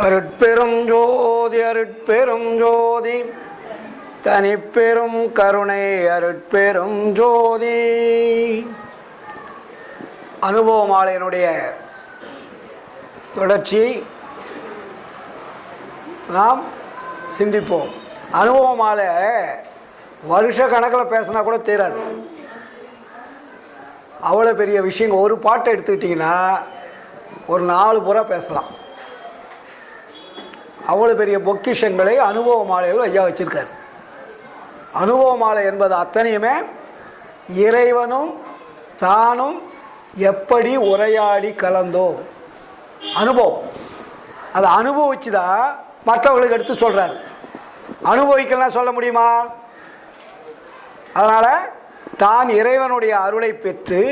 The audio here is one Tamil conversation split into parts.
அருட்பெரும் ஜோதி அருட்பெரும் ஜோதி தனிப்பெரும் கருணை அருட்பெரும் ஜோதி. அனுபவமாலையினுடைய தொடர்ச்சி நாம் சிந்திப்போம். அனுபவமாலை வருஷ கணக்கில் பேசினா கூட தீராது. அவ்வளோ பெரிய விஷயங்க. ஒரு பாட்டை எடுத்துக்கிட்டிங்கன்னா ஒரு 4 புறா பேசலாம். அவ்வளோ பெரிய பொக்கிஷங்களை அனுபவ மாலைகள் ஐயா வச்சுருக்கார். அனுபவ மாலை என்பது அத்தனையுமே இறைவனும் தானும் எப்படி உரையாடி கலந்தோம் அனுபவம். அதை அனுபவிச்சு தான் மற்றவர்களுக்கு எடுத்து சொல்கிறார். அனுபவிக்கலாம் சொல்ல முடியுமா? அதனால் தான் இறைவனுடைய அருளை பெற்று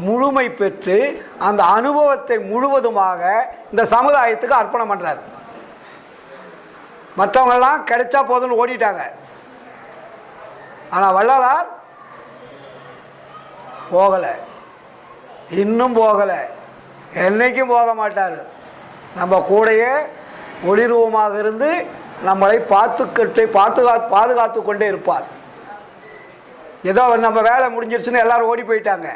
முழுமை பெற்று அந்த அனுபவத்தை முழுவதுமாக இந்த சமுதாயத்துக்கு அர்ப்பணம் பண்ணுறார். மற்றவங்கெல்லாம் கிடைச்சா போதும்னு ஓடிட்டாங்க. ஆனால் வள்ளலார் போகலை, இன்னும் போகலை, என்றைக்கும் போக மாட்டார். நம்ம கூடையே ஒளிரூபமாக இருந்து நம்மளை பாதுகாத்து கொண்டே இருப்பார். ஏதோ நம்ம வேலை முடிஞ்சிருச்சுன்னு எல்லாரும் ஓடி போயிட்டாங்க.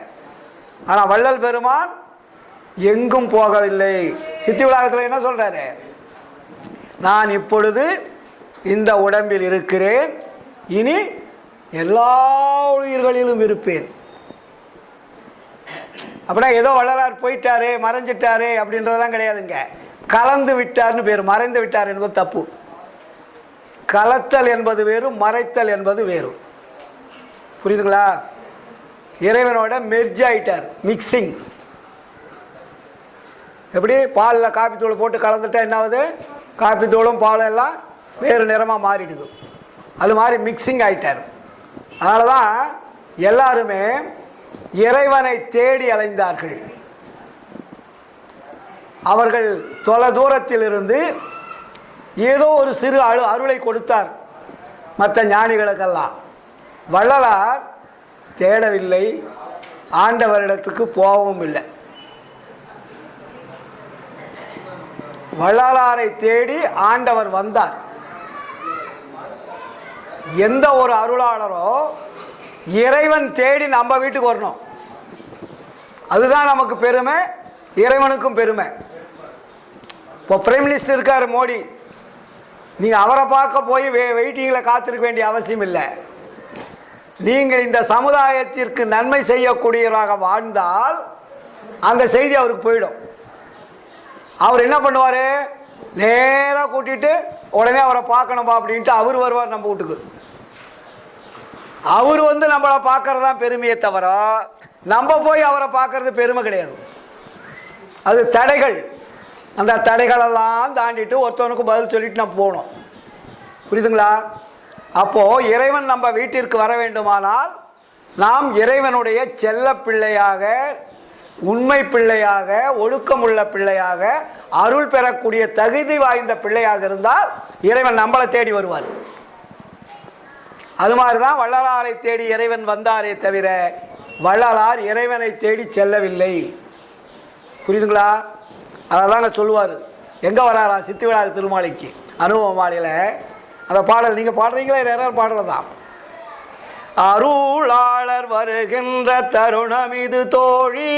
ஆனால் வள்ளல் பெருமான் எங்கும் போகவில்லை. சித்தி விளாகத்தில் என்ன சொல்கிறாரு? நான் இப்பொழுது இந்த உடம்பில் இருக்கிறேன், இனி எல்லா உயிர்களிலும் இருப்பேன். அப்படின்னா ஏதோ வள்ளலார் போயிட்டாரே மறைஞ்சிட்டாரே அப்படின்றதெல்லாம் கிடையாதுங்க. கலந்து விட்டார்னு பேர். மறைந்து விட்டார் என்பது தப்பு. கலத்தல் என்பது வேறு, மறைத்தல் என்பது வேறு. புரியுதுங்களா? இறைவனோட மெர்ஜ் ஆயிட்டார், மிக்சிங். எப்படி பாலில் காப்பி தூள் போட்டு கலந்துட்டா என்ன ஆகுது? காப்பி தூளும் பாலும் எல்லாம் வேறு நிறமாக மாறிடுது. அது மாதிரி மிக்சிங் ஆயிட்டார். அதனால தான் எல்லாருமே இறைவனை தேடி அலைந்தார்கள். அவர்கள் தொலை தூரத்தில் இருந்து ஏதோ ஒரு சிறு அருளை கொடுத்தார் மற்ற ஞானிகளுக்கெல்லாம். வள்ளலார் தேடவில்லை, ஆண்டவரிடத்துக்கு போகவும் இல்லை. வள்ளலாரை தேடி ஆண்டவர் வந்தார். எந்த ஒரு அருளாளரோ இறைவன் தேடி நம்ம வீட்டுக்கு வரணும். அதுதான் நமக்கு பெருமை, இறைவனுக்கும் பெருமை. இப்போ பிரைம் மினிஸ்டர் இருக்கார் மோடி, நீங்கள் அவரை பார்க்க போய் வெயிட்டிங்கில் காத்திருக்க வேண்டிய அவசியம் இல்லை. நீங்கள் இந்த சமுதாயத்திற்கு நன்மை செய்யக்கூடியவராக வாழ்ந்தால் அந்த செய்தி அவருக்கு போயிடும். அவர் என்ன பண்ணுவார்? நேராக கூட்டிகிட்டு உடனே அவரை பார்க்கணும்பா அப்படின்ட்டு அவர் வருவார் நம்ம வீட்டுக்கு. அவர் வந்து நம்மளை பார்க்கறது தான் பெருமையை தவிர நம்ம போய் அவரை பார்க்கறது பெருமை கிடையாது. அது தடைகள். அந்த தடைகளெல்லாம் தாண்டிட்டு ஒருத்தவனுக்கு பதில் சொல்லிட்டு நம்ம போகணும். புரியுதுங்களா? அப்போது இறைவன் நம்ம வீட்டிற்கு வர வேண்டுமானால் நாம் இறைவனுடைய செல்ல பிள்ளையாக, உண்மை பிள்ளையாக, ஒழுக்கமுள்ள பிள்ளையாக, அருள் பெறக்கூடிய தகுதி வாய்ந்த பிள்ளையாக இருந்தால் இறைவன் நம்மளை தேடி வருவார். அது மாதிரி தான் வள்ளலாரை தேடி இறைவன் வந்தாரே தவிர வள்ளலார் இறைவனை தேடி செல்லவில்லை. புரியுதுங்களா? அதை தாங்க சொல்லுவார். எங்கே வராரா? சித்தி விழா திருமாலைக்கு அனுபவ மாலையில் அந்த பாடல் நீங்கள் பாடுறீங்களா? யாராவது பாடுறதான். அருளாளர் வருகின்ற தருணம் இது தோழி,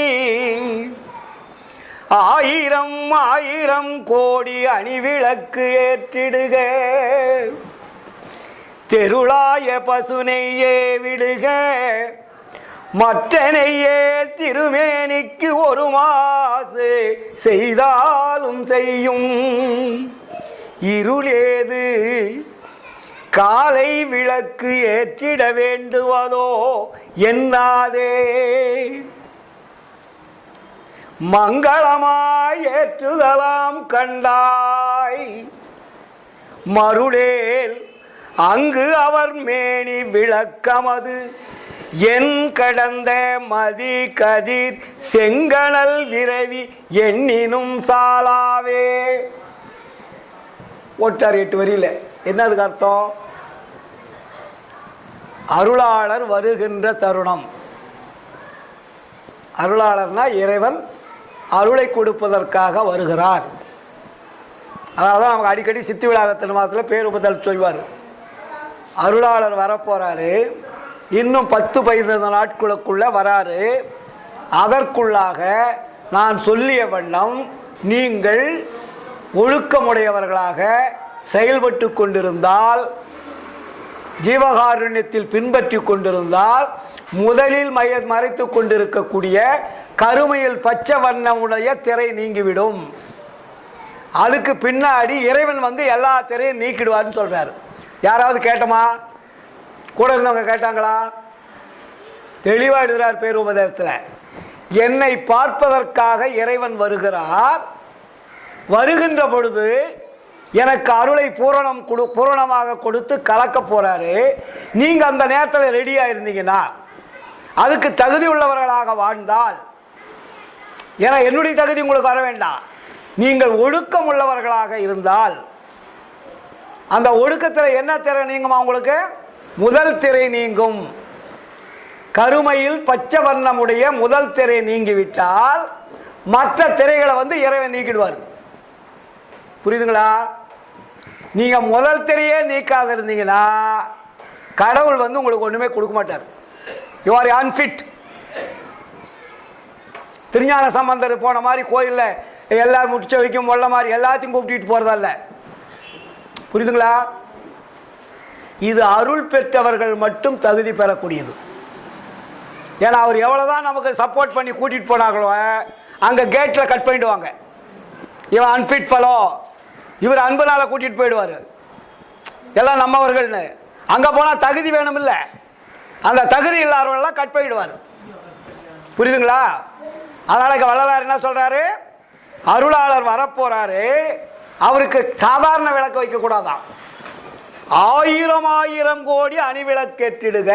ஆயிரம் ஆயிரம் கோடி அணிவிளக்கு ஏற்றிடுக, தெருளாய பசுநெய்யே விடுக, மற்றனையே திருமேனிக்கு ஒரு மாசு செய்தாலும் செய்யும், இருளேது காலை விளக்கு ஏற்றிட வேண்டுவதோ என்னாதே, மங்களமாய் ஏற்றுதலாம் கண்டாய், மருளேல் அங்கு அவர் மேனி விளக்கமது, என் கடந்த மதி கதிர் செங்கணல் விரவி எண்ணினும் சாலாவே. ஒற்றார் 8 வரியில் என்னதுக்கு அர்த்தம்? அருளாளர் வருகின்ற தருணம். அருளாளர்னா இறைவன் அருளை கொடுப்பதற்காக வருகிறார். அதனால தான் நமக்கு அடிக்கடி சித்தி விழா திருமாதத்தில் பேருபதல் சொல்வார். அருளாளர் வரப்போகிறாரு, இன்னும் 10-15 நாட்களுக்குள்ளே வராரு. அதற்குள்ளாக நான் சொல்லிய வண்ணம் நீங்கள் ஒழுக்கமுடையவர்களாக செயல்பட்டு கொண்டிருந்தால், ஜீவகாருண்யத்தில் பின்பற்றி கொண்டிருந்தால், முதலில் மறைத்து கொண்டிருக்கக்கூடிய கருமையில் பச்சை வண்ணமுடைய திரை நீங்கிவிடும். அதுக்கு பின்னாடி இறைவன் வந்து எல்லா திரையும் நீக்கிடுவார்னு சொல்கிறார். யாராவது கேட்டோமா? கூட இருந்தவங்க கேட்டாங்களா? தெளிவாக எழுதுகிறார் பேருபதேசத்தில். என்னை பார்ப்பதற்காக இறைவன் வருகிறார். வருகின்ற பொழுது எனக்கு அருளை பூரணமாக கொடுத்து கலக்க போகிறாரு. நீங்கள் அந்த நேரத்தில் ரெடியாக இருந்தீங்கன்னா, அதுக்கு தகுதி உள்ளவர்களாக வாழ்ந்தால், ஏன்னா என்னுடைய தகுதி உங்களுக்கு வர வேண்டாம், நீங்கள் ஒழுக்கம் உள்ளவர்களாக இருந்தால், அந்த ஒழுக்கத்தில் என்ன திரை நீங்குமா? உங்களுக்கு முதல் திரை நீங்கும். கருமையில் பச்சை வண்ணமுடைய முதல் திரை நீங்கிவிட்டால் மற்ற திரைகளை வந்து இறைவன் நீக்கிடுவார். புரியுதுங்களா? நீங்கள் முதல் திரையே நீக்காத இருந்தீங்கன்னா கடவுள் வந்து உங்களுக்கு ஒன்றுமே கொடுக்க மாட்டார். You are unfit. Thirugnana Sambandar போன மாதிரி கோயிலில் எல்லாரும் முடிச்ச வைக்கும் மொல்ல மாதிரி எல்லாத்தையும் கூப்பிட்டு போகிறதல்ல. புரியுதுங்களா? இது அருள் பெற்றவர்கள் மட்டும் தகுதி பெறக்கூடியது. ஏன்னா அவர் எவ்வளோதான் நமக்கு சப்போர்ட் பண்ணி கூட்டிகிட்டு போனாங்களோ, அங்கே கேட்டில் கட் பண்ணிடுவாங்க. இவன் அன்ஃபிட் ஃபலோ, இவர் அன்புனால் கூட்டிகிட்டு போயிடுவார், எல்லாம் நம்மவர்கள்னு. அங்கே போனால் தகுதி வேணும் இல்லை, அந்த தகுதி இல்லாதவர்கள்லாம் கட் பண்ணிடுவார். புரியுதுங்களா? அதனால் இங்கே வள்ளலார் என்ன சொல்கிறாரு? அருளாளர் வரப்போகிறாரு, அவருக்கு சாதாரண விளக்கு வைக்கக்கூடாதான், 1000 கோடி அணிவிளக்கேற்றிடுக.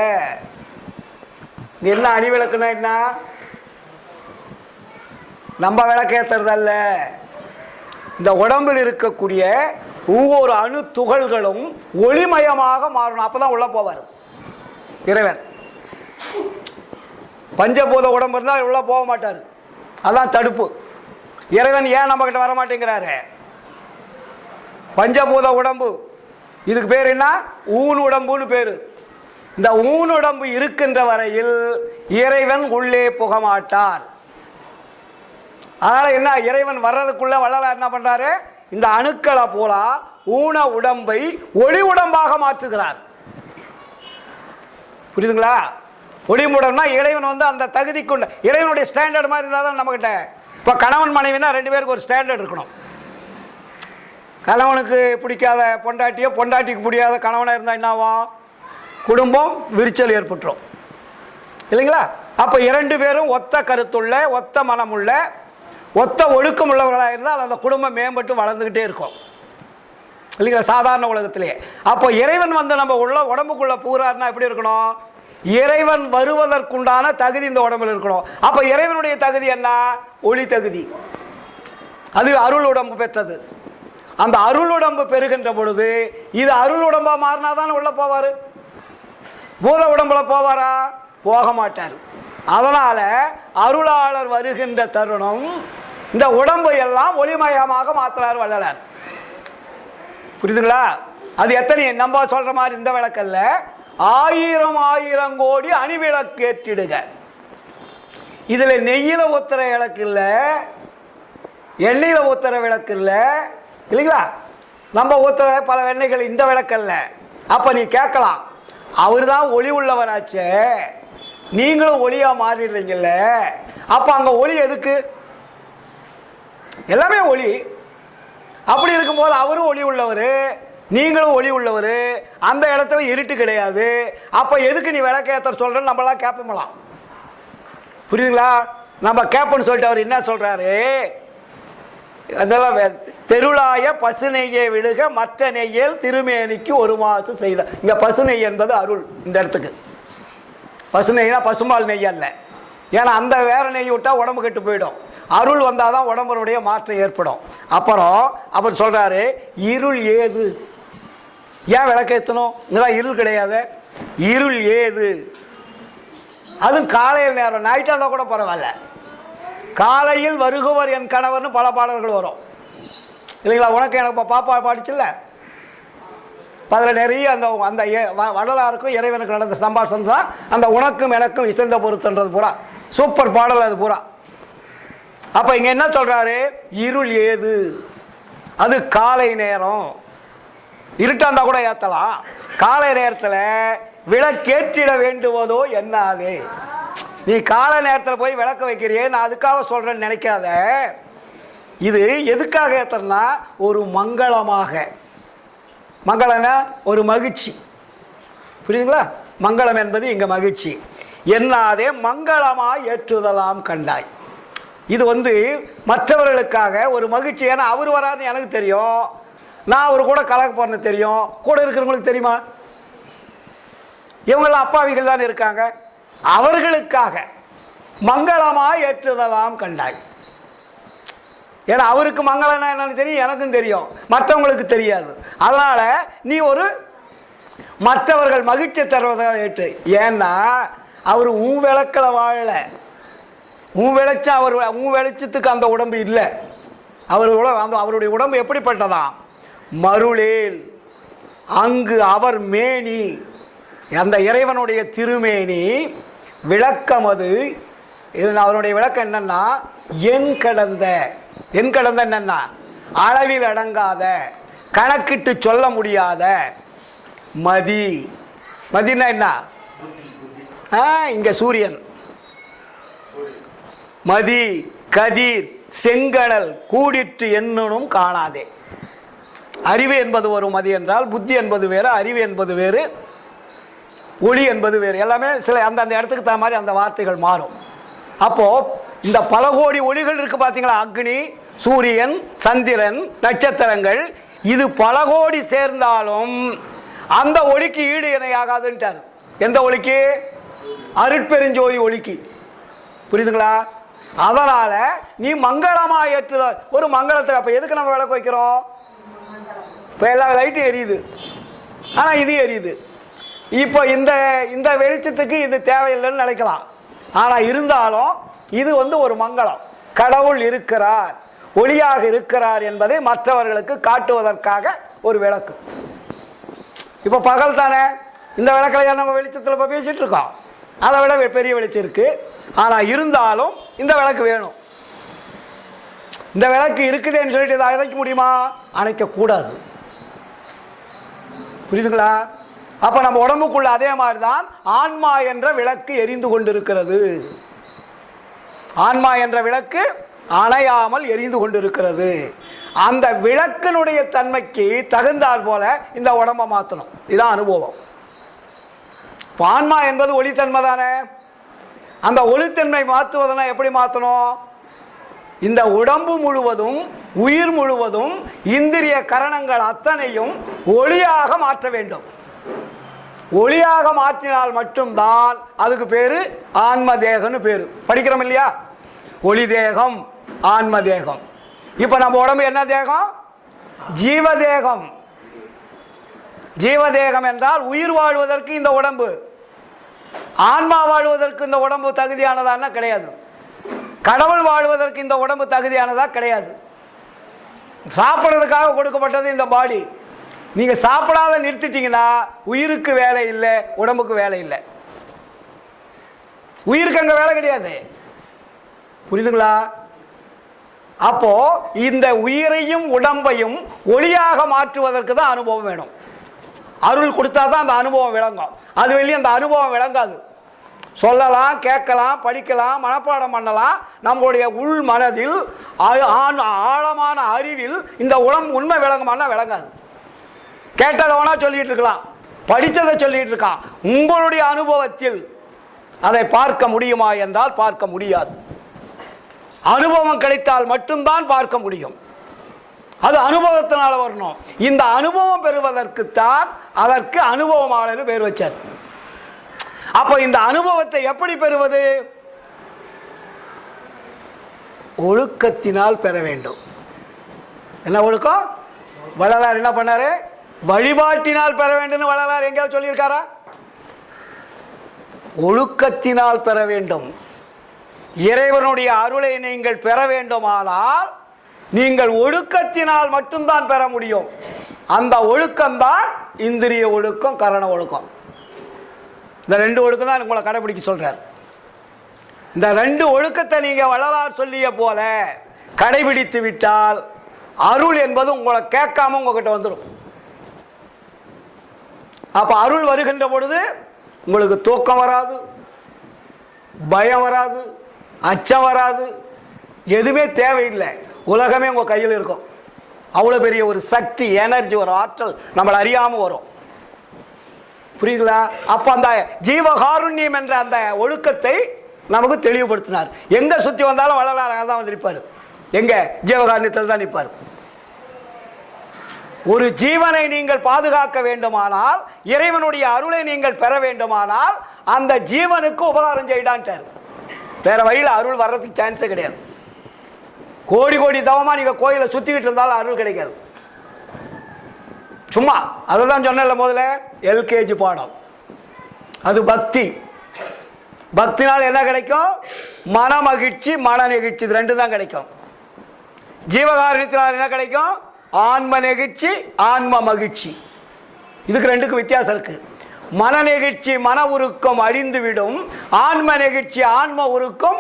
என்ன அணிவிளக்குன்னா என்ன? நம்ம விளக்கேற்றுறதல்ல, இந்த உடம்பில் இருக்கக்கூடிய ஒவ்வொரு அணு துகள்களும் ஒளிமயமாக மாறணும். அப்போ தான் உள்ளே போவார் இறைவன். பஞ்சபூத உடம்பு இருந்தால் உள்ளே போக மாட்டார், அதான் தடுப்பு. இறைவன் ஏன் நம்மக்கிட்ட வர மாட்டேங்கிறாரு? பஞ்சபூத உடம்பு, இதுக்கு பேர் என்ன? ஊன் உடம்புன்னு பேர். இந்த ஊன் உடம்பு இருக்கின்ற வரையில் இறைவன் உள்ளே புக மாட்டார். அதனால் என்ன, இறைவன் வர்றதுக்குள்ளே வள்ளலார் என்ன பண்ணுறாரு? இந்த அணுக்களை போல ஊன உடம்பை ஒளி உடம்பாக மாற்றுகிறார். புரியுதுங்களா? ஒளி உடம்புனா இறைவன் வந்து அந்த தகுதி கொண்ட, இறைவனுடைய ஸ்டாண்டர்ட் மாதிரி இருந்தால் தான் நம்மக்கிட்ட. இப்போ கணவன் மனைவினா 2 பேருக்கு ஒரு ஸ்டாண்டர்ட் இருக்கணும். கணவனுக்கு பிடிக்காத பொண்டாட்டியோ, பொண்டாட்டிக்கு பிடிக்காத கணவனாக இருந்தால் என்னாகும்? குடும்பம் விரிச்சல் ஏற்பட்டுரும் இல்லைங்களா? அப்போ 2 பேரும் ஒத்த கருத்துள்ள, ஒத்த மனமுள்ள, ஒத்த ஒழுக்கம் உள்ளவர்களாக இருந்தால் அந்த குடும்பம் மேம்பட்டு வளர்ந்துக்கிட்டே இருக்கும் இல்லைங்களா? சாதாரண உலகத்திலே. அப்போ இறைவன் வந்து நம்ம உடம்புக்குள்ளே பூராருன்னா எப்படி இருக்கணும்? இறைவன் வருவதற்குண்டான தகுதி இந்த உடம்புல இருக்கணும். அப்போ இறைவனுடைய தகுதி என்ன? ஒளி தகுதி. அது அருள் உடம்பு பெற்றது. அந்த அருள் உடம்பு பெறுகின்ற பொழுது இது அருள் உடம்பா மாறினா தான் உள்ள போவார். பூத உடம்புல போவாரா? போக மாட்டார். அதனால் அருளாளர் வருகின்ற தருணம் இந்த உடம்பை எல்லாம் ஒளிமயமாக மாற்றுறார் வள்ளலார். புரியுதுங்களா? அது எத்தனை நம்ம சொல்கிற மாதிரி இந்த விளக்கல்ல, 1000 கோடி அணிவிளக்கு ஏற்றிடுக. இதில் நெய்யில் ஊத்துற விளக்கு இல்லை, எண்ணெயில் ஊத்துற விளக்கு இல்லை இல்லைங்களா? நம்ம ஊத்துற பல எண்ணெய்கள் இந்த விளக்கல்ல. அப்போ நீ கேட்கலாம், அவர் தான் ஒளி உள்ளவராச்சே, நீங்களும் ஒளியாக மாறிடுறீங்கல்ல, அப்போ அங்கே ஒளி எதுக்கு? எல்லாமே ஒளி. அப்படி இருக்கும்போது அவரும் ஒளி உள்ளவர், நீங்களும் ஒளி உள்ளவர், அந்த இடத்துல இருட்டு கிடையாது. அப்போ எதுக்கு நீ விளக்கேற்ற சொல்கிறன்னு நம்மளாம் கேட்போம்லாம். புரியுதுங்களா? நம்ம கேட்போன்னு சொல்லிட்டு அவர் என்ன சொல்கிறாரு? அதெல்லாம் தெருளாய பசு நெய்யை விடுக மற்ற நெய்யல் திருமேனிக்கு ஒரு மாதம் செய்த. இங்கே பசு நெய் என்பது அருள். இந்த இடத்துக்கு பசு நெய்னா பசும்பால் நெய் அல்ல. ஏன்னா அந்த வேற நெய் விட்டால் உடம்பு கெட்டு போயிடும். அருள் வந்தால் தான் உடம்புடைய மாற்றம் ஏற்படும். அப்புறம் அவர் சொல்கிறாரு, இருள் ஏது? ஏன் விளக்கேற்றணும்? இங்கதான் இருள் கிடையாது. இருள் ஏது? அதுவும் காலையில் நேரம், நைட்டாக இருந்தால் கூட பரவாயில்ல. காலையில் வருகுவர் என் கணவர்னு பல பாடல்கள் வரும். இல்லைங்களா? உனக்கு எனக்கு பாப்பா பாடிச்சுல்ல, அதில் நிறைய அந்த அந்த வள்ளலாருக்கும் இறைவனுக்கு நடந்த சம்பாஷணம் தான் அந்த உனக்கும் எனக்கும் இசைந்த பொருத்தன்றது பூரா. சூப்பர் பாடல் அது பூரா. அப்போ இங்கே என்ன சொல்கிறாரு? இருள் ஏது, அது காலை நேரம். இருட்டாந்தா கூட ஏற்றலாம். காலை நேரத்தில் விளக்கேற்றிட வேண்டுவதோ என்னாது. நீ காலை நேரத்தில் போய் விளக்க வைக்கிறியே, நான் அதுக்காக சொல்கிறேன்னு நினைக்காத. இது எதுக்காக ஏற்றுறனா, ஒரு மங்களமாக. மங்களம்னா ஒரு மகிழ்ச்சி, புரியுதுங்களா? மங்களம் என்பது இங்கே மகிழ்ச்சி. என்னாதே மங்களமாக ஏற்றுதலாம் கண்டாய். இது மற்றவர்களுக்காக ஒரு மகிழ்ச்சி. ஏன்னா அவர் வராருன்னு எனக்கு தெரியும், நான் அவர் கூட கலக்க போறேன்னு தெரியும், கூட இருக்கிறவங்களுக்கு தெரியுமா? இவங்கெல்லாம் அப்பாவிகள் தான் இருக்காங்க. அவர்களுக்காக மங்களமாக ஏற்றுதலாம் கண்டாய். ஏன்னா அவருக்கு மங்களம்னா என்னன்னு தெரியும், எனக்கும் தெரியும், மற்றவங்களுக்கு தெரியாது. அதனால நீ ஒரு மற்றவர்கள் மகிழ்ச்சி தருவதாக ஏற்று. ஏன்னா அவர் உன் விளக்கில் வாழல, உன் வெளிச்சம் அவர் உன் வெளிச்சத்துக்கு அந்த உடம்பு இல்லை. அவருடைய உடம்பு எப்படிப்பட்டதான்? மருளேல் அங்கு அவர் மேனி, அந்த இறைவனுடைய திருமேனி விளக்கம். அது அதனுடைய விளக்கம் என்னன்னா, என் கடந்த என்னன்னா அளவில் அடங்காத, கணக்கிட்டு சொல்ல முடியாத மதி. மதினா என்ன? இங்க சூரியன். மதி கதிர் செங்கடல் கூடிற்று என்னும் காணாதே. அறிவு என்பது ஒரு மதி என்றால், புத்தி என்பது வேறு, அறிவு என்பது வேறு, ஒளி என்பது வேறு. எல்லாமே சில அந்த இடத்துக்கு தகுந்த மாதிரி அந்த வார்த்தைகள் மாறும். அப்போ இந்த பல கோடி ஒளிகள் இருக்கு பார்த்தீங்களா? அக்னி, சூரியன், சந்திரன், நட்சத்திரங்கள், இது பல கோடி சேர்ந்தாலும் அந்த ஒளிக்கு ஈடு இணையாகாதுன்ட்டார். எந்த ஒளிக்கு? அருட்பெருஞ்சோதி ஒளிக்கு. புரியுதுங்களா? அதனால நீ மங்களமா ஏற்றுதல். ஒரு மங்களத்தை அப்ப எதுக்கு நம்ம விளக்கு வைக்கிறோம்? இப்போ எல்லா லைட்டும் எரியுது, ஆனால் இது எரியுது. இப்போ இந்த வெளிச்சத்துக்கு இது தேவையில்லைன்னு நினைக்கலாம். ஆனால் இருந்தாலும் இது ஒரு மங்களம். கடவுள் இருக்கிறார், ஒளியாக இருக்கிறார் என்பதை மற்றவர்களுக்கு காட்டுவதற்காக ஒரு விளக்கு. இப்போ பகல் தானே, இந்த விளக்கில் நம்ம வெளிச்சத்தில் இப்போ பேசிட்டு இருக்கோம். அதை விட பெரிய வெளிச்சம் இருக்கு. ஆனால் இருந்தாலும் இந்த விளக்கு வேணும். இந்த விளக்கு இருக்குதுன்னு சொல்லிட்டு இதை அணைக்க முடியுமா? அணைக்கக்கூடாது. புரியுதுங்களா? அப்போ நம்ம உடம்புக்குள்ள அதே மாதிரி தான் ஆன்மா என்ற விளக்கு எரிந்து கொண்டிருக்கிறது. ஆன்மா என்ற விளக்கு அணையாமல் எரிந்து கொண்டிருக்கிறது. அந்த விளக்கினுடைய தன்மைக்கு தகுந்தால் போல இந்த உடம்பை மாற்றணும். இதுதான் அனுபவம். ஆன்மா என்பது ஒளித்தன்மை தானே. அந்த ஒளித்தன்மை மாற்றுவதுனா எப்படி மாற்றணும்? இந்த உடம்பு முழுவதும், உயிர் முழுவதும், இந்திரிய கரணங்கள் அத்தனையும் ஒளியாக மாற்ற வேண்டும். ஒளியாக மாற்றினால் மட்டும்தான் அதுக்கு பேரு ஆன்ம தேகம்னு பேரு. படிக்கிறோம் இல்லையா? ஒளி தேகம், ஆன்ம தேகம். இப்ப நம்ம உடம்பு என்ன தேகம்? ஜீவதேகம். ஜீவதேகம் என்றால் உயிர் வாழ்வதற்கு இந்த உடம்பு, ஆன்மா வாழ்வதற்கு இந்த உடம்பு தகுதியானதான்னா கிடையாது. கடவுள் வாழ்வதற்கு இந்த உடம்பு தகுதியானதா கிடையாது. சாப்பிட்றதுக்காக கொடுக்கப்பட்டது இந்த பாடி. நீங்க சாப்பிடாத நிறுத்திட்டீங்கன்னா உயிருக்கு வேலை இல்லை, உடம்புக்கு வேலை இல்லை. உயிருக்கு அங்க வேலை கிடையாது. புரியுதுங்களா? அப்போ இந்த உயிரையும் உடம்பையும் ஒளியாக மாற்றுவதற்கு தான் அனுபவம் வேணும். அருள் கொடுத்தா தான் அந்த அனுபவம் விளங்கும். அது வெளியே அந்த அனுபவம் விளங்காது. சொல்லலாம், கேட்கலாம், படிக்கலாம், மனப்பாடம் பண்ணலாம். நம்முடைய உள் மனதில் ஆழமான அறிவில் இந்த உண்மை விளங்குமானா விளங்காது. கேட்டதை வேணா சொல்லிட்டு இருக்கலாம், படித்ததை சொல்லிட்டு இருக்கான். உங்களுடைய அனுபவத்தில் அதை பார்க்க முடியுமா என்றால் பார்க்க முடியாது. அனுபவம் கிடைத்தால் மட்டும்தான் பார்க்க முடியும். அது அனுபவத்தினால வரணும். இந்த அனுபவம் பெறுவதற்குத்தான் அதற்கு அனுபவமாளர் பேர் வச்சார். அப்போ இந்த அனுபவத்தை எப்படி பெறுவது? ஒழுக்கத்தினால் பெற வேண்டும். என்ன ஒழுக்கம்? வள்ளலார் என்ன பண்ணாரு? வழிபாட்டினால் பெற வேண்டும். வள்ளலார் எங்கேயாவது சொல்லியிருக்காரா? ஒழுக்கத்தினால் பெற வேண்டும். இறைவனுடைய அருளை நீங்கள் பெற வேண்டுமானால் நீங்கள் ஒழுக்கத்தினால் மட்டும்தான் பெற முடியும். அந்த ஒழுக்கம்தான் இந்திரிய ஒழுக்கம், கரண ஒழுக்கம். இந்த 2 ஒழுக்கம் தான் உங்களை கடைபிடிக்க சொல்றார். இந்த 2 ஒழுக்கத்தை நீங்க வள்ளலார் சொல்லிய போல கடைபிடித்து விட்டால் அருள் என்பது உங்களை கேட்காம உங்ககிட்ட வந்துடும். அப்ப அருள் வருகின்ற பொழுது உங்களுக்கு தூக்கம் வராது, பயம் வராது, அச்சம் வராது, எதுவுமே தேவையில்லை. உலகமே உங்க கையில் இருக்கும். அவ்வளவு பெரிய ஒரு சக்தி, எனர்ஜி, ஒரு ஆற்றல் நம்மளை அறியாம வரும். புரியுங்களா? அப்ப அந்த ஜீவகாருண்யம் என்ற அந்த ஒழுக்கத்தை நமக்கு தெளிவுபடுத்தினார். எங்க சுத்தி வந்தாலும் வள்ளலார் தான் வந்து நிற்பாரு. எங்க? ஜீவகாருண்யத்தில் தான் நிற்பார். ஒரு ஜீவனை நீங்கள் பாதுகாக்க வேண்டுமானால், இறைவனுடைய அருளை நீங்கள் பெற வேண்டுமானால் அந்த ஜீவனுக்கு உபகாரம் செய்யடான்ட்டார். வேற வழியில் அருள் வர்றதுக்கு சான்ஸே கிடையாது. கோடி கோடி தவமா நீங்க கோயிலை சுத்திக்கிட்டு இருந்தாலும் அருள் கிடைக்காது. சும்மா அதை தான் சொன்ன முதல்ல எல்கேஜி பாடம். அது பக்தி. பக்தினால் என்ன கிடைக்கும்? மன மகிழ்ச்சி, மன நெகிழ்ச்சி, இது 2 தான் கிடைக்கும். ஜீவகாருண்யத்தினால் என்ன கிடைக்கும்? ஆன்ம நெகிழ்ச்சி, ஆன்ம மகிழ்ச்சி. இதுக்கு 2க்கும் வித்தியாசம் இருக்கு. மன நெகிழ்ச்சி மன உருக்கம் அழிந்துவிடும், ஆன்ம நெகிழ்ச்சி ஆன்ம உருக்கம்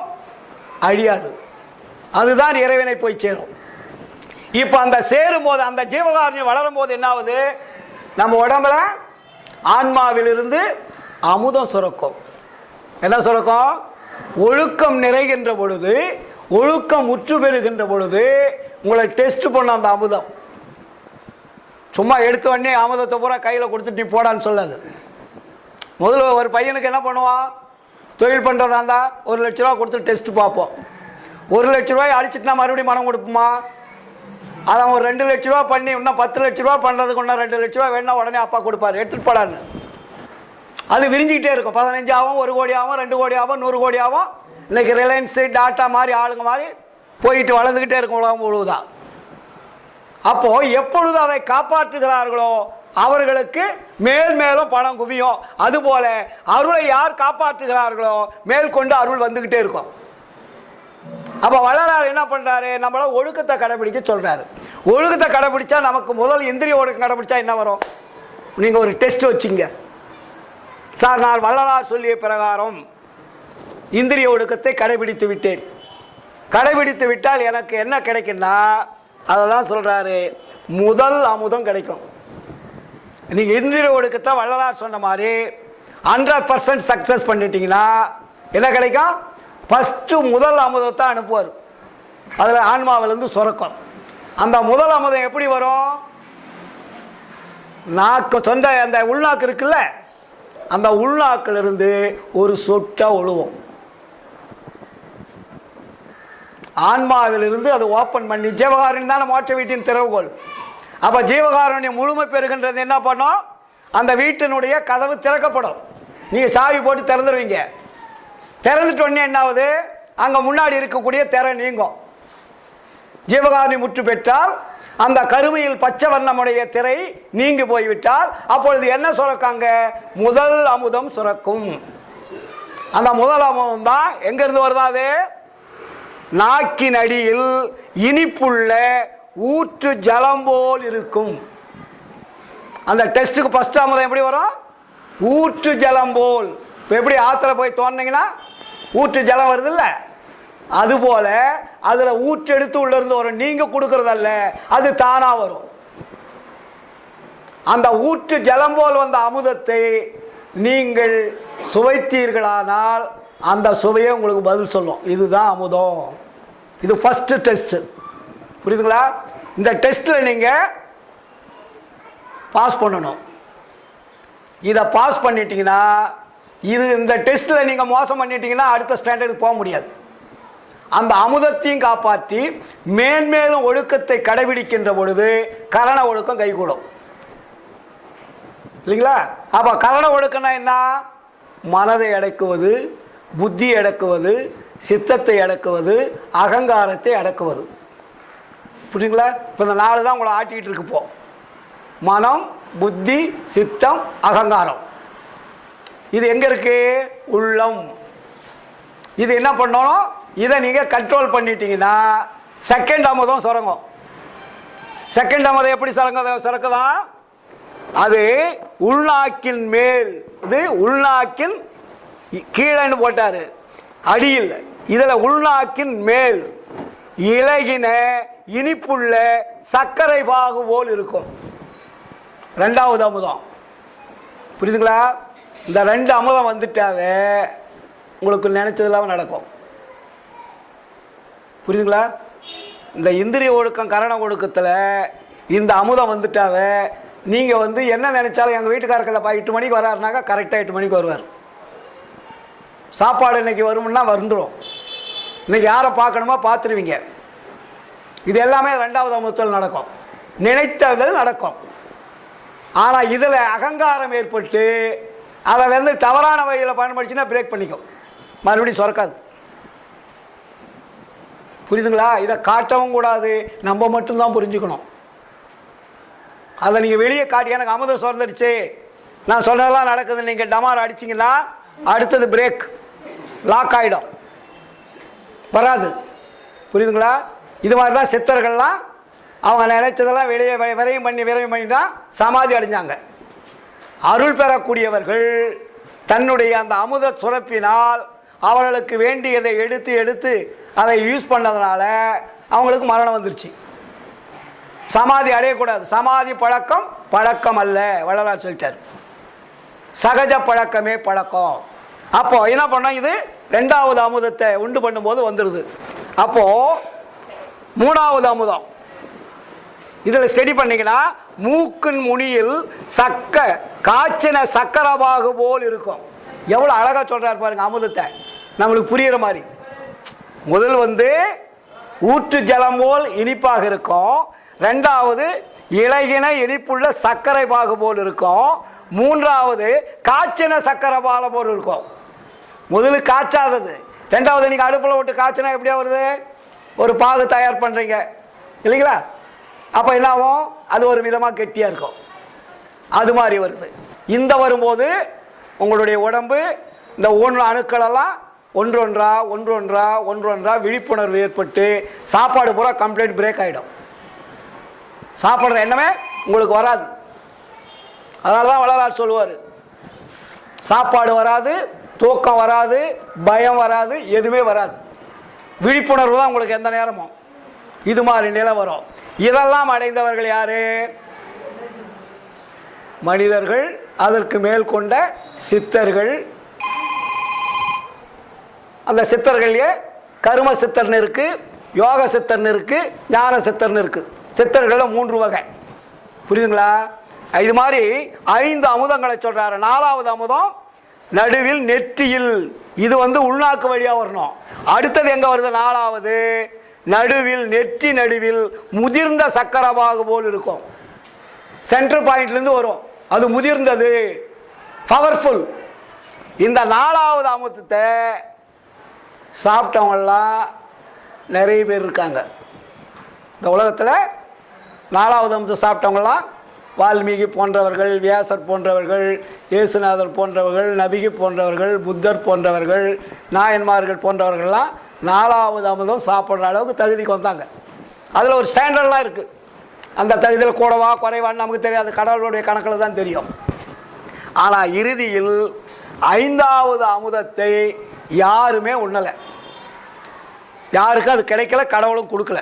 அழியாது. அதுதான் இறைவனை போய் சேரும். இப்ப அந்த சேரும் போது, அந்த ஜீவகாருண்யம் வளரும் போது என்ன ஆகுது? நம்ம உடம்புல ஆன்மாவிலிருந்து அமுதம் சுரக்கும். என்ன சுரக்கும்? ஒழுக்கம் நிறைகின்ற பொழுது, ஒழுக்கம் முற்று பெறுகின்ற பொழுது உங்களை டெஸ்ட் பண்ண அந்த அமுதம் சும்மா எடுத்த உடனே அமுதத்தை பூரா கையில் கொடுத்துட்டு நீ போடான்னு சொல்லாது. முதல்ல ஒரு பையனுக்கு என்ன பண்ணுவான்? தொழில் பண்ணுறதா இருந்தால் 1 லட்ச ரூபா கொடுத்து டெஸ்ட் பார்ப்போம். 1 லட்ச ரூபாய் அடிச்சுட்டுனா மறுபடியும் மனம் கொடுப்போமா? அதை அவன் 2 லட்ச ரூபா பண்ணி இன்னும் 10 லட்ச ரூபா பண்ணுறதுக்கு இன்னும் 2 லட்ச ரூபா வேணா உடனே அப்பா கொடுப்பாரு, எடுத்துகிட்டு போடான்னு. அது விரிஞ்சிக்கிட்டே இருக்கும். 15 ஆகும், 1 கோடி ஆகும், 2 கோடி ஆகும், 100 கோடி ஆகும். இன்னைக்கு ரிலையன்ஸு, டாட்டா மாதிரி ஆளுங்க மாதிரி போயிட்டு வளர்ந்துக்கிட்டே இருக்கும் உலகம் முழுவதுதான். அப்போ எப்பொழுது அதை காப்பாற்றுகிறார்களோ அவர்களுக்கு மேல் மேலும் பணம் குவியும். அதுபோல அருளை யார் காப்பாற்றுகிறார்களோ மேற்கொண்டு அருள் வந்துகிட்டே இருக்கும். அப்ப வள்ளலார் என்ன பண்றாரு? நம்மள ஒழுக்கத்தை கடைபிடிக்க சொல்றாரு. ஒழுக்கத்தை கடைபிடிச்சா நமக்கு முதல் இந்திரிய ஒழுக்கம் கடைபிடிச்சா என்ன வரும்? நீங்க ஒரு டெஸ்ட் வச்சிங்க. சார், நான் வள்ளலார் சொல்லிய பிரகாரம் இந்திரிய ஒழுக்கத்தை கடைபிடித்து விட்டேன். கடைபிடித்து விட்டால் எனக்கு என்ன கிடைக்குன்னா, அதை தான் சொல்றாரு, முதல் அமுதம் கிடைக்கும். நீங்க இந்திரிய ஒழுக்கத்தை வள்ளலார் சொன்ன மாதிரி 100% சக்சஸ் பண்ணிட்டீங்கன்னா என்ன கிடைக்கும்? ஃபர்ஸ்ட் முதல் அமுதத்தை அனுப்புவார். அதில் ஆன்மாவிலிருந்து சுரக்கும். அந்த முதல் அமுதம் எப்படி வரும்? நாக்கு, சொந்த அந்த உள்நாக்கு இருக்குல்ல, அந்த உள்நாக்கிலிருந்து ஒரு சொட்டா ஒழுவும். ஆன்மாவிலிருந்து அது ஓப்பன் பண்ணி, ஜீவகாருண்யம் தான் மோட்ச வீட்டின் திறவுகோல். அப்ப ஜீவகாருண்யம் முழுமை பெறுகின்றது என்ன பண்ணும்? அந்த வீட்டினுடைய கதவு திறக்கப்படும். நீங்க சாவி போட்டு திறந்துடுவீங்க. திறந்துட்டு உடனே என்ன ஆகுது? அங்க முன்னாடி இருக்கக்கூடிய திரை நீங்கும். ஜீவகாருண்யம் முற்று பெற்றால் அந்த கருமையில் பச்சை வண்ணமுடைய திரை நீங்கி போய்விட்டால் அப்பொழுது என்ன சுரக்காங்க? முதல் அமுதம் சுரக்கும். அந்த முதல் அமுதம் தான் எங்க இருந்து வருதா? அது நாக்கின் அடியில் இனிப்புள்ள ஊற்று ஜலம் போல் இருக்கும். அந்த டெஸ்ட்டுக்கு ஃபர்ஸ்ட் அமுதம் எப்படி வரும்? ஊற்று ஜலம் போல். எப்படி ஆத்துல போய் தோண்டினீங்கன்னா ஊற்று ஜலம் வருது இல்ல, அதுபோல அதுல ஊற்று எடுத்து உள்ள இருந்து வரும். நீங்க கொடுக்கறதல்ல, அது தானா வரும். அந்த ஊற்று ஜலம் போல் வந்த அமுதத்தை நீங்கள் சுவைத்தீர்களானால் அந்த சுவையை உங்களுக்கு பதில் சொல்லும். இதுதான் அமுதம். இது ஃபர்ஸ்ட் டெஸ்ட். புரியுதுங்களா? இந்த டெஸ்ட்ல நீங்க பாஸ் பண்ணணும். இதை பாஸ் பண்ணிட்டீங்கன்னா, இது இந்த டெஸ்ட்ல நீங்க மோசம் பண்ணிட்டீங்கன்னா அடுத்த ஸ்டாண்டர்டுக்கு போக முடியாது. அந்த அமுதத்தையும் காப்பாற்றி மேன்மேலும் ஒழுக்கத்தை கடைபிடிக்கின்ற பொழுது கரண ஒழுக்கம் கைகூடும் இல்லைங்களா? அப்ப கரண ஒழுக்கம்னா என்ன? மனதை அடக்குவது, புத்தி அடக்குவது, சித்தத்தை அடக்குவது, அகங்காரத்தை அடக்குவது. புரியுங்களா? இப்போ இந்த 4 தான் உங்களை ஆட்டிக்கிட்டு இருக்கு. இப்போ மனம், புத்தி, சித்தம், அகங்காரம். இது எங்க இருக்கு? உள்ளம். இது என்ன பண்ணணும்? இதை நீங்க கண்ட்ரோல் பண்ணிட்டீங்கன்னா செகண்ட் அமுதம் சுரங்கும். செகண்ட் அமுதம் எப்படி சுரக்குதான்? அது உள்நாக்கின் மேல், இது உள்நாக்கின் கீழேன்னு போட்டாரு, அடியில். இதில் உள்நாக்கின் மேல் இலகின இனிப்புள்ள சர்க்கரை பாகு போல் இருக்கும். ரெண்டாவது அமுதம். புரியுதுங்களா? இந்த ரெண்டு அமுதம் வந்துட்டாவே உங்களுக்கு நினைச்சதெல்லாம் நடக்கும். புரியுதுங்களா? இந்த இந்திரிய ஒழுக்கம் கரண ஒழுக்கத்தில் இந்த அமுதம் வந்துட்டாவே நீங்கள் என்ன நினைச்சாலும், எங்கள் வீட்டுக்காரர்களை 8 மணிக்கு வராருனாக்கா கரெக்டாக 8 மணிக்கு வருவார். சாப்பாடு இன்னைக்கு வரும்னா வந்துடும். இன்னைக்கு யாரை பார்க்கணுமோ பார்த்துருவீங்க. இது எல்லாமே ரெண்டாவது அமுதத்தில் நடக்கும். நினைத்தது நடக்கும். ஆனால் இதில் அகங்காரம் ஏற்பட்டு அதை தவறான வழியில் பயன்படுத்தினா பிரேக் பண்ணிக்கும், மறுபடியும் சுரக்காது. புரியுதுங்களா? இதை காட்டவும் கூடாது, நம்ம மட்டும்தான் புரிஞ்சுக்கணும். அதை நீங்கள் வெளியே காட்டி எனக்கு அமுதம் சுரந்துடுச்சு, நான் சொன்னதெல்லாம் நடக்குது, நீங்கள் டமார் அடிச்சிங்கன்னா அடுத்தது பிரேக் லாக் ஆகிடும், வராது. புரியுதுங்களா? இது மாதிரி தான் சித்தர்கள்லாம் அவங்க நினைச்சதெல்லாம் வெளியே விரையும் பண்ணி தான் சமாதி அடைஞ்சாங்க. அருள் பெறக்கூடியவர்கள் தன்னுடைய அந்த அமுத சுரப்பினால் அவர்களுக்கு வேண்டியதை எடுத்து எடுத்து அதை யூஸ் பண்ணதுனால அவங்களுக்கு மரணம் வந்துருச்சு. சமாதி அடையக்கூடாது. சமாதி பழக்கம் அல்ல, வள்ளலார் சொல்லிட்டார். சகஜ பழக்கமே பழக்கம். அப்போ என்ன பண்ணோம்? இது ரெண்டாவது அமுதத்தை உண்டு பண்ணும்போது வந்துடுது. அப்போ மூணாவது அமுதம் இதில் ஸ்டடி பண்ணிங்கன்னா மூக்கின் முனியில் காய்ச்சின சக்கரபாகு போல் இருக்கும். எவ்வளோ அழகாக சொல்கிறார் பாருங்க அமுதத்தை, நம்மளுக்கு புரிகிற மாதிரி. முதல் ஊற்று ஜலம் போல் இனிப்பாக இருக்கும். ரெண்டாவது இலகின இனிப்புள்ள சர்க்கரை பாகு போல் இருக்கும். மூன்றாவது காய்ச்சின சர்க்கரை பாகு போல் இருக்கும். முதல் காய்ச்சாதது, ரெண்டாவது நீங்கள் அடுப்பில் விட்டு காய்ச்சினா எப்படியா வருது? ஒரு பாகு தயார் பண்ணுறீங்க இல்லைங்களா? அப்போ என்ன ஆகும்? அது ஒரு விதமாக கெட்டியாக இருக்கும். அது மாதிரி வருது. இந்த வரும்போது உங்களுடைய உடம்பு இந்த அணுக்களெல்லாம் ஒன்றொன்றா விழிப்புணர்வு ஏற்பட்டு சாப்பாடு பூரா கம்ப்ளீட் பிரேக் ஆகிடும். சாப்பிட்ற எண்ணமே உங்களுக்கு வராது. அதனால தான் வள்ளலார் சொல்லுவார், சாப்பாடு வராது, தூக்கம் வராது, பயம் வராது, எதுவுமே வராது. விழிப்புணர்வு தான் உங்களுக்கு எந்த நேரமும். இது மாதிரி நிலை வரும். இதெல்லாம் அடைந்தவர்கள் யாரு? மனிதர்கள், அதற்கு மேல் கொண்ட சித்தர்கள். அந்த சித்தர்களே கர்ம சித்தர்னு இருக்கு, யோக சித்தர்னு இருக்கு, ஞான சித்தர்னு இருக்கு. சித்தர்கள் 3 வகை. புரியுதுங்களா? இது மாதிரி 5 அமுதங்களை சொல்றாரு. 4வது அமுதம் நடுவில் நெற்றியில். இது உள்நாக்கு வழியா வரணும். அடுத்தது எங்க வருது? 4வது நடுவில், நெற்றி நடுவில் முதிர்ந்த சக்கரபாகு போல் இருக்கும். சென்டர் பாயிண்ட்லேருந்து வரும், அது முதிர்ந்தது, பவர்ஃபுல். இந்த 4வது அமுதத்தை சாப்பிட்டவங்கெல்லாம் நிறைய பேர் இருக்காங்க இந்த உலகத்தில். 4வது அமுதம் சாப்பிட்டவங்களாம் வால்மீகி போன்றவர்கள், வியாசர் போன்றவர்கள், இயேசுநாதர் போன்றவர்கள், நபிகி போன்றவர்கள், புத்தர் போன்றவர்கள், நாயன்மார்கள் போன்றவர்கள்லாம் 4வது அமுதம் சாப்பிட்ற அளவுக்கு தகுதிக்கு வந்தாங்க. அதில் ஒரு ஸ்டாண்டர்ட்லாம் இருக்குது. அந்த தகுதியில் கூடவா குறைவான்னு நமக்கு தெரியாது, கடவுளுடைய கணக்கில் தான் தெரியும். ஆனால் இறுதியில் 5வது அமுதத்தை யாருமே உண்ணலை. யாருக்கும் அது கிடைக்கல, கடவுளும் கொடுக்கல.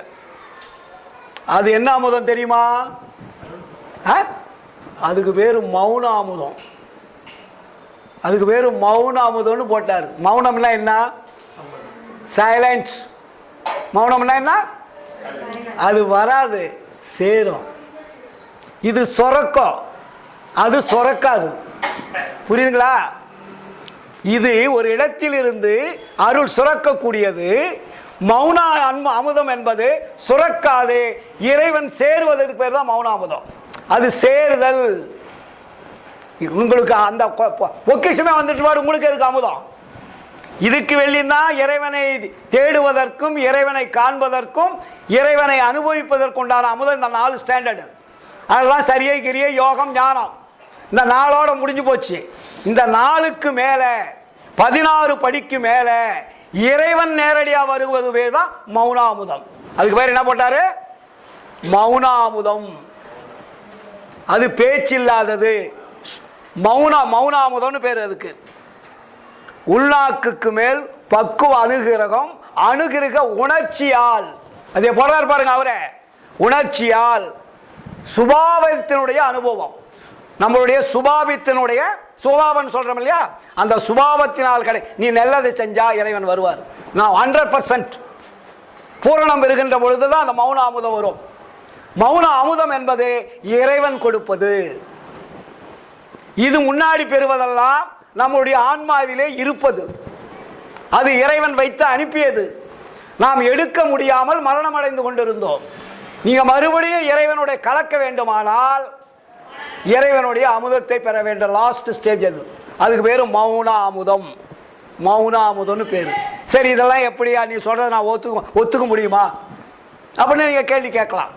அது என்ன அமுதம் தெரியுமா? அதுக்கு பேர் மௌன அமுதம். அதுக்கு பேர் மௌன அமுதம்னு போட்டார். மௌனம்னா என்ன? சைலன்ஸ். மௌனம்னா என்ன? அது வராது, சேரும். இது சுரக்கும், அது சுரக்காது. புரியுதுங்களா? இது ஒரு இடத்தில் இருந்து அருள் சுரக்கக்கூடியது. மௌன அமுதம் என்பது சுரக்காது. இறைவன் சேருவதற்கு பேர் தான் மௌன அமுதம். அது சேருதல். உங்களுக்கு அந்த பொக்கிஷமே வந்துட்டு பாரு, உங்களுக்கு எதுக்கு அமுதம்? இதுக்கு வெளியில்தான் இறைவனை தேடுவதற்கும், இறைவனை காண்பதற்கும், இறைவனை அனுபவிப்பதற்குண்டான அமுதம் இந்த 4 ஸ்டாண்டர்டு. அதெல்லாம் சரியை கிரியை யோகம் ஞானம் இந்த 4ஓட முடிஞ்சு போச்சு. இந்த 4க்கு மேலே 16 படிக்கு மேலே இறைவன் நேரடியாக வருவதுவே தான் மௌனாமுதம். அதுக்கு பேர் என்ன போட்டாரு? மௌனாமுதம். அது பேச்சில்லாதது. மௌனாமுதம்னு பேர் அதுக்கு. உள்நாக்குக்கு மேல் பக்குவ அனுகிரகம், அனுகிரக உணர்ச்சியால், அதே போடுறாரு பாருங்க அவரை, உணர்ச்சியால் சுபாவத்தினுடைய அனுபவம். நம்மளுடைய சுபாவத்தினுடைய சுபாவம் சொல்றோம் இல்லையா, அந்த சுபாவத்தினால் நீ நல்லதை செஞ்சா இறைவன் வருவார். நான் 100% பூரணம் இருக்கின்ற பொழுதுதான் அந்த மௌன அமுதம் வரும். மௌன அமுதம் என்பது இறைவன் கொடுப்பது. இது முன்னாடி பெறுவதெல்லாம் நம்முடைய ஆன்மாவிலே இருப்பது. அது இறைவன் வைத்து அனுப்பியது. நாம் எடுக்க முடியாமல் மரணம் அடைந்து கொண்டிருந்தோம். நீங்க மறுபடியும் இறைவனுடைய கலக்க வேண்டுமானால் இறைவனுடைய அமுதத்தை பெற வேண்டும். லாஸ்ட் ஸ்டேஜ் அது. அதுக்கு பேரு மௌன அமுதம். மௌன அமுதம்னு பேரு. சரி, இதெல்லாம் எப்படியா நீ சொல்றதை நான் ஒத்துக்க முடியுமா அப்படின்னு நீங்க கேள்வி கேட்கலாம்.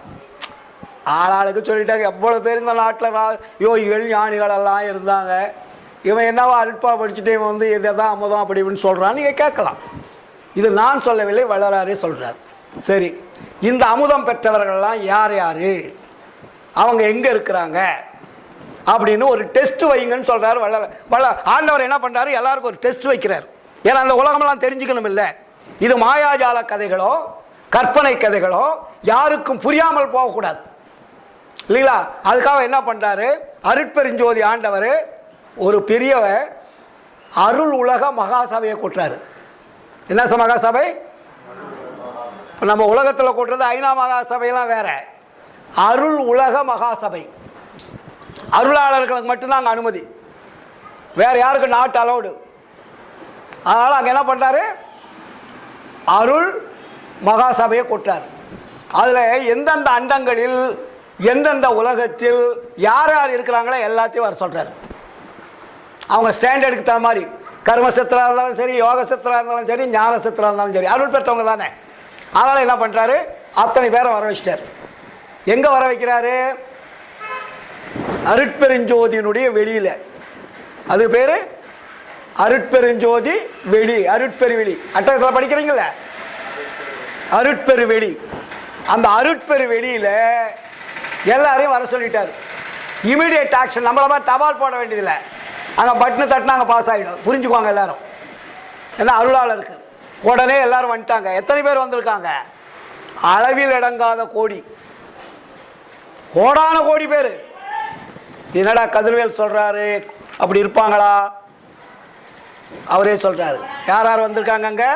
ஆளாளுக்கு சொல்லிட்டாங்க. எவ்வளவு பேர் இந்த நாட்டில் யோகிகள் ஞானிகள் எல்லாம் இருந்தாங்க. இவன் என்னவா அல்பா படிச்சுட்டு இவன் வந்து இதை தான் அமுதம் அப்படி இப்படின்னு சொல்றான் நீங்க கேட்கலாம். இது நான் சொல்லவில்லை, வள்ளலாரே சொல்றார். சரி, இந்த அமுதம் பெற்றவர்கள்லாம் யார் யாரு, அவங்க எங்க இருக்கிறாங்க அப்படின்னு ஒரு டெஸ்ட் வைங்கன்னு சொல்றாரு வள்ளலார். ஆண்டவர் என்ன பண்றாரு, எல்லாருக்கும் ஒரு டெஸ்ட் வைக்கிறார். ஏன்னா அந்த உலகமெல்லாம் தெரிஞ்சுக்கணும் இல்லை. இது மாயாஜால கதைகளோ கற்பனை கதைகளோ யாருக்கும் புரியாமல் போகக்கூடாது இல்லைங்களா. அதுக்காக என்ன பண்றாரு, அருட்பெருஞ்சோதி ஆண்டவர் ஒரு பெரிய அருள் உலக மகாசபையை கூட்டுறாரு. என்ன மகாசபை? இப்போ நம்ம உலகத்தில் கூட்டுறது ஐநா மகாசபையெல்லாம் வேற. அருள் உலக மகாசபை, அருளாளர்களுக்கு மட்டும்தான் அங்கே அனுமதி, வேற யாருக்கு நாட் அலௌடு. அதனால அங்கே என்ன பண்றாரு, அருள் மகாசபையை கூட்டுறார். அதில் எந்தெந்த அண்டங்களில் எந்தெந்த உலகத்தில் யார் யார் இருக்கிறாங்களோ எல்லாத்தையும் வர சொல்றாரு. அவங்க ஸ்டாண்டர்டுக்கு தகுந்த மாதிரி கர்மசத்திரா இருந்தாலும் சரி, யோக சத்திரா இருந்தாலும் சரி, ஞான சத்திரா இருந்தாலும் சரி, அருள் பெற்றவங்க தானே. அதனால் என்ன பண்ணுறாரு, அத்தனை பேரை வர வச்சிட்டார். எங்கே வர வைக்கிறாரு, அருட்பெருஞ்சோதியினுடைய வெளியில். அது பேர் அருட்பெருஞ்சோதி வெளி, அருட்பெருவெளி. அட்டத்தில் படிக்கிறீங்கள, அருட்பெருவெளி. அந்த அருட்பெருவெளியில் எல்லாரையும் வர சொல்லிட்டார். Immediate action. நம்மள மாதிரி தபால் போட வேண்டியதில்லை, அங்கே பட்டனு தட்டினா அங்கே பாஸ் ஆகிடும். புரிஞ்சுக்குவாங்க எல்லாரும். ஏன்னா அருளாளருக்கு உடனே எல்லாரும் வந்துட்டாங்க. எத்தனை பேர் வந்திருக்காங்க, அளவில் அடங்காத கோடி, கோடான கோடி பேர். என்னடா கதிர்வேல் சொல்றாரு, அப்படி இருப்பாங்களா? அவரே சொல்றாரு. யார் யார் வந்திருக்காங்க அங்க?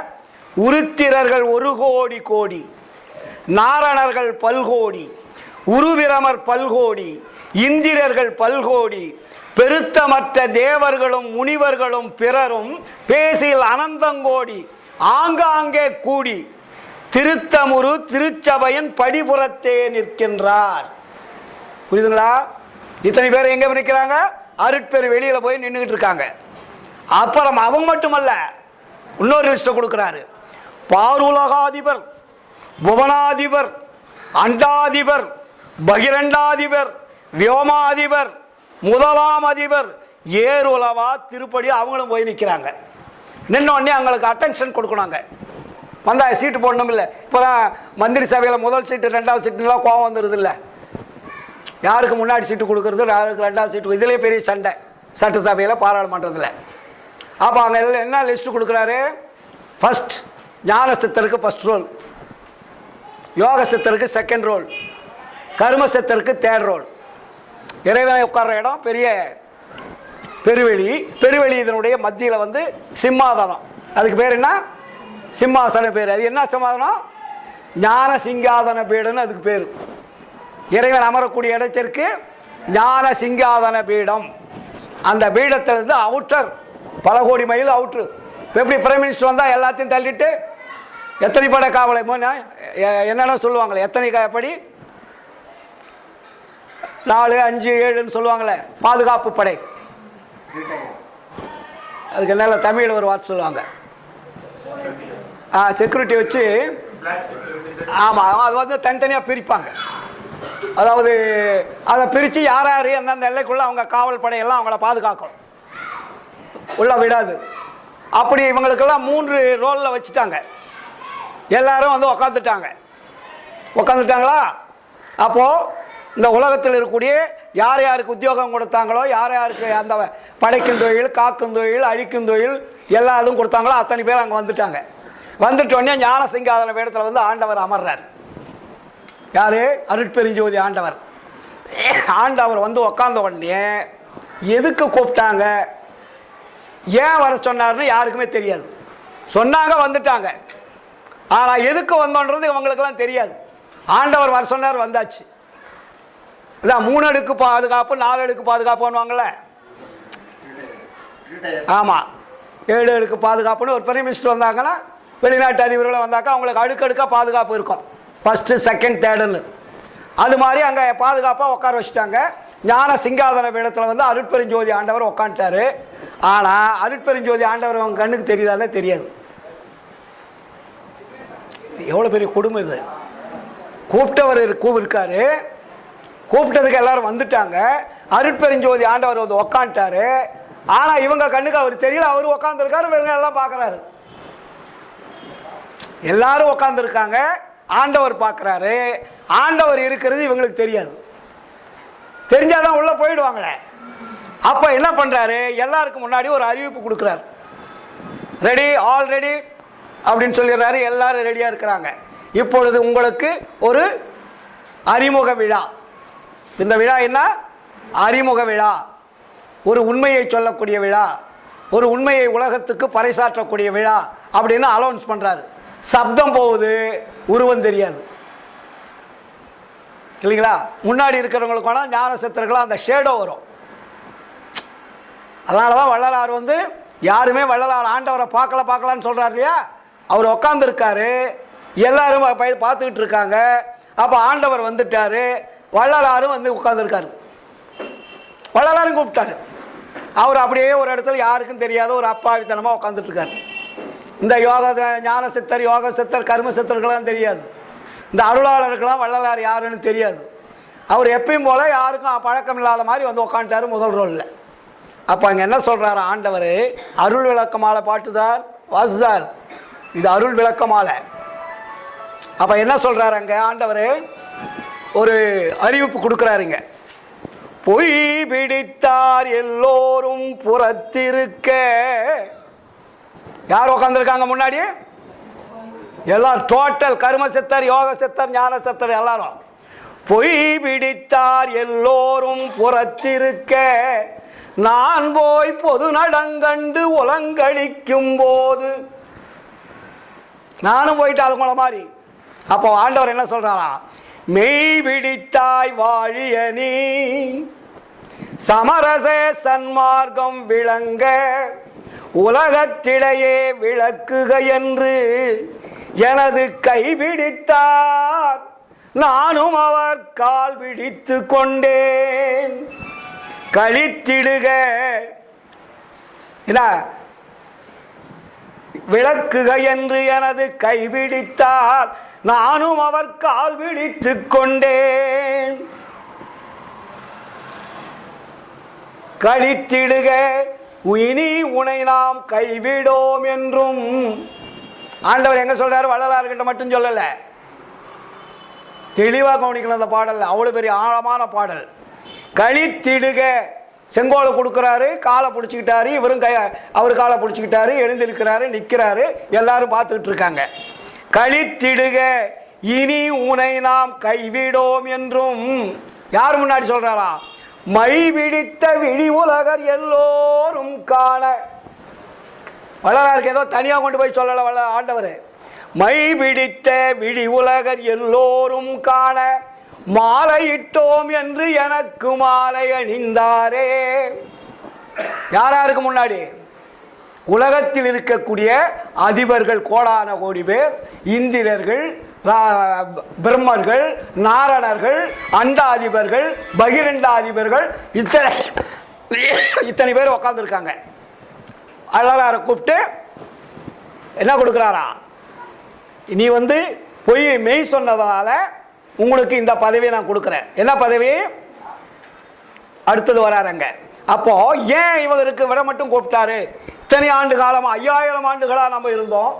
உருத்திரர்கள் 1 கோடி கோடி, நாரணர்கள் பல்கோடி, உருவிரமர் பல்கோடி, இந்திரர்கள் பல்கோடி, பெருத்தமற்ற தேவர்களும் முனிவர்களும் பிறரும் பேசில் அனந்தங்கோடி ஆங்காங்கே கூடி திருத்தமுரு திருச்சபையின் படிபுறத்தே நிற்கின்றார். புரியுதுங்களா? இத்தனை பேர் எங்க நிற்கிறாங்க, அருட்பெரு வெளியில போய் நின்றுகிட்டு இருக்காங்க. அப்புறம் அவங்க மட்டுமல்ல, இன்னொரு லிஸ்ட் கொடுக்கிறாரு. பாருலகாதிபர், புவனாதிபர், அண்டாதிபர், பகிரண்டாதிபர், வியோமாதிபர், முதலாம் அதிபர், ஏருலவா திருப்படி அவங்களும் போய் நிற்கிறாங்க. நின்னோடனே அவங்களுக்கு அட்டென்ஷன் கொடுக்கணுங்க. வந்தா சீட்டு போடணும் இல்லை. இப்போதான் மந்திரி சபையில் முதல் சீட்டு 2வது சீட்டுலாம் கோவம் வந்துடுது இல்லை. யாருக்கு முன்னாடி சீட்டு கொடுக்கறது, யாருக்கு 2வது சீட்டு, இதிலே பெரிய சண்டை சட்டசபையில் பாராளுமன்றத்தில். அப்போ அங்கே என்ன லிஸ்ட்டு கொடுக்குறாரு, ஃபர்ஸ்ட் ஞான சித்தருக்கு ஃபர்ஸ்ட் ரோல், யோக சித்தருக்கு செகண்ட் ரோல், கர்ம சித்தருக்கு தேர்ட் ரோல். இறைவனை உட்கார்ற இடம் பெரிய பெருவெளி. பெருவெளி இதனுடைய மத்தியில் வந்து சிம்மாதனம். அதுக்கு பேர் என்ன, சிம்மாசனம் பேர். அது என்ன சிம்மாதனம், ஞான சிங்காதன பீடம்னு அதுக்கு பேர். இறைவன் அமரக்கூடிய இடத்திற்கு ஞான சிங்காதன பீடம். அந்த பீடத்திலிருந்து அவுட்டர் பல கோடி மைல் அவுட்ரு. இப்போ எப்படி பிரைம் மினிஸ்டர் வந்தால் எல்லாத்தையும் தள்ளிட்டு எத்தனை படை காவலை என்னென்ன சொல்லுவாங்களே, எத்தனை படி 4, 5, 7ன்னு சொல்லுவாங்களே, பாதுகாப்பு படை. அதுக்கு நல்ல தமிழில் ஒரு வார்த்தை சொல்லுவாங்க, செக்யூரிட்டி வச்சு. ஆமாம், அது வந்து தனித்தனியாக பிரிப்பாங்க. அதாவது அதை பிரித்து யார் யார் அந்தந்த எல்லைக்குள்ளே அவங்க காவல் படையெல்லாம் அவங்கள பாதுகாக்கணும், உள்ள விடாது. அப்படி இவங்களுக்கெல்லாம் 3 ரோலில் வச்சுட்டாங்க. எல்லாரும் வந்து உக்காந்துட்டாங்க. உட்காந்துட்டாங்களா? அப்போது இந்த உலகத்தில் இருக்கக்கூடிய யார் யாருக்கு உத்தியோகம் கொடுத்தாங்களோ, யார் யாருக்கு அந்த படைக்கும் தொழில், காக்கும் தொழில், அழிக்கும் தொழில் எல்லா இதுவும் கொடுத்தாங்களோ அத்தனை பேர் அங்கே வந்துட்டாங்க. வந்துட்டோடனே ஞான சிங்காதன வேடத்தில் வந்து ஆண்டவர் அமர்றார். யார்? அருட்பெருஞ்சோதி ஆண்டவர். ஆண்டவர் வந்து உக்காந்த உடனே எதுக்கு கூப்பிட்டாங்க, ஏன் வர சொன்னார்னு யாருக்குமே தெரியாது. சொன்னாங்க, வந்துட்டாங்க. ஆனால் எதுக்கு வந்தோன்றது இவங்களுக்கெல்லாம் தெரியாது. ஆண்டவர் வர சொன்னார், வந்தாச்சு. இதான் 3 அடுக்கு பாதுகாப்பு 4 அடுக்கு பாதுகாப்புன்னுவாங்கள்ல. ஆமாம், 7 அடுக்கு பாதுகாப்புன்னு ஒரு பிரைம் மினிஸ்டர் வந்தாங்கன்னா, வெளிநாட்டு அதிபர்களை வந்தாக்கா அவங்களுக்கு அடுக்கடுக்காக பாதுகாப்பு இருக்கும், ஃபஸ்ட்டு செகண்ட் தேர்டுன்னு. அது மாதிரி அங்கே பாதுகாப்பாக உட்கார வச்சுட்டாங்க. ஞான சிங்காதன பீடத்தில் வந்து அருட்பெருஞ்சோதி ஆண்டவர் உட்காந்துட்டாரு. ஆனால் அருட்பெருஞ்சோதி ஆண்டவர் அவங்க கண்ணுக்கு தெரியுதாலே தெரியாது. எவ்வளோ பெரிய கொடுமை இது! கூப்பிட்டவர் இருக்காரு, கூப்பிட்டதுக்கு எல்லாரும் வந்துட்டாங்க. அருட்பெருஞ்சோதி ஆண்டவர் வந்து உக்காந்துட்டாரு. ஆனால் இவங்க கண்ணுக்கு அவர் தெரியல, அவர் உக்காந்துருக்காரு, இவங்க எல்லாம் பார்க்குறாரு. எல்லாரும் உக்காந்துருக்காங்க, ஆண்டவர் பார்க்குறாரு. ஆண்டவர் இருக்கிறது இவங்களுக்கு தெரியாது. தெரிஞ்சாதான் உள்ளே போயிடுவாங்களே. அப்போ என்ன பண்ணுறாரு, எல்லாருக்கும் முன்னாடி ஒரு அறிவிப்பு கொடுக்குறாரு. ரெடி, ஆல் ரெடி அப்படின்னு சொல்லிடுறாரு. எல்லாரும் ரெடியாக இருக்கிறாங்க. இப்பொழுது உங்களுக்கு ஒரு அறிமுக விழா. இந்த விழா என்ன? அறிமுக விழா. ஒரு உண்மையை சொல்லக்கூடிய விழா, ஒரு உண்மையை உலகத்துக்கு பறைசாற்றக்கூடிய விழா அப்படின்னு அலௌன்ஸ் பண்ணுறாரு. சப்தம் போகுது, உருவம் தெரியாது இல்லைங்களா? முன்னாடி இருக்கிறவங்களுக்கு வேணால் ஞான சித்தர்களாக அந்த ஷேடோ வரும். அதனால தான் வள்ளலார் வந்து யாருமே வள்ளலார் ஆண்டவரை பார்க்கலான்னு சொல்கிறார் இல்லையா? அவர் உக்காந்துருக்காரு, எல்லாரும் பார்த்துக்கிட்டு இருக்காங்க. அப்போ ஆண்டவர் வந்துட்டார், வள்ளலாரும் வந்து உட்காந்துருக்காரு. வள்ளலாரும் கூப்பிட்டாரு. அவர் அப்படியே ஒரு இடத்துல யாருக்கும் தெரியாத ஒரு அப்பாவித்தனமாக உட்காந்துட்ருக்காரு. இந்த ஞான சித்தர், யோக சித்தர், கர்ம சித்தர்கள்லாம் தெரியாது. இந்த அருளாளருக்கெல்லாம் வள்ளலார் யாருன்னு தெரியாது. அவர் எப்பயும் போல் யாருக்கும் பழக்கம் இல்லாத மாதிரி வந்து உட்காந்துட்டார் முதல் ரோலில். அப்போ அங்கே என்ன சொல்கிறாரு ஆண்டவர்? அருள் விளக்கமாலை பாட்டுதார் வாசுதார், இது அருள் விளக்கமாலை. அப்போ என்ன சொல்கிறாரு அங்கே ஆண்டவர்? ஒரு அறிவிப்பு கொடுக்குறாருங்க. பொய் பிடித்தார் எல்லோரும் புறத்திருக்க. யார் உட்காந்துருக்காங்க முன்னாடி? எல்லாரும் டோட்டல் கர்ம சித்தர், யோக சித்தர், ஞான சித்தர் எல்லாரும். பொய் பிடித்தார் எல்லோரும் புறத்திருக்க, நான் போய் பொது நடங்கண்டு உலங்களிக்கும் போது. நானும் போயிட்டு அது மூலம் மாதிரி. அப்போ ஆண்டவர் என்ன சொல்றாரா? மெய் பிடித்தாய் வாழிய நீ சமரச சன்மார்க்கம் விளங்க உலகத்திடையே விளக்குக என்று எனது கைபிடித்தார், நானும் அவர் கால் பிடித்து கொண்டேன். கழித்திடுக இல்ல, விளக்குக என்று எனது கைபிடித்தார், நானும் அவர் கால் பிடித்து கொண்டேன். கழித்திடுக இனி உனை நாம் கைவிடோம் என்றும். ஆண்டவர் எங்க சொல்றாரு? வள்ளலார்கிட்ட மட்டும் சொல்லல, தெளிவாக கவனிக்கணும் அந்த பாடல். அவ்வளவு பெரிய ஆழமான பாடல். கழித்திடுக, செங்கோலை கொடுக்குறாரு, காலை பிடிச்சிக்கிட்டாரு, இவரும் அவர் காலை பிடிச்சிக்கிட்டாரு, எழுந்திருக்கிறாரு, நிற்கிறாரு, எல்லாரும் பார்த்துக்கிட்டு இருக்காங்க. கழித்திடுக இனி உனை நாம் கைவிடோம் என்றும். யார் முன்னாடி சொல்றாரா? மை பிடித்த விழி உலகர் எல்லோரும் காண. வள்ளலாருக்கு ஏதோ தனியாக கொண்டு போய் சொல்லல ஆண்டவர். மை பிடித்த விழி உலகர் எல்லோரும் காண மாலையிட்டோம் என்று எனக்கு மாலை அணிந்தாரே. யாராருக்கு முன்னாடி? உலகத்தில் இருக்கக்கூடிய அதிபர்கள் கோடான கோடி பேர், இந்திரர்கள், பிரம்மர்கள், நாரணர்கள், அண்டாதிபர்கள், பகிரண்டாதிபர்கள், இத்தனை பேர் உட்காந்துருக்காங்க. வள்ளலாரை கூப்பிட்டு என்ன கொடுக்குறாரா? நீ வந்து பொய் மெய் சொன்னதுனால உங்களுக்கு இந்த பதவியை நான் கொடுக்குறேன். என்ன பதவி? அடுத்தது வராருங்க. அப்போ ஏன் இவருக்கு விட மட்டும் கூப்பிட்டாரு? இத்தனை ஆண்டு காலமாக 5000 ஆண்டுகளாக நம்ம இருந்தோம்,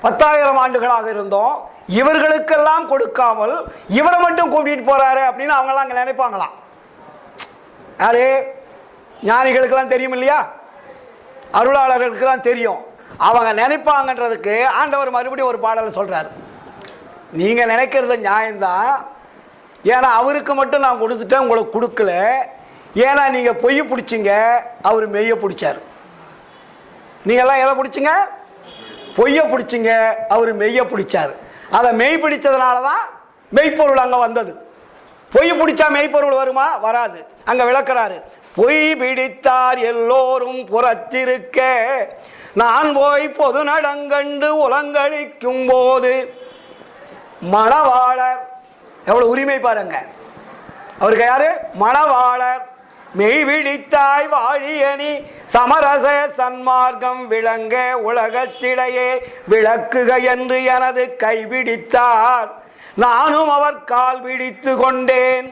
10,000 ஆண்டுகளாக இருந்தோம். இவர்களுக்கெல்லாம் கொடுக்காமல் இவரை மட்டும் கூட்டிகிட்டு போகிறாரு அப்படின்னு அவங்களாம் அங்கே நினைப்பாங்களாம். யாரு? ஞானிகளுக்கெல்லாம் தெரியும் இல்லையா, அருளாளர்களுக்கெல்லாம் தெரியும். அவங்க நினைப்பாங்கன்றதுக்கு ஆண்டவர் மறுபடியும் ஒரு பாடலை சொல்கிறார். நீங்கள் நினைக்கிறது நியாயம்தான், ஏன்னா அவருக்கு மட்டும் நான் கொடுத்துட்டேன், உங்களுக்கு கொடுக்கல. ஏன்னா நீங்கள் பொய் பிடிச்சிங்க, அவர் மெய்யை பிடிச்சார். நீங்கள்லாம் எதை பிடிச்சிங்க? பொய்யை பிடிச்சிங்க, அவர் மெய்யை பிடிச்சார். அதை மெய் பிடிச்சதுனால தான் மெய்ப்பொருள் அங்கே வந்தது. பொய் பிடிச்சா மெய்ப்பொருள் வருமா? வராது. அங்கே விளக்குறாரு, பொய் பிடித்தார் எல்லோரும் புறத்திருக்க, நான் போய் பொது நடங்கண்டு உலங்களிக்கும் போது. மணவாளர் எவ்வளவு உரிமை பாருங்க. அவருக்கு யாரு? மணவாளர். மெய் விழித்தாய் வாழியணி சமரச சன்மார்க்கம் விளங்க உலகத்திடையே விளக்குக என்று எனது கைபிடித்தார், நானும் அவர் கால் பிடித்து கொண்டேன்.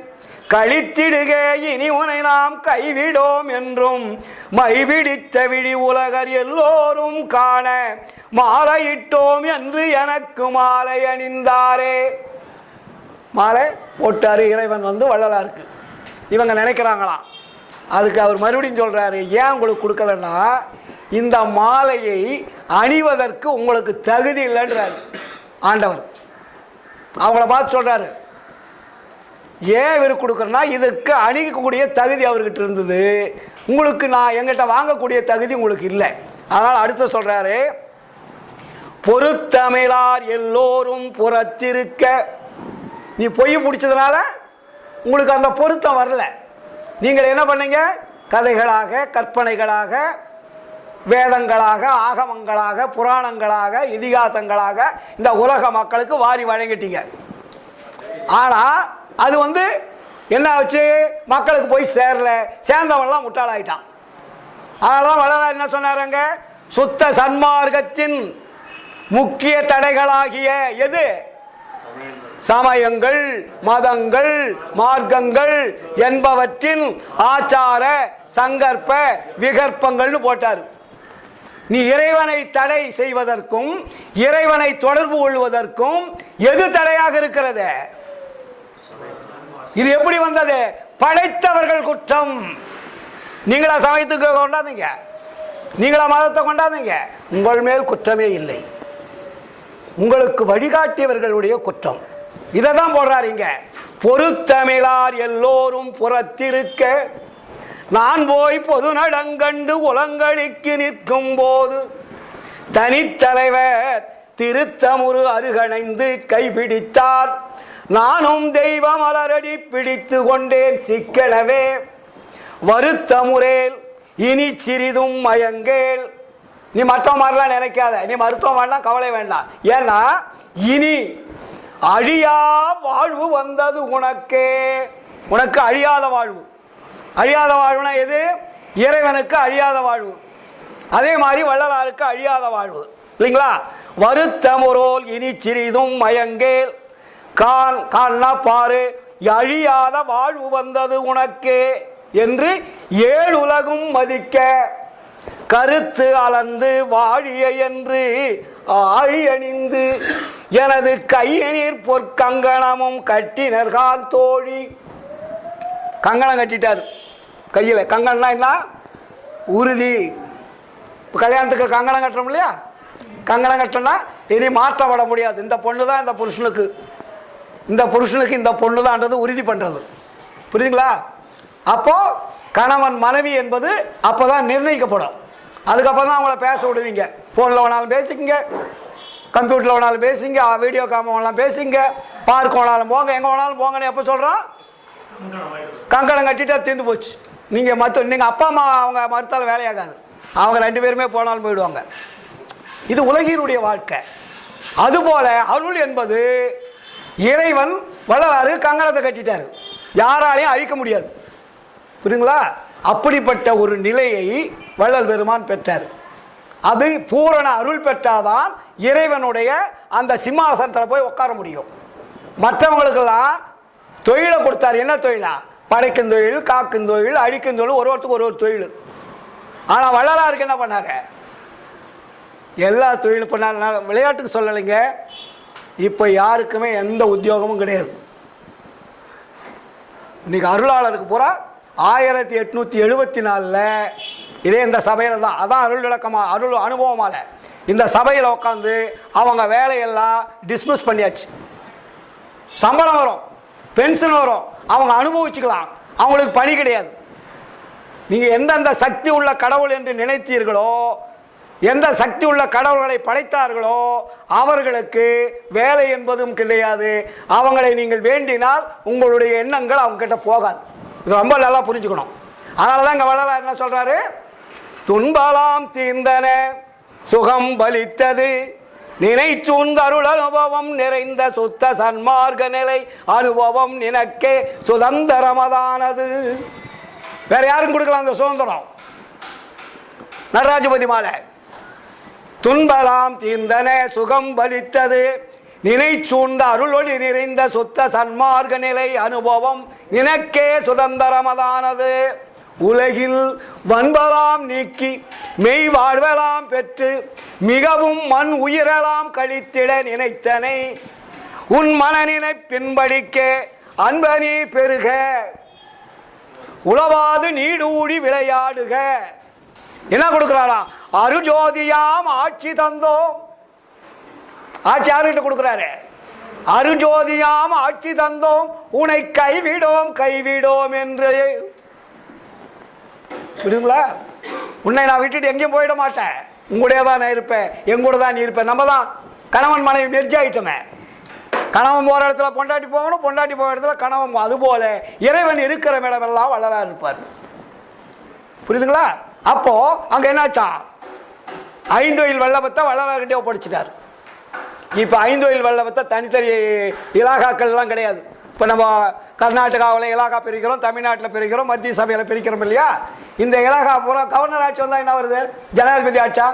கழித்திடுக இனி உனை நாம் கைவிடோம் என்றும் மைபிடித்த விழி உலகர் எல்லோரும் காண மாலையிட்டோம் என்று எனக்கு மாலை அணிந்தாரே. மாலை போட்டாரு இறைவன் வள்ளலாருக்கு. இவங்க நினைக்கிறாங்களாம். அதுக்கு அவர் மறுபடியும் சொல்கிறாரு, ஏன் உங்களுக்கு கொடுக்கலன்னா இந்த மாலையை அணிவதற்கு உங்களுக்கு தகுதி இல்லைன்றார் ஆண்டவர். அவங்கள பார்த்து சொல்கிறாரு, ஏன் இவருக்கு கொடுக்குறேன்னா இதுக்கு அணிக்கக்கூடிய தகுதி அவர்கிட்ட இருந்தது, உங்களுக்கு நான் எங்கிட்ட வாங்கக்கூடிய தகுதி உங்களுக்கு இல்லை. அதனால் அடுத்து சொல்கிறாரு, பொறுத்தமிழார் எல்லோரும் புறத்திருக்க. நீ பொய் பிடிச்சதுனால உங்களுக்கு அந்த பொருத்தம் வரல. நீங்கள் என்ன பண்ணீங்க? கதைகளாக, கற்பனைகளாக, வேதங்களாக, ஆகமங்களாக, புராணங்களாக, இதிகாசங்களாக இந்த உலக மக்களுக்கு வாரி வழங்கிட்டீங்க. ஆனால் அது என்ன ஆச்சு? மக்களுக்கு போய் சேரல. சேர்ந்தவன்லாம் முட்டாளாயிட்டான். அதனால தான் வள்ளலார் என்ன சொன்னாருங்க? சுத்த சன்மார்க்கத்தின் முக்கிய தடைகளாகிய எது? சமயங்கள், மதங்கள், மார்க்கங்கள் என்பவற்றின் ஆச்சார சங்கற்ப விகற்பங்கள்னு போட்டார். நீ இறைவனை தடை செய்வதற்கும் இறைவனை தொடர்பு கொள்வதற்கும் எது தடையாக இருக்கிறது? இது எப்படி வந்தது? படைத்தவர்கள் குற்றம். நீங்களா சமயத்துக்கு கொண்டாந்தீங்க? நீங்களா மதத்தை கொண்டாந்தீங்க? உங்கள் மேல் குற்றமே இல்லை, உங்களுக்கு வழிகாட்டியவர்களுடைய குற்றம். இதை தான் போடுறாருங்க. பொறுத்தமிழார் எல்லோரும் புறத்திருக்க, நான் போய் பொது நடங்கண்டு உலங்களிக்கு நிற்கும் போது. தனித்தலைவர் திருத்தமுரு அருகணைந்து கைபிடித்தார், நானும் தெய்வ மலரடி பிடித்து கொண்டேன் சிக்கனவே. வருத்தமுறேல் இனி சிறிதும் மயங்கேல். நீ மற்ற மாதிரிலாம் நினைக்காத, நீ மருத்துவம் வேண்டாம், கவலை வேண்டாம். ஏன்னா இனி அழியா வாழ்வு வந்தது உனக்கே. உனக்கு அழியாத வாழ்வு. அழியாத வாழ்வுனா எது? இறைவனுக்கு அழியாத வாழ்வு. அதே மாதிரி வள்ளலாருக்கு அழியாத வாழ்வு இல்லைங்களா? வருத்தமுறோல் இனி சிறிதும் மயங்கேல். கான்னா பாரு, அழியாத வாழ்வு வந்தது உனக்கே என்று ஏழு உலகும் மதிக்க கருத்து அளந்து வாழிய என்று ஆழி அணிந்து எனது கையநீர் பொற்கங்கணமும் கட்டினர்கால் தோழி. கங்கணம் கட்டிட்டார் கையில். கங்கணம்னா என்ன? உறுதி. இப்போ கல்யாணத்துக்கு கங்கணம் கட்டுறோம் இல்லையா? கங்கணம் கட்டோம்னா இனி மாற்றப்பட முடியாது. இந்த பொண்ணு தான் இந்த புருஷனுக்கு, இந்த புருஷனுக்கு இந்த பொண்ணு தான்ன்றது உறுதி பண்ணுறது. புரியுதுங்களா? அப்போது கணவன் மனைவி என்பது அப்போ தான் நிர்ணயிக்கப்படும். அதுக்கப்புறம் தான் அவங்கள பேச விடுவீங்க. ஃபோனில் வேணாலும் பேசிக்கிங்க, கம்ப்யூட்டரில் வேணாலும் பேசிங்க, வீடியோ காம வேணாலும் பேசிங்க, பார்க் வேணாலும் போங்க, எங்கே வேணாலும் போங்கன்னு எப்போ சொல்கிறோம்? கங்கணம் கட்டிட்டா தீர்ந்து போச்சு. நீங்கள் அப்பா அம்மா அவங்க மறுத்தாலும் வேலையாகாது. அவங்க ரெண்டு பேருமே போனாலும் போயிடுவாங்க. இது உலகினுடைய வாழ்க்கை. அதுபோல் அருள் என்பது இறைவன் வள்ளலாறு கங்கணத்தை கட்டிட்டார், யாராலையும் அழிக்க முடியாது. புரியுங்களா? அப்படிப்பட்ட ஒரு நிலையை வள்ளல் பெருமான் பெற்றார். அது பூரண அருள் பெற்றாதான் இறைவனுடைய அந்த சிம்மாசனத்தில் போய் உட்கார முடியும். மற்றவங்களுக்கெல்லாம் தொழிலை கொடுத்தார். என்ன தொழிலா? படைக்கும் தொழில், காக்கும் தொழில், அழிக்கும் தொழில், ஒருவருக்கு ஒரு தொழில். ஆனால் வள்ளலாருக்கு என்ன பண்ணாங்க? எல்லா தொழிலும் பண்ணாங்க. விளையாட்டுக்கு சொல்லலைங்க, இப்போ யாருக்குமே எந்த உத்தியோகமும் கிடையாது. இன்னைக்கு அருளாளருக்கு பூரா 1874 இதே இந்த சபையில் தான், அதான் அருள் விளக்கமாக அருள் அனுபவமால இந்த சபையில் உட்காந்து அவங்க வேலையெல்லாம் டிஸ்மிஸ் பண்ணியாச்சு. சம்பளம் வரும், பென்ஷன் வரும், அவங்க அனுபவிச்சுக்கலாம், அவங்களுக்கு பணி கிடையாது. நீங்கள் எந்தெந்த சக்தி உள்ள கடவுள் என்று நினைத்தீர்களோ, எந்த சக்தி உள்ள கடவுள்களை படைத்தார்களோ அவர்களுக்கு வேலை என்பதும் கிடையாது. அவங்களை நீங்கள் வேண்டினால் உங்களுடைய எண்ணங்கள் அவங்க கிட்ட போகாது. இது ரொம்ப நல்லா புரிஞ்சுக்கணும். அதனால தான் இங்கே வள்ளலார் என்ன சொல்றாரு, துன்பலாம் தீர்ந்தன சுகம் பலித்தது நினை சூழ்ந்த அருள் அனுபவம் நிறைந்த சுத்த சன்மார்க்க நிலை அனுபவம் நினக்கே சுதந்திரமதானது. வேற யாரும் கொடுக்கலாம் அந்த சுதந்திரம்? நடராஜபதி மாலை. துன்பலாம் தீர்ந்தன சுகம் பலித்தது நினை சூழ்ந்த அருளொளி நிறைந்த சுத்த சன்மார்க்க நிலை அனுபவம் நினக்கே சுதந்திரமதானது. உலகில் வன்பலாம் நீக்கி மெய் வாழ்வலாம் பெற்று மிகவும் மண் உயிரெல்லாம் கழித்திட நினைத்தனை உன் மனநினை பின்படிக்க அன்பனி பெருக உளவாது நீடூடி விளையாடுக. என்ன கொடுக்கிறாரா? அருஜோதியாம் ஆட்சி தந்தோம். ஆட்சி யாருகிட்ட கொடுக்கிறாரு? அருஜோதியாம் ஆட்சி தந்தோம் உன்னை கைவிடோம் கைவிடோம் என்று. புரியுங்களா? உன்னை நான் விட்டுட்டு எங்கேயும் போயிட மாட்டேன், உங்களுடைய தான் நான் இருப்பேன், எங்கூட தான் நீ இருப்பேன். நம்ம தான் கணவன் மனைவி மெர்ஜ் ஆயிட்டோமே. கணவன் போகிற இடத்துல பொண்டாட்டி போகணும், பொண்டாட்டி போகிற இடத்துல கணவன். அதுபோல இறைவன் இருக்கிற இடமெல்லாம் வள்ளலார் இருப்பார். புரியுதுங்களா? அப்போ அங்க என்னாச்சா, ஐந்தொழில் வல்லபத்தை வள்ளலார்கிட்டே ஒப்படைச்சிட்டார். இப்போ ஐந்தொழில் வல்லபத்தை தனித்தனி இலாகாக்கள்லாம் கிடையாது. இப்போ நம்ம கர்நாடகாவில் இலாகா பிரிக்கிறோம், தமிழ்நாட்டில் பிரிக்கிறோம், மத்திய சபையில் பிரிக்கிறோம் இல்லையா? இந்த இலாகா பூரா கவர்னர் ஆட்சி வந்தால் என்ன வருது? ஜனாதிபதி ஆட்சா?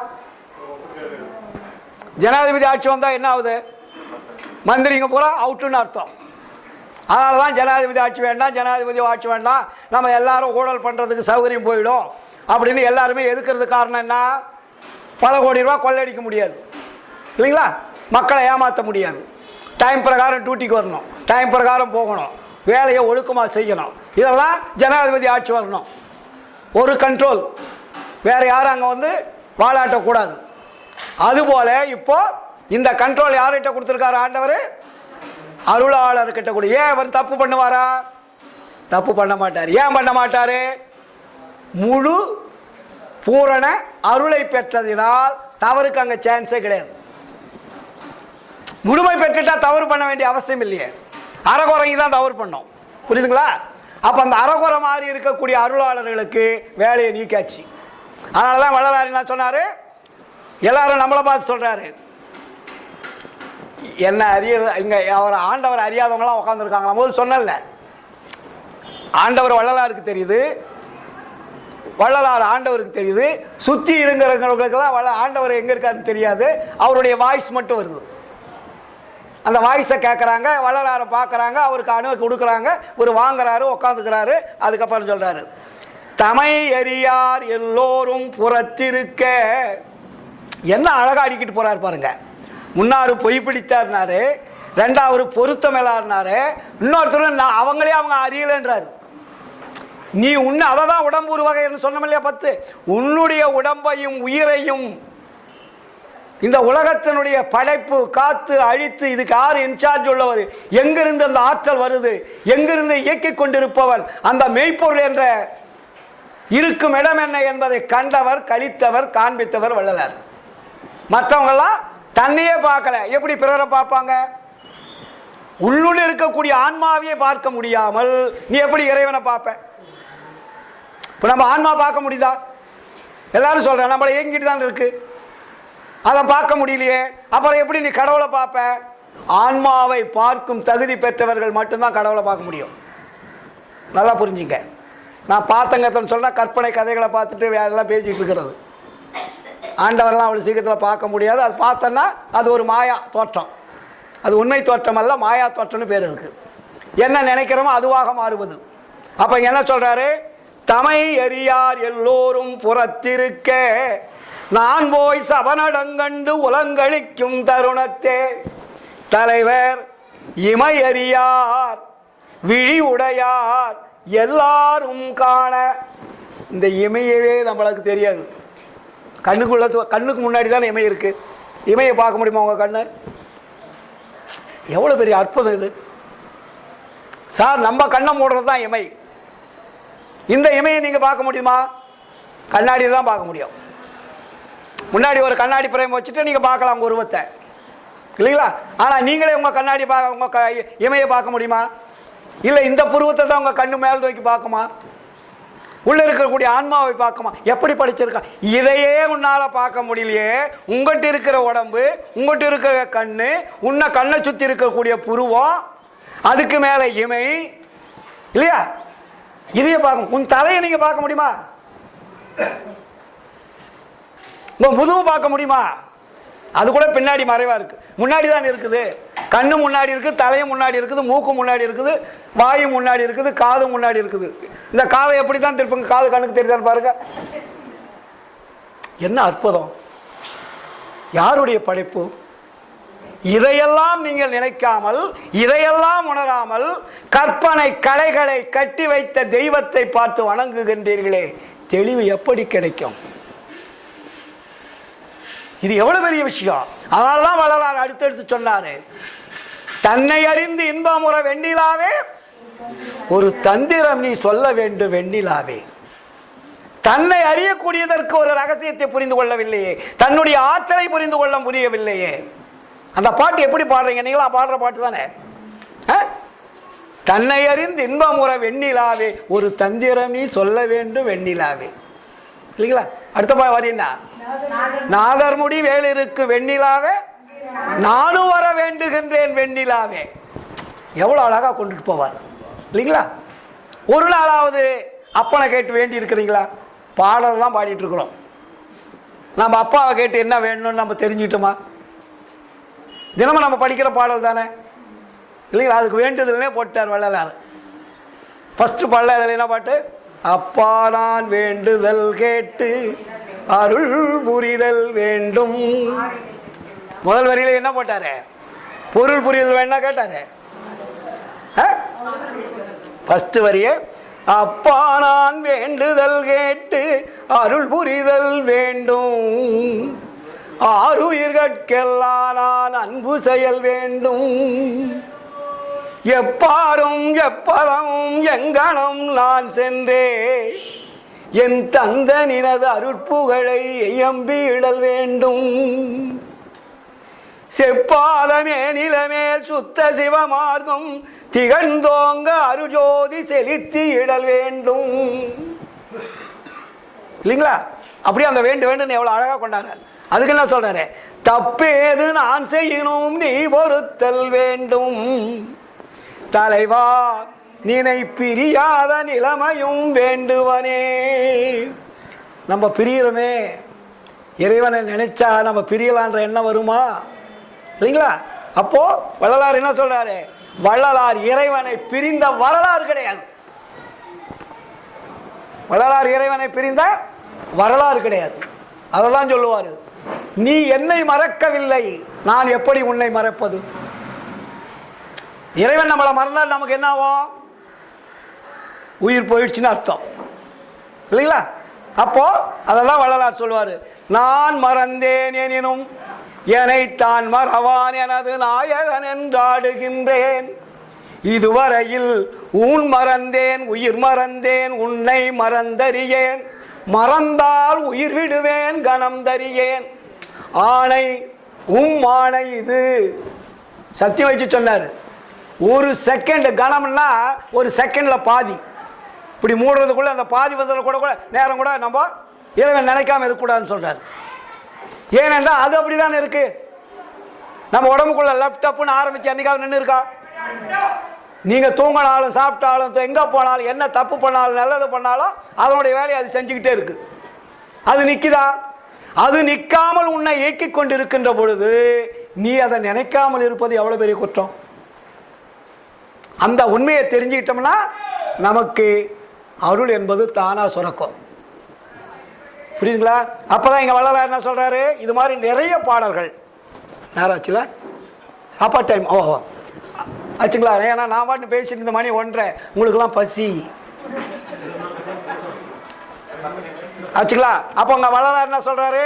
ஜனாதிபதி ஆட்சி வந்தால் என்ன ஆகுது? மந்திரிங்க பூரா அவுட்டுன்னு அர்த்தம். அதனால தான் ஜனாதிபதி ஆட்சி வேண்டாம், ஜனாதிபதி ஆட்சி வேண்டாம், நம்ம எல்லாரும் ஊழல் பண்ணுறதுக்கு சௌகரியம் போயிடும் அப்படின்னு எல்லாருமே எதுக்கிறது. காரணம் என்ன? பல கோடி ரூபா கொள்ளடிக்க முடியாது இல்லைங்களா? மக்களை ஏமாற்ற முடியாது. டைம் பிரகாரம் டியூட்டிக்கு வரணும், டைம் பிரகாரம் போகணும், வேலையை ஒழுக்கமாக செய்யணும். இதெல்லாம் ஜனாதிபதி ஆட்சி வரணும். ஒரு கண்ட்ரோல், வேறு யாரும் அங்கே வந்து வாழாட்டக்கூடாது. அதுபோல் இப்போ இந்த கண்ட்ரோல் யார்கிட்ட கொடுத்துருக்காரு? ஆண்டவர் அருளாளர்கிட்ட கூட. ஏன் அவர் தப்பு பண்ணுவாரா? தப்பு பண்ண மாட்டார். ஏன் பண்ண மாட்டார்? முழு பூரண அருளை பெற்றதினால் தவறுக்கு அங்கே சான்ஸே கிடையாது. முழுமை பெற்றுட்டா தவறு பண்ண வேண்டிய அவசியம் இல்லையே. அறகுறைக்கு தான் தவறு பண்ணோம். புரியுதுங்களா? அப்போ அந்த அறகுறை மாதிரி இருக்கக்கூடிய அருளாளர்களுக்கு வேலையை நீக்காச்சு. அதனால தான் வள்ளலார் என்ன சொன்னார்? எல்லாரும் நம்மளை பார்த்து சொல்கிறாரு, என்ன அறியறது இங்கே அவர் ஆண்டவர் அறியாதவங்களாம் உட்காந்துருக்காங்களா? முதல் சொன்னல, ஆண்டவர் வள்ளலாருக்கு தெரியுது, வள்ளலார் ஆண்டவருக்கு தெரியுது, சுற்றி இருக்கிறவங்களுக்கெல்லாம் ஆண்டவர் எங்கே இருக்காருன்னு தெரியாது. அவருடைய வாய்ஸ் மட்டும் வருது. அந்த வாய்ஸை கேட்குறாங்க, வள்ளலாரை பார்க்குறாங்க, அவருக்கு அணுவை கொடுக்குறாங்க, ஒரு வாங்குறாரு, உட்காந்துக்கிறாரு. அதுக்கப்புறம் சொல்கிறாரு, தமை எரியார் எல்லோரும் புறத்திருக்க. என்ன அழகாக அடிக்கிட்டு போகிறார் பாருங்க. முன்னாரு பொய் பிடித்தார்னாரு, ரெண்டாவது பொருத்தம் மேலாருனாரு, இன்னொருத்தர் அவங்களே அவங்க அறியலைன்றாரு. நீ உன்னை அதை தான் உடம்பு உருவகைன்னு சொன்னோம் இல்லையா? 10 உன்னுடைய உடம்பையும் உயிரையும் இந்த உலகத்தினுடைய படைப்பு காத்து அழித்து இதுக்கு யார் இன்சார்ஜ் உள்ளவர்? எங்கிருந்து அந்த ஆற்றல் வருது? எங்கிருந்து இயக்கிக் கொண்டிருப்பவர்? அந்த மெய்ப்பொருள் என்ற இருக்கும் இடம் என்ன என்பதை கண்டவர், கழித்தவர், காண்பித்தவர் வள்ளலார். மற்றவங்கெல்லாம் தன்னையே பார்க்கல, எப்படி பிறரை பார்ப்பாங்க? உள்ளுள்ள இருக்கக்கூடிய ஆன்மாவையே பார்க்க முடியாமல் நீ எப்படி இறைவனை பார்ப்ப? இப்போ நம்ம ஆன்மா பார்க்க முடியுதா? எல்லாரும் சொல்கிறேன் நம்மளை இயங்கிட்டு தான் இருக்கு, அதை பார்க்க முடியலையே. அப்புறம் எப்படி நீ கடவுளை பார்ப்ப? ஆன்மாவை பார்க்கும் தகுதி பெற்றவர்கள் மட்டும்தான் கடவுளை பார்க்க முடியும். நல்லா புரிஞ்சுங்க. நான் பார்த்தங்கத்தன்னு சொன்னால் கற்பனை கதைகளை பார்த்துட்டு அதெல்லாம் பேசிகிட்டு இருக்கிறது. ஆண்டவரெல்லாம் அவ்வளோ சீக்கிரத்தில் பார்க்க முடியாது. அது பார்த்தோன்னா அது ஒரு மாயா தோற்றம், அது உண்மை தோற்றம் அல்ல, மாயா தோற்றம்னு பேர் இருக்கு. என்ன நினைக்கிறோமோ அதுவாக மாறுவது. அப்போ என்ன சொல்கிறாரு? தமை எரியார் எல்லோரும் புறத்திருக்க நான் போய் சபனடங்கண்டு உலங்களிக்கும் தருணத்தே. தலைவர் இமையறியார் விழி உடையார் எல்லாரும் காண. இந்த இமையவே நம்மளுக்கு தெரியாது. கண்ணுக்கு முன்னாடி தான் இமை இருக்கு. இமையை பார்க்க முடியுமா உங்க கண்ணு? எவ்வளவு பெரிய அற்புதம் இது சார். நம்ம கண்ணை மூடுறது தான் இமை. இந்த இமையை நீங்க பார்க்க முடியுமா? கண்ணாடி தான் பார்க்க முடியும். முன்னாடி ஒரு கண்ணாடி பிரேம் வச்சுட்டு நீங்க பார்க்கலாம் உங்க உருவத்தை, இல்லைங்களா? ஆனா நீங்களே உங்க கண்ணாடி உங்க இமையை பார்க்க முடியுமா? இல்லை, இந்த புருவத்தை தான் உங்க கண்ணு மேல் நோக்கி பார்க்குமா? உள்ள இருக்கக்கூடிய ஆன்மாவை பார்க்குமா? எப்படி படிச்சிருக்கான்? இதையே உன்னால பார்க்க முடியலையே. உங்கள்கிட்ட இருக்கிற உடம்பு, உங்கள்கிட்ட இருக்கிற கண்ணு, உன்னை கண்ணை சுற்றி இருக்கக்கூடிய புருவம், அதுக்கு மேலே இமை, இல்லையா? இதையே பார்க்கும். உன் தலையை நீங்க பார்க்க முடியுமா? உங்க முதுகு பார்க்க முடியுமா? அது கூட பின்னாடி மறைவா இருக்கு. முன்னாடி தான் இருக்குது. கண்ணு முன்னாடி இருக்குது, தலையும் முன்னாடி இருக்குது, மூக்கு முன்னாடி இருக்குது, வாயு முன்னாடி இருக்குது, காது முன்னாடி இருக்குது. இந்த காதை எப்படி தான் திருப்புங்க? காது கண்ணுக்கு தெரியுதான்னு பாருங்க. என்ன அற்புதம்! யாருடைய படைப்பு! இதையெல்லாம் நீங்கள் நினைக்காமல், இதையெல்லாம் உணராமல், கற்பனை கலைகளை கட்டி வைத்த தெய்வத்தை பார்த்து வணங்குகின்றீர்களே, தெளிவு எப்படி கிடைக்கும்? இது எவ்வளவு பெரிய விஷயம்! அதனால்தான் வள்ளலார் அடுத்தடுத்து சொன்னாரு, தன்னை அறிந்து இன்பமுற வெண்ணிலாவே ஒரு தந்திரம் நீ சொல்ல வேண்டும் வெண்ணிலாவே. தன்னை அறியக்கூடியதற்கு ஒரு ரகசியத்தை புரிந்து கொள்ளவில்லையே, தன்னுடைய ஆற்றலை புரிந்து கொள்ள முடியவில்லையே. அந்த பாட்டு எப்படி பாடுறீங்க? நீங்களா பாடுற பாட்டு தானே. தன்னை அறிந்து இன்பமுற வெண்ணிலாவே ஒரு தந்திரம் நீ சொல்ல வேண்டும் வெண்ணிலாவே, இல்லைங்களா? அடுத்த வரி என்ன? நாதர் முடி வேலிருக்கு வெண்ணிலாவே நானும் வர வேண்டுகின்றேன் வெண்ணிலாவே. எவ்வளவு அழகா கொண்டுட்டு போவார், இல்லைங்களா? ஒரு நாளாவது அப்பனை கேட்டு வேண்டி இருக்கிறீங்களா? பாடல் தான் பாடிட்டு இருக்கிறோம். நம்ம அப்பாவை கேட்டு என்ன வேணும்னு நம்ம தெரிஞ்சுக்கிட்டோமா? தினமும் நம்ம படிக்கிற பாடல் தானே, இல்லைங்களா? அதுக்கு வேண்டுதல்னே போட்டார் வள்ளலார். ஃபர்ஸ்ட் பாடல என்ன பாட்டு? அப்பா நான் வேண்டுதல் கேட்டு அருள் புரிதல் வேண்டும். முதல் வரியில என்ன போட்டாரு? பொருள் புரிதல் வேணா கேட்டாரு. ஃபர்ஸ்ட் வரியே அப்பா நான் வேண்டுதல் கேட்டு அருள் புரிதல் வேண்டும், ஆருயிர்கட்கெல்லாம் நான் அன்பு செயல் வேண்டும், எப்பாரும் எப்பதமும் எங்கனம் நான் சென்றே என் தந்த நினது அருட்புகழை எம்பீடல் வேண்டும், செப்பாதமே நிலமேல் சுத்த சிவமார்க்கம் திகழ்ந்தோங்க அருஜோதி செலுத்தி இடல் வேண்டும், இல்லைங்களா? அப்படியே அந்த வேண்டும் வேண்டும் எவ்வளவு அழகா கொண்டாரு. அதுக்கு என்ன சொல்றாரு? தப்பேது நான் செய்யணும் நீ பொறுத்தல் வேண்டும், தலைவா நீனை பிரியாத நிலைமையும் வேண்டுவனே. நம்ம பிரியிறோமே, இறைவனை நினைச்சா நம்ம பிரியலான்ற எண்ணம் வருமா? இல்லைங்களா? அப்போ வள்ளலார் என்ன சொல்றாரு? வள்ளலார் இறைவனை பிரிந்த வரலாறு கிடையாது. வள்ளலார் இறைவனை பிரிந்த வரலாறு கிடையாது. அதெல்லாம் சொல்லுவாரு, நீ என்னை மறக்கவில்லை, நான் எப்படி உன்னை மறப்பது? இறைவன் நம்மளை மறந்தால் நமக்கு என்ன ஆகும்? உயிர் போயிடுச்சுன்னு அர்த்தம், இல்லைங்களா? அப்போ அதெல்லாம் வள்ளலார் சொல்லுவாரு, நான் மறந்தேன் எனினும் என்னைத்தான் மறவான் எனது நாயகன் என்றாடுகின்றேன், இதுவரையில் ஊன் மறந்தேன் உயிர் மறந்தேன் உன்னை மறந்தறியேன், மறந்தால் உயிர் விடுவேன் கணம் தரியேன், ஆணை ஆணை இது சத்தியம் வச்சு சொன்னார். ஒரு செகண்ட் கணம்னா ஒரு செகண்ட்ல பாதி, இப்படி மூடுறதுக்குள்ள அந்த பாதி வந்ததில் கூட நேரம் கூட நம்ம இறைவன் நினைக்காம இருக்கக்கூடாதுன்னு சொல்றாரு. ஏனென்றால் அது அப்படிதான் இருக்கு. நம்ம உடம்புக்குள்ள லேப்டாப்னு ஆரம்பிச்சு என்னைக்காவது நின்று இருக்கா? நீங்க தூங்கினாலும் சாப்பிட்டாலும் எங்க போனாலும் என்ன தப்பு பண்ணாலும் நல்லது பண்ணாலும் அதனுடைய வேலையை அது செஞ்சுக்கிட்டே இருக்கு. அது நிக்குதா? அது நிற்காமல் உன்னை இயக்கி கொண்டிருக்கின்ற பொழுது நீ அதை நினைக்காமல் இருப்பது எவ்வளவு பெரிய குற்றம். அந்த உண்மையை தெரிஞ்சுக்கிட்டோம்னா நமக்கு அருள் என்பது தானா சுரக்கும். புரியுதுங்களா? அப்பதான் இங்க வள்ளலார் என்ன சொல்றாரு? இது மாதிரி நிறைய பாடல்கள் நேராச்சுல சாப்பாடு டைம். ஓஹோ ஆச்சுங்களா? ஏன்னா நான் பாட்டு பேசிட்டு இருந்த மணி 1:30, உங்களுக்குலாம் பசி ஆச்சுங்களா? அப்போ உங்க வள்ளலார் என்ன சொல்றாரு?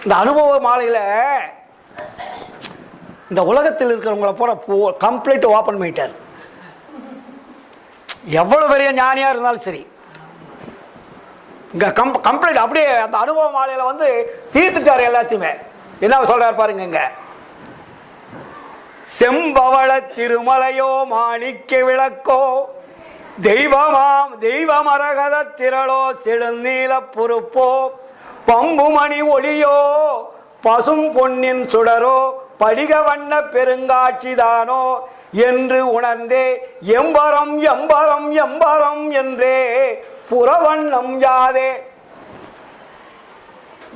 இந்த அனுபவ மாலையில் இந்த உலகத்தில் இருக்கிறவங்கள பூரா கம்ப்ளீட் ஓப்பன் பண்ணிட்டார். எவ்வளவு பெரிய ஞானியா இருந்தாலும் சரி, இங்க கம்ப்ளீட் அப்படியே அந்த அனுபவ மாலையில வந்து தீர்த்துட்டார் எல்லாத்தையுமே. என்ன சொல்றாரு பாருங்க, இங்க செம்பவள திருமலையோ மாணிக்க விளக்கோ தெய்வமாம் தெய்வமரகத திரளோ செழுநீல பொறுப்போ பம்புமணி ஒளியோ பசும் பொன்னின் சுடரோ படிக வண்ண பெருங்காட்சிதானோ என்று உணர்ந்தே எம்பரம் எம்பரம் எம்பரம் என்றே புறவண்ணம் யாதே.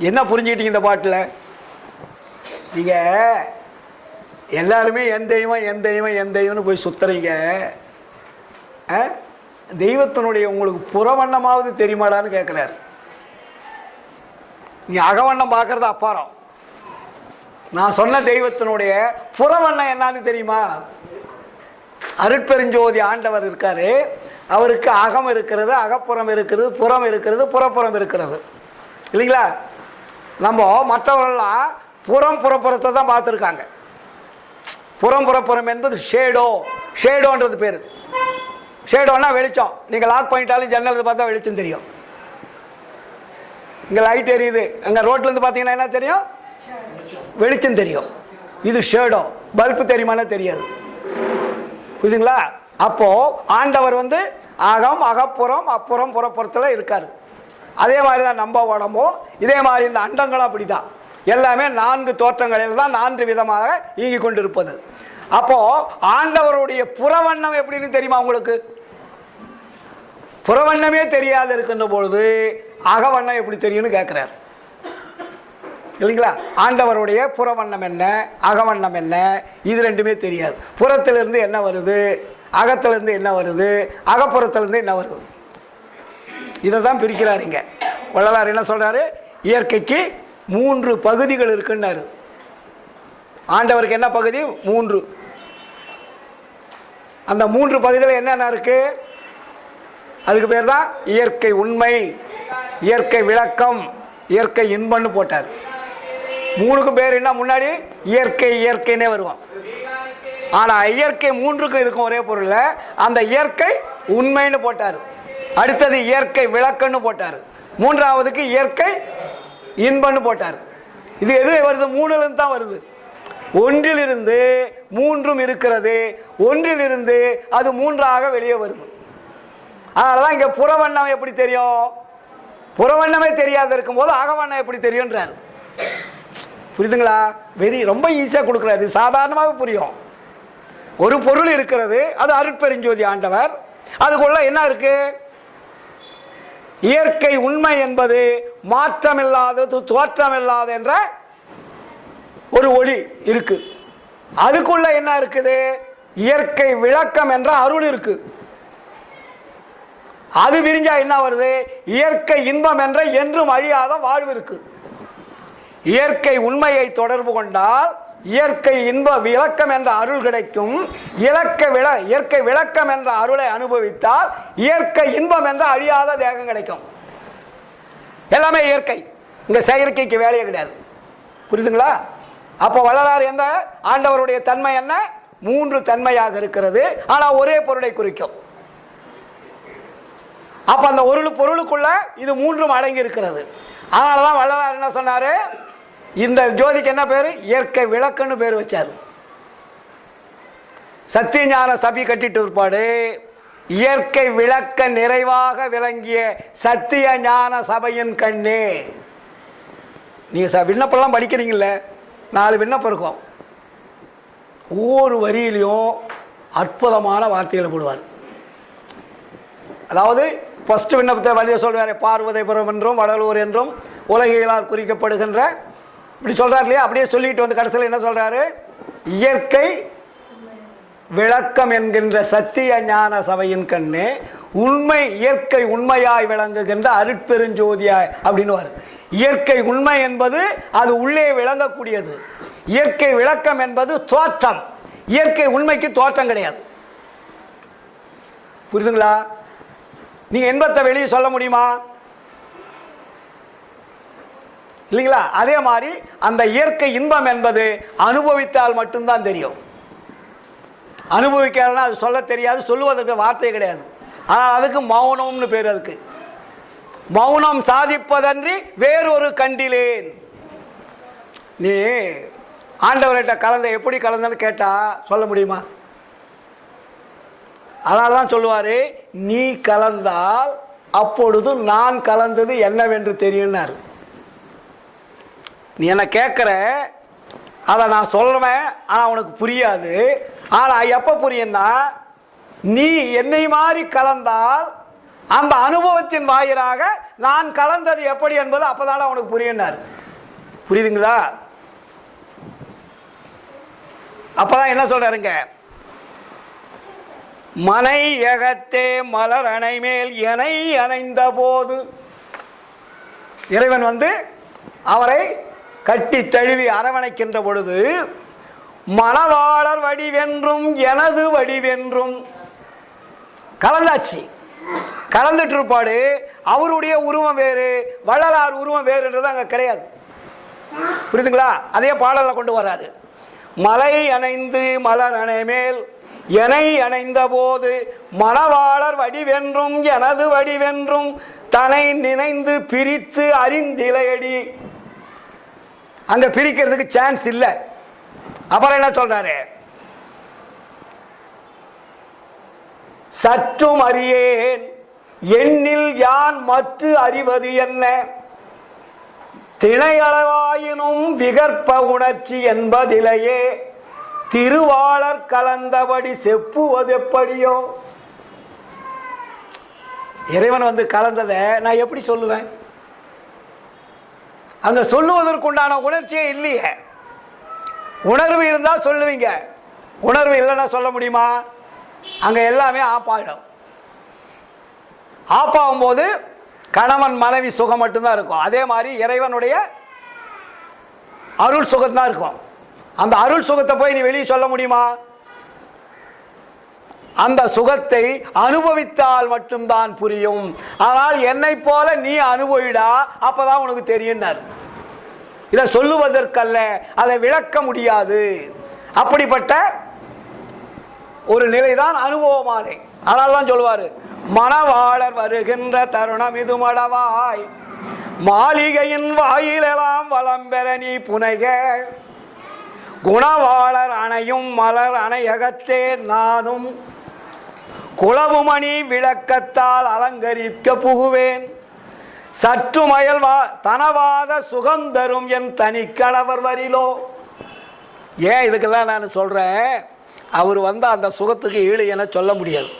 என்ன புரிஞ்சுக்கிட்டீங்க இந்த பாட்டில்? நீங்க எல்லாருமே என் தெய்வம் என் தெய்வம் என் தெய்வம்னு போய் சுத்துறீங்க. தெய்வத்தினுடைய உங்களுக்கு புறவண்ணமாவது தெரியுமாடான்னு கேட்குறாரு. நீ அகவண்ணம் பார்க்கறது அப்பாரம். நான் சொன்ன தெய்வத்தினுடைய புறவண்ணம் என்னன்னு தெரியுமா? அருட்பெருஞ்சோதி ஆண்டவர் இருக்காரு. அவருக்கு அகம் இருக்கிறது, அகப்புறம் இருக்கிறது, புறம் இருக்கிறது, புறப்புறம் இருக்கிறது, இல்லைங்களா? நம்ம மற்றவர்கள்லாம் புறம் புறப்புறத்தை தான் பார்த்துருக்காங்க. புறம் புறப்புறம் என்பது ஷேடோன்றது பேர். ஷேடோன்னா வெளிச்சம். நீங்கள் லாக் பண்ணிட்டாலும் ஜன்னல் பார்த்தா வெளிச்சம் தெரியும். இங்கே லைட் எரியுது, அங்கே ரோட்லேருந்து பார்த்தீங்கன்னா என்ன தெரியும்? வெளிச்சம் தெரியும். இது ஷேடோ. பல்பு தெரியுமானா தெரியாது. புரியுதுங்களா? அப்போ ஆண்டவர் வந்து அகம் அகப்புறம் அப்புறம் புறப்புறத்தில் இருக்காரு. அதே மாதிரி தான் நம்ம உடம்பும், இதே மாதிரி இந்த அண்டங்களும் அப்படிதான். எல்லாமே 4 தோற்றங்களில் தான் 4 விதமாக இயங்கி கொண்டிருப்பது. அப்போ ஆண்டவருடைய புறவண்ணம் எப்படின்னு தெரியுமா உங்களுக்கு? புறவண்ணமே தெரியாது இருக்கின்ற பொழுது அகவண்ணம் எப்படி தெரியும்னு கேட்கிறார், இல்லைங்களா? ஆண்டவருடைய புறவண்ணம் என்ன, அகவண்ணம் என்ன, இது ரெண்டுமே தெரியாது. புறத்திலிருந்து என்ன வருது, அகத்திலிருந்து என்ன வருது, அகப்புறத்திலிருந்து என்ன வருது, இதை தான் பிரிக்கிறார். இங்க வள்ளலார் என்ன சொல்றாரு? இயற்கைக்கு 3 பகுதிகள் இருக்குன்னாரு. ஆண்டவருக்கு என்ன பகுதி? 3. அந்த 3 பகுதியில் என்னென்ன இருக்கு? அதுக்கு பேர் தான் இயற்கை உண்மை, இயற்கை விளக்கம், இயற்கை இன்பம்னு போட்டார். 3க்கும் பேர் என்ன? முன்னாடி இயற்கை இயற்கைன்னே வருவோம். ஆனால் இயற்கை 3க்கும் இருக்கும் ஒரே பொருள். அந்த இயற்கை உண்மைன்னு போட்டார். அடுத்தது இயற்கை விளக்கம்னு போட்டார். 3ஆவதுக்கு இயற்கை இன்பம்னு போட்டார். இது எது வருது? 3லிருந்து தான் வருது. ஒன்றிலிருந்து 3ம் இருக்கிறது, ஒன்றிலிருந்து அது 3ஆக வெளியே வருது. அதனால தான் இங்கே புறவண்ணம் எப்படி தெரியும்? புறவண்ணமே தெரியாது இருக்கும்போது அகவண்ணம் எப்படி தெரியும்ன்றார். புரியுதுங்களா? ரொம்ப ஈஸியாக கொடுக்குறாரு, சாதாரணமாக புரியும். ஒரு பொருள் இருக்கிறது, அது அருட்பெருஞ்சோதி ஆண்டவர். அதுக்குள்ள என்ன இருக்கு? இயற்கை உண்மை என்பது மாற்றமில்லாதது, தோற்றமில்லாத என்ற ஒரு ஒளி இருக்கு. அதுக்குள்ள என்ன இருக்குது? இயற்கை விளக்கம் என்ற அருள் இருக்கு. அது விரிஞ்சா என்ன வருது? இயற்கை இன்பம் என்ற என்றும் அழியாத வாழ்வு இருக்கு. இயற்கை உண்மையை தொடர்பு கொண்டால் இயற்கை இன்ப விளக்கம் என்ற அருள் கிடைக்கும். இயற்கை விளக்கம் என்ற அருளை அனுபவித்தால் இயற்கை இன்பம் என்ற அழியாத தேகம் கிடைக்கும். எல்லாமே இயற்கை, இங்க செயற்கைக்கு வேலையே கிடையாது. புரியுதுங்களா? அப்போ வள்ளலார் எந்த ஆண்டவருடைய தன்மை என்ன? 3 தன்மையாக இருக்கிறது, ஆனால் ஒரே பொருளை குறிக்கும். அப்ப அந்த ஒரு பொருளுக்குள்ள இது 3ம் அடங்கி இருக்கிறது. அதனாலதான் வள்ளலார் என்ன சொன்னாரு? இந்த ஜோதிக்கு என்ன பேரு? இயற்கை விளக்குன்னு பேர் வச்சார். சத்தியஞான சபை கட்டிட்டு இருப்பாடு இயற்கை விளக்க நிறைவாக விளங்கிய சத்திய ஞான சபையின் கண்ணே. நீங்க விண்ணப்பெல்லாம் படிக்கிறீங்கல்ல, 4 விண்ணப்பம் இருக்கும். ஒவ்வொரு வரியிலையும் அற்புதமான வார்த்தைகளை போடுவார். அதாவது ஃபர்ஸ்ட் விண்ணப்பத்தை வழியை சொல்வார், பார்வதைபுரம் என்றும் வடலூர் என்றும் உலகியலால் குறிக்கப்படுகின்ற, இப்படி சொல்றாரு இல்லையா? அப்படியே சொல்லிட்டு வந்து கடைசியில் என்ன சொல்றாரு? இயற்கை விளக்கம் என்கின்ற சத்திய ஞான சபையின் கண்ணே, உண்மை இயற்கை உண்மையாய் விளங்குகின்ற அருட்பெருஞ்சோதியாய் அப்படின்னு. இயற்கை உண்மை என்பது அது உள்ளே விளங்கக்கூடியது. இயற்கை விளக்கம் என்பது தோற்றம். இயற்கை உண்மைக்கு தோற்றம் கிடையாது. புரியுதுங்களா? நீங்க இன்பத்தை வெளியே சொல்ல முடியுமா? இல்லைங்களா? அதே மாதிரி அந்த இயற்கை இன்பம் என்பது அனுபவித்தால் மட்டும்தான் தெரியும். அனுபவிக்காதனா அது சொல்ல தெரியாது, சொல்லுவதற்கு வார்த்தை கிடையாது. ஆனால் அதுக்கு மௌனம்னு பேர். அதுக்கு மௌனம் சாதிப்பதன்றி வேறொரு கண்டிலேன். நீ ஆண்டவர்கிட்ட கலந்த எப்படி கலந்தன்னு கேட்டா சொல்ல முடியுமா? அதனால தான் சொல்லுவாரு, நீ கலந்தால் அப்பொழுது நான் கலந்தது என்னவென்று தெரியும்னாரு. நீ என்ன கேட்குற, அதை நான் சொல்றேன், ஆனால் உனக்கு புரியாது. ஆனால் எப்போ புரியும்னா, நீ என்னை மாதிரி கலந்தால் அந்த அனுபவத்தின் வாயிலாக நான் கலந்தது எப்படி என்பது அப்போதான உனக்கு புரியும்னாரு. புரியுதுங்களா? அப்பதான் என்ன சொல்றாருங்க, மனை எகத்தே மலர் அணை மேல் எனை அணைந்த போது, இறைவன் அவரை கட்டி தழுவி அரவணைக்கின்ற பொழுது, மணவாளர் வடிவென்றும் எனது வடிவென்றும் கலந்தாச்சு. கலந்துட்டு இருப்பாடு. அவருடைய உருவம் வேறு, வள்ளலார் உருவம் வேறுன்றது அங்கே கிடையாது. புரியுதுங்களா? அதே பாடலில் கொண்டு வராரு. மலை அணைந்து மலர் அணை மேல் எனை அணைந்த போது மணவாளர் வடிவென்றும் எனது வடிவென்றும் தன்னை நினைந்து பிரித்து அறிந்திலையடி. அங்க பிரிக்கிறதுக்கு சான்ஸ் இல்லை. அப்புறம் என்ன சொல்றாரு, சற்றும் அறியேன் எண்ணில் யான் மற்ற அறிவது என்ன, திணையளவாயினும் விகற்ப உணர்ச்சி என்பதிலேயே திருவாளர் கலந்தபடி செப்புவது எப்படியோ. இறைவன் கலந்ததை நான் எப்படி சொல்லுவேன்? அங்க சொல்லுவதற்குண்டான உணர்ச்சியே இல்லையே. உணர்வு இருந்தால் சொல்லுவீங்க, உணர்வு இல்லைன்னா சொல்ல முடியுமா? அங்க எல்லாமே ஆப்பாயிடும். ஆப்பாகும் போது கணவன் மனைவி சுகம் மட்டும்தான் இருக்கும். அதே மாதிரி இறைவனுடைய அருள் சுகம்தான் இருக்கும். அந்த அருள் சுகத்தை போய் நீ வெளியே சொல்ல முடியுமா? அந்த சுகத்தை அனுபவித்தால் மட்டும்தான் புரியும். ஆனால் என்னை போல நீ அனுபவிடா, அப்பதான் உனக்கு தெரியும். இதை சொல்லுவதற்கல்ல, அதை விளக்க முடியாது. அப்படிப்பட்ட ஒரு நிலைதான் அனுபவமாலை. அதனால்தான் சொல்லுவாரு, மணவாளர் வருகின்ற தருணம் இது மடவாய், மாளிகையின் வாயிலெல்லாம் வளம் பெற நீ புனைக, குணவாளர் அணையும் மலர் அணையகத்தே நானும் குளவுமணி விளக்கத்தால் அலங்கரிக்க புகுவேன், சற்று மயல் தனவாத சுகந்தரும் என் தனி கணவர் வரிலோ. ஏன் இதுக்கெல்லாம் நான் சொல்றேன், அவர் அந்த சுகத்துக்கு ஈடு என சொல்ல முடியாது.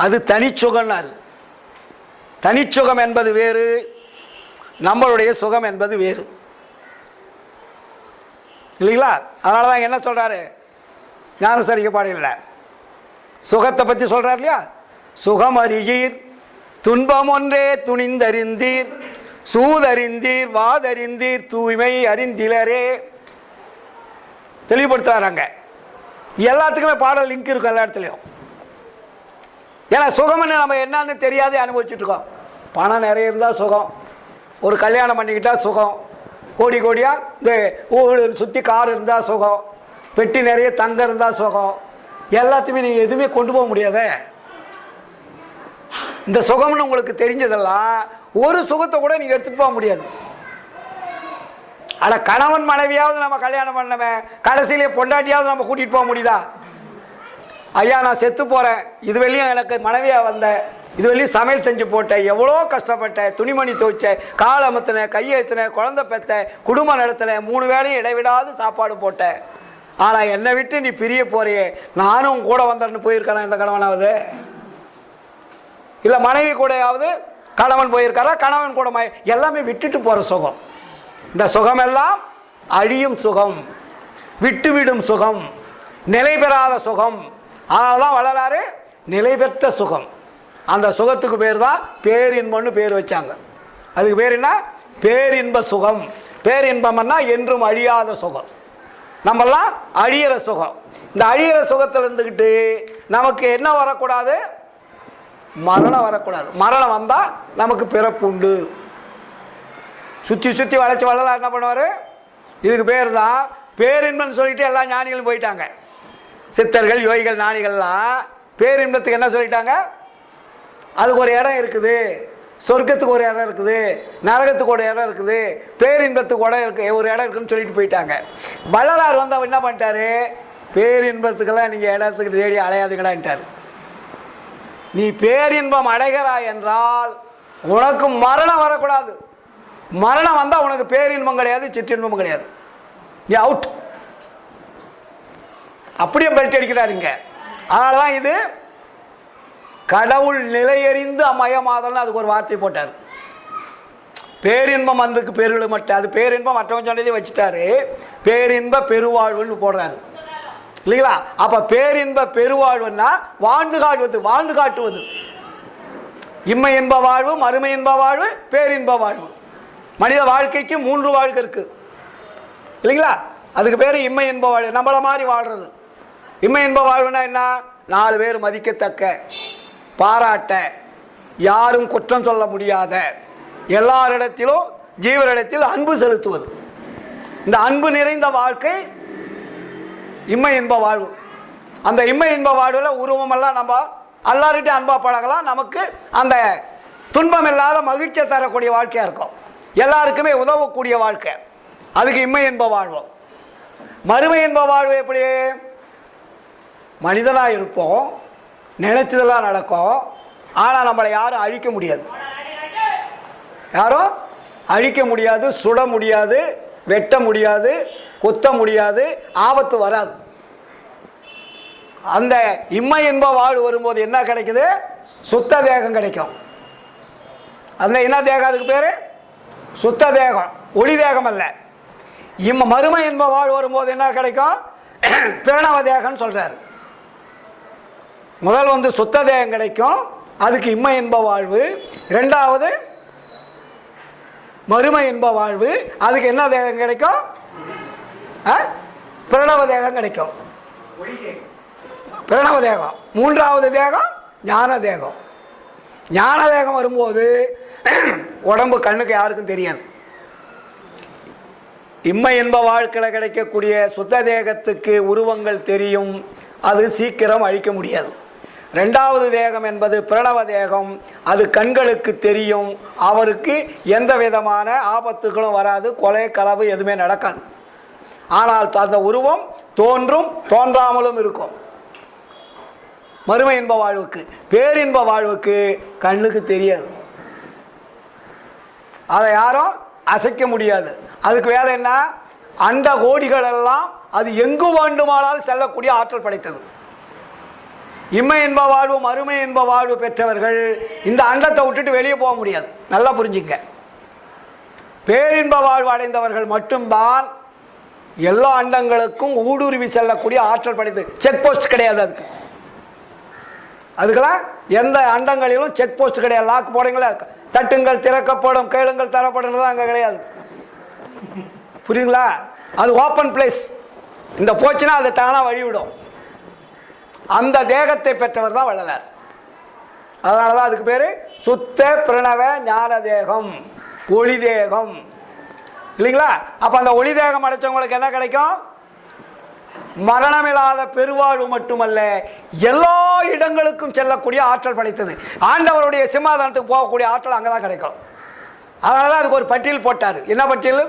அது தனிச்சுகம்னாரு. தனிச்சுகம் என்பது வேறு, நம்மளுடைய சுகம் என்பது வேறு, இல்லைங்களா? அதனால தான் என்ன சொல்றாரு ஞானசரிக்க பாடல, சுகத்தை பற்றி சொல்றார் இல்லையா, சுகம் அறியீர் துன்பம் ஒன்றே துணிந்தறிந்தீர் சூதறிந்தீர் வாதறிந்தீர் தூய்மை அறிந்திலரே. தெளிவுபடுத்துறாங்க. எல்லாத்துக்குமே பாடல் லிங்க் இருக்கும் எல்லா இடத்துலையும். ஏன்னா சுகம்னு நம்ம என்னன்னு தெரியாதே அனுபவிச்சுட்டு இருக்கோம். பணம் நிறைய இருந்தால் சுகம், ஒரு கல்யாணம் பண்ணிக்கிட்டா சுகம், கோடி கோடியாக இந்த ஊர் சுற்றி கார் இருந்தால் சுகம், பெட்டி நிறைய தங்கம் இருந்தால் சுகம். எல்லாத்தையுமே நீங்கள் எதுவுமே கொண்டு போக முடியாதே. இந்த சுகம்னு உங்களுக்கு தெரிஞ்சதெல்லாம் ஒரு சுகத்தை கூட நீங்கள் எடுத்துகிட்டு போக முடியாது. ஆனால் கணவன் மனைவியாவது நம்ம கல்யாணம் பண்ணவன் கடைசியிலே பொண்டாட்டியாவது நம்ம கூட்டிகிட்டு போக முடியுதா? ஐயா நான் செத்து போகிறேன், இது வெளியும் எனக்கு மனைவியாக வந்தேன், இது வெளியும் சமையல் செஞ்சு போட்டேன், எவ்வளோ கஷ்டப்பட்டேன், துணிமணி துவைச்சேன், கால் அமுத்தினேன், கையெழுத்தினேன், குழந்தை பெற்றேன், குடும்பம் நடத்தினேன், 3 வேளையும் இடைவிடாது சாப்பாடு போட்டேன், ஆனால் என்னை விட்டு நீ பிரிய போறியே, நானும் கூட வந்தேன்னு போயிருக்கேனா இந்த கணவனாவது? இல்லை மனைவி கூடயாவது கணவன் போயிருக்காரா? கணவன் கூட எல்லாமே விட்டுட்டு போகிற சுகம். இந்த சுகமெல்லாம் அழியும் சுகம், விட்டுவிடும் சுகம், நிலை பெறாத சுகம். அதனால தான் வளராரு நிலை பெற்ற சுகம். அந்த சுகத்துக்கு பேர் தான் பேரின்பம்னு பேர் வச்சாங்க. அதுக்கு பேர் என்ன? பேரின்ப சுகம். பேரின்பம்னா என்றும் அழியாத சுகம். நம்மெல்லாம் அழியிற சுகம். இந்த அழியிற சுகத்தில் இருந்துக்கிட்டு நமக்கு என்ன வரக்கூடாது? மரணம் வரக்கூடாது. மரணம் வந்தால் நமக்கு பிறப்பு உண்டு. சுற்றி சுற்றி வளைச்சி வள்ளலார் என்ன பண்ணுவார்? இதுக்கு பேர் தான் பேரின்பம்னு சொல்லிட்டு எல்லா ஞானிகளும் போயிட்டாங்க. சித்தர்கள், யோகிகள், ஞானிகள்லாம் பேரின்பத்துக்கு என்ன சொல்லிட்டாங்க? அதுக்கு ஒரு இடம் இருக்குது, சொர்க்கத்துக்கு ஒரு இடம் இருக்குது, நரகத்துக்கு ஒரு இடம் இருக்குது, பேரின்பத்துக்கு ஒரு இடம் இருக்குன்னு சொல்லிட்டு போயிட்டாங்க. வள்ளலார் வந்து அவர் என்ன பண்ணிட்டாரு? பேரின்பத்துக்கெல்லாம் நீங்கள் இடத்துக்கு தேடி அலையாதுங்கடான்ட்டார். நீ பேரின்பம் அடைகிறாய் என்றால் உனக்கு மரணம் வரக்கூடாது. மரணம் வந்தால் உனக்கு பேரின்பம் கிடையாது, சிற்றின்பம் கிடையாது, நீ அவுட். அப்படியே பெல்ட் அடிக்கிறார் இங்க. அதனால தான் இது கடவுள் நிலையறிந்து அமயமாதல்னு அதுக்கு ஒரு வார்த்தை போட்டார். பேரின்பம் வந்துக்கு பெருளு மட்டும், அது பேரின்பம் மற்றவங்க சொன்னதே வச்சுட்டாரு. பேரின்ப பெருவாழ்வுன்னு போடுறாரு இல்லைங்களா? அப்ப பேரின்ப பெருவாழ்வுன்னா வாழ்ந்து காட்டுவது, வாழ்ந்து காட்டுவது. இம்மை இன்ப வாழ்வு, மறுமை இன்ப வாழ்வு, பேரின்ப வாழ்வு. மனித வாழ்க்கைக்கு 3 வாழ்க்கை இருக்கு இல்லைங்களா? அதுக்கு பேர் இம்மை இன்ப வாழ்வு, நம்மள மாதிரி வாழ்றது. இம்மை இன்ப வாழ்வுனா என்ன? 4 பேர் மதிக்கத்தக்க, பாராட்ட, யாரும் குற்றம் சொல்ல முடியாத, எல்லாரிடத்திலும் ஜீவரிடத்தில் அன்பு செலுத்துவது. இந்த அன்பு நிறைந்த வாழ்க்கை இம்மை இன்ப வாழ்வு. அந்த இம்மை இன்ப வாழ்வில் உருவமெல்லாம் நம்ம எல்லார்கிட்ட அன்பா பழகலாம். நமக்கு அந்த துன்பம் இல்லாத மகிழ்ச்சியை தரக்கூடிய வாழ்க்கையாக இருக்கும். எல்லாருக்குமே உதவக்கூடிய வாழ்க்கை, அதுக்கு இம்மை இன்ப வாழ்வு. மறுமை இன்ப வாழ்வு எப்படி? மனிதனாக இருப்போம், நினைச்சதெல்லாம் நடக்கும், ஆனால் நம்மளை யாரும் அழிக்க முடியாது. யாரும் அழிக்க முடியாது, சுட முடியாது, வெட்ட முடியாது, கொத்த முடியாது, ஆபத்து வராது. அந்த இம்மை இன்ப வாழ்வு வரும்போது என்ன கிடைக்குது? சுத்த தேகம் கிடைக்கும். அந்த என்ன தேகம்? அதுக்கு பேர் சுத்த தேகம், ஒளி தேகம் அல்ல. மறுமை இன்ப வாழ்வு வரும்போது என்ன கிடைக்கும்? பிரணவ தேகம்னு சொல்றாரு. முதல் வந்து சுத்த தேகம் கிடைக்கும், அதுக்கு இம்மை இன்ப வாழ்வு. இரண்டாவது மறுமை இன்ப வாழ்வு, அதுக்கு என்ன தேகம் கிடைக்கும்? பிரணவ தேகம் கிடைக்கும், பிரணவ தேகம். மூன்றாவது தேகம் ஞான தேகம். ஞான தேகம் வரும்போது உடம்பு கண்ணுக்கு யாருக்கும் தெரியாது. இம்மை இன்ப வாழ்க்கையில் கிடைக்கக்கூடிய சுத்த தேகத்துக்கு உருவங்கள் தெரியும், அது சீக்கிரம் அழிக்க முடியாது. ரெண்டாவது தேகம் என்பது பிரணவ தேகம், அது கண்களுக்கு தெரியும், அவருக்கு எந்த விதமான ஆபத்துகளும் வராது, கொலை களவு எதுவுமே நடக்காது. ஆனால் அந்த உருவம் தோன்றும், தோன்றாமலும் இருக்கும். மறுமை இன்ப வாழ்வுக்கு. பேரின்ப வாழ்வுக்கு கண்ணுக்கு தெரியாது, அதை யாரும் அசைக்க முடியாது. அதுக்கு வேலை என்ன? அண்ட கோடிகள் எல்லாம் அது எங்கு வேண்டுமானால் செல்லக்கூடிய ஆற்றல் படைத்தது. இம்மை இன்ப வாழ்வு, மறுமை இன்ப வாழ்வு பெற்றவர்கள் இந்த அண்டத்தை விட்டுட்டு வெளியே போக முடியாது. நல்லா புரிஞ்சுங்க. பேரின்ப வாழ்வு அடைந்தவர்கள் மட்டும்தான் எல்லா அண்டங்களுக்கும் ஊடுருவி செல்லக்கூடிய ஆற்றல் படைத்தது. செக் போஸ்ட் கிடையாது அதுக்கு. அதுக்கெல்லாம் எந்த அண்டங்களிலும் செக் போஸ்ட் கிடையாது. லாக் போடுங்களா, தட்டுங்கள் திறக்கப்படும், கேளுங்கள் தரப்படும், அங்கே கிடையாது. புரியுங்களா? அது ஓப்பன் பிளேஸ். இந்த போச்சுன்னா அது தானாக வழிவிடும். அந்த தேகத்தை பெற்றவர் தான் வள்ளலார். அதனால தான் அதுக்கு பேர் சுத்த பிரணவ ஞான தேகம், ஒளி தேகம் இல்லைங்களா? அப்போ அந்த ஒளி தேகம் அடைச்சவங்களுக்கு என்ன கிடைக்கும்? மரணமில்லாத பெருவாழ்வு மட்டுமல்ல, எல்லா இடங்களுக்கும் செல்லக்கூடிய ஆற்றல் படைத்தது. ஆண்டவருடைய சிம்மாசனத்துக்கு போகக்கூடிய ஆற்றல் அங்கே தான் கிடைக்கும். அதனால தான் அதுக்கு ஒரு பட்டியல் போட்டார். என்ன பட்டியல்?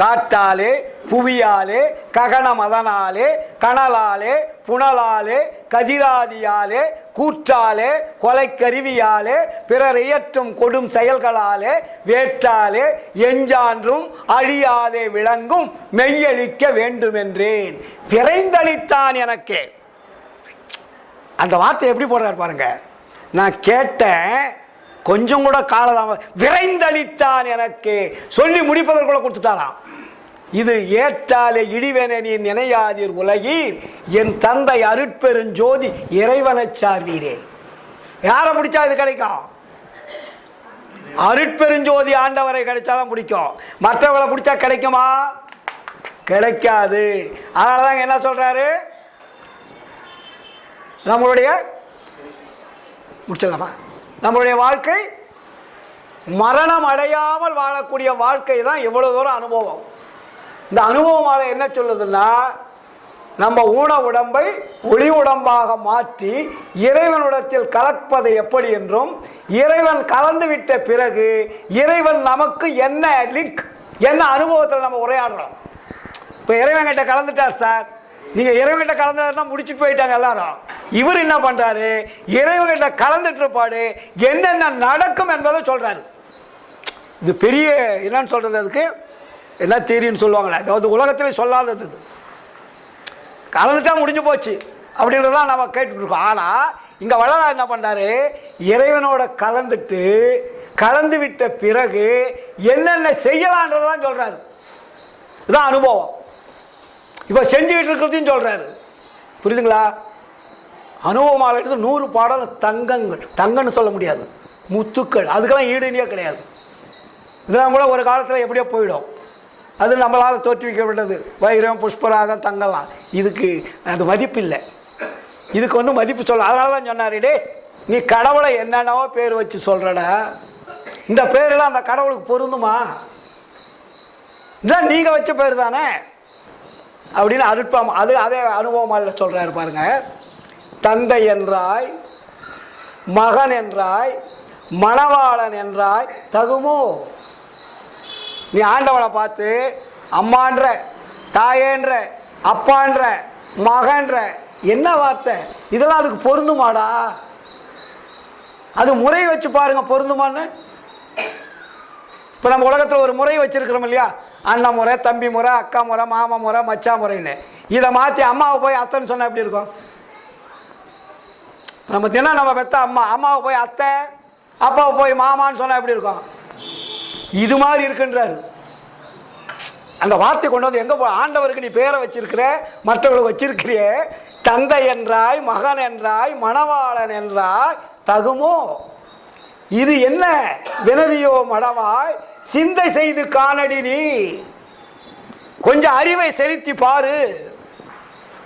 காற்றாலே, புவியாலே, ககன மதனாலே, கனலாலே, புனலாலே, கதிராதியாலே, கூற்றாலே, கொலைக்கருவியாலே, பிறர் இயற்றும் கொடும் செயல்களாலே, வேற்றாலே, எஞ்சான்றும் அழியாதே விளங்கும் மெய்யளிக்க வேண்டுமென்றேன் விரைந்தளித்தான் எனக்கே. அந்த வார்த்தை எப்படி போடுறார் பாருங்க. நான் கேட்டேன், கொஞ்சம் கூட காலதாம, விரைந்தளித்தான் எனக்கு சொல்லி முடிப்பதற்குள்ள கொடுத்துட்டாராம். இது ஏற்றாலே இடிவென நீ நினையாதீர் உலகீர், என் தந்தை அருட்பெருஞ்சோதி இறைவனை சார்வீரே. யாரை பிடிச்சா இது கிடைக்கும்? அருட்பெருஞ்சோதி ஆண்டவரை கிடைச்சாதான் பிடிக்கும். மற்றவங்களை பிடிச்சா கிடைக்குமா? கிடைக்காது. அதனாலதான் என்ன சொல்றாரு, நம்மளுடைய முடிச்சலாமா, நம்மளுடைய வாழ்க்கை மரணம் அடையாமல் வாழக்கூடிய வாழ்க்கை தான் எவ்வளவு தூரம் அனுபவம். இந்த அனுபவமாக என்ன சொல்லுதுன்னா, நம்ம ஊன உடம்பை ஒளி உடம்பாக மாற்றி இறைவனிடத்தில் கலப்பது எப்படி என்றும், இறைவன் கலந்து விட்ட பிறகு இறைவன் நமக்கு என்ன லிங்க், என்ன அனுபவத்தில் நம்ம உரையாடுறோம். இப்போ இறைவன்கிட்ட கலந்துட்டார் சார், நீங்கள் இறைவன்கிட்ட கலந்துட்டா முடிச்சுட்டு போயிட்டாங்க எல்லாரும். இவர் என்ன பண்ணுறாரு, இறைவன்கிட்ட கலந்துட்டு இருப்பாடு என்னென்ன நடக்கும் என்பதை சொல்கிறாரு. இது பெரிய என்னன்னு சொல்கிறது, அதுக்கு என்ன தெரியும்னு சொல்லுவாங்களே, அதாவது உலகத்திலே சொல்லாதது. இது கலந்துட்டா முடிஞ்சு போச்சு அப்படின்றதான் நம்ம கேட்டுருக்கோம். ஆனால் இங்கே வள்ளலார் என்ன பண்ணுறாரு, இறைவனோட கலந்து விட்ட பிறகு என்னென்ன செய்யலான்றதான் சொல்கிறாரு. இதுதான் அனுபவம். இப்போ செஞ்சுக்கிட்டு இருக்கிறதையும் சொல்கிறாரு. புரியுதுங்களா? அனுபவமாக எடுத்து 100 பாடல் தங்கங்கள், தங்கன்னு சொல்ல முடியாது, முத்துக்கள், அதுக்கெல்லாம் ஈடுனியே கிடையாது. இதெல்லாம் கூட ஒரு காலத்தில் எப்படியோ போயிடும். அது நம்மளால் தோற்றுவிக்கப்பட்டது. வைரம், புஷ்பராகம், தங்கலாம், இதுக்கு அது மதிப்பு இல்லை. இதுக்கு மதிப்பு சொல்ல. அதனால தான் சொன்னார், டே நீ கடவுளை என்னென்னவோ பேர் வச்சு சொல்கிறடா, இந்த பேரெல்லாம் அந்த கடவுளுக்கு பொருந்துமா? இதான் நீங்கள் வச்ச பேர் தானே அப்படின்னு அருட்பம். அதே அனுபவமாக சொல்கிறாரு பாருங்க. தந்தை என்றாய், மகன் என்றாய், மணவாளன் என்றாய் தகுமோ? நீ ஆண்டவனை பார்த்து அம்மான்ற, தாயேன்ற, அப்பான்ற, மகன்ற, என்ன வார்த்தை இதெல்லாம் அதுக்கு பொருந்துமாடா? அது முறை வச்சு பாருங்க பொருந்துமான்னு. இப்போ நம்ம உலகத்தில் ஒரு முறை வச்சிருக்கிறோம் இல்லையா, அண்ணன் முறை, தம்பி முறை, அக்கா முறை, மாமா முறை, மச்சா முறைன்னு. இதை மாற்றி அம்மாவை போய் அத்தைன்னு சொன்னால் எப்படி இருக்கும்? நம்ம தினம் நம்ம பெற்ற அம்மாவை போய் அத்தை, அப்பாவை போய் மாமான்னு சொன்னால் எப்படி இருக்கும்? இது மாதிரி இருக்குன்றாரு. அந்த வார்த்தை கொண்டு வந்து எங்கே போய், ஆண்டவருக்கு நீ பேரை வச்சிருக்கிற, மற்றவர்களுக்கு வச்சிருக்கிறிய, தந்தை என்றாய், மகன் என்றாய், மணவாளன் என்றாய் தகுமோ? இது என்ன வினதியோ மடவாய், சிந்தை செய்து காணடி, நீ கொஞ்சம் அறிவை செலுத்தி பாரு,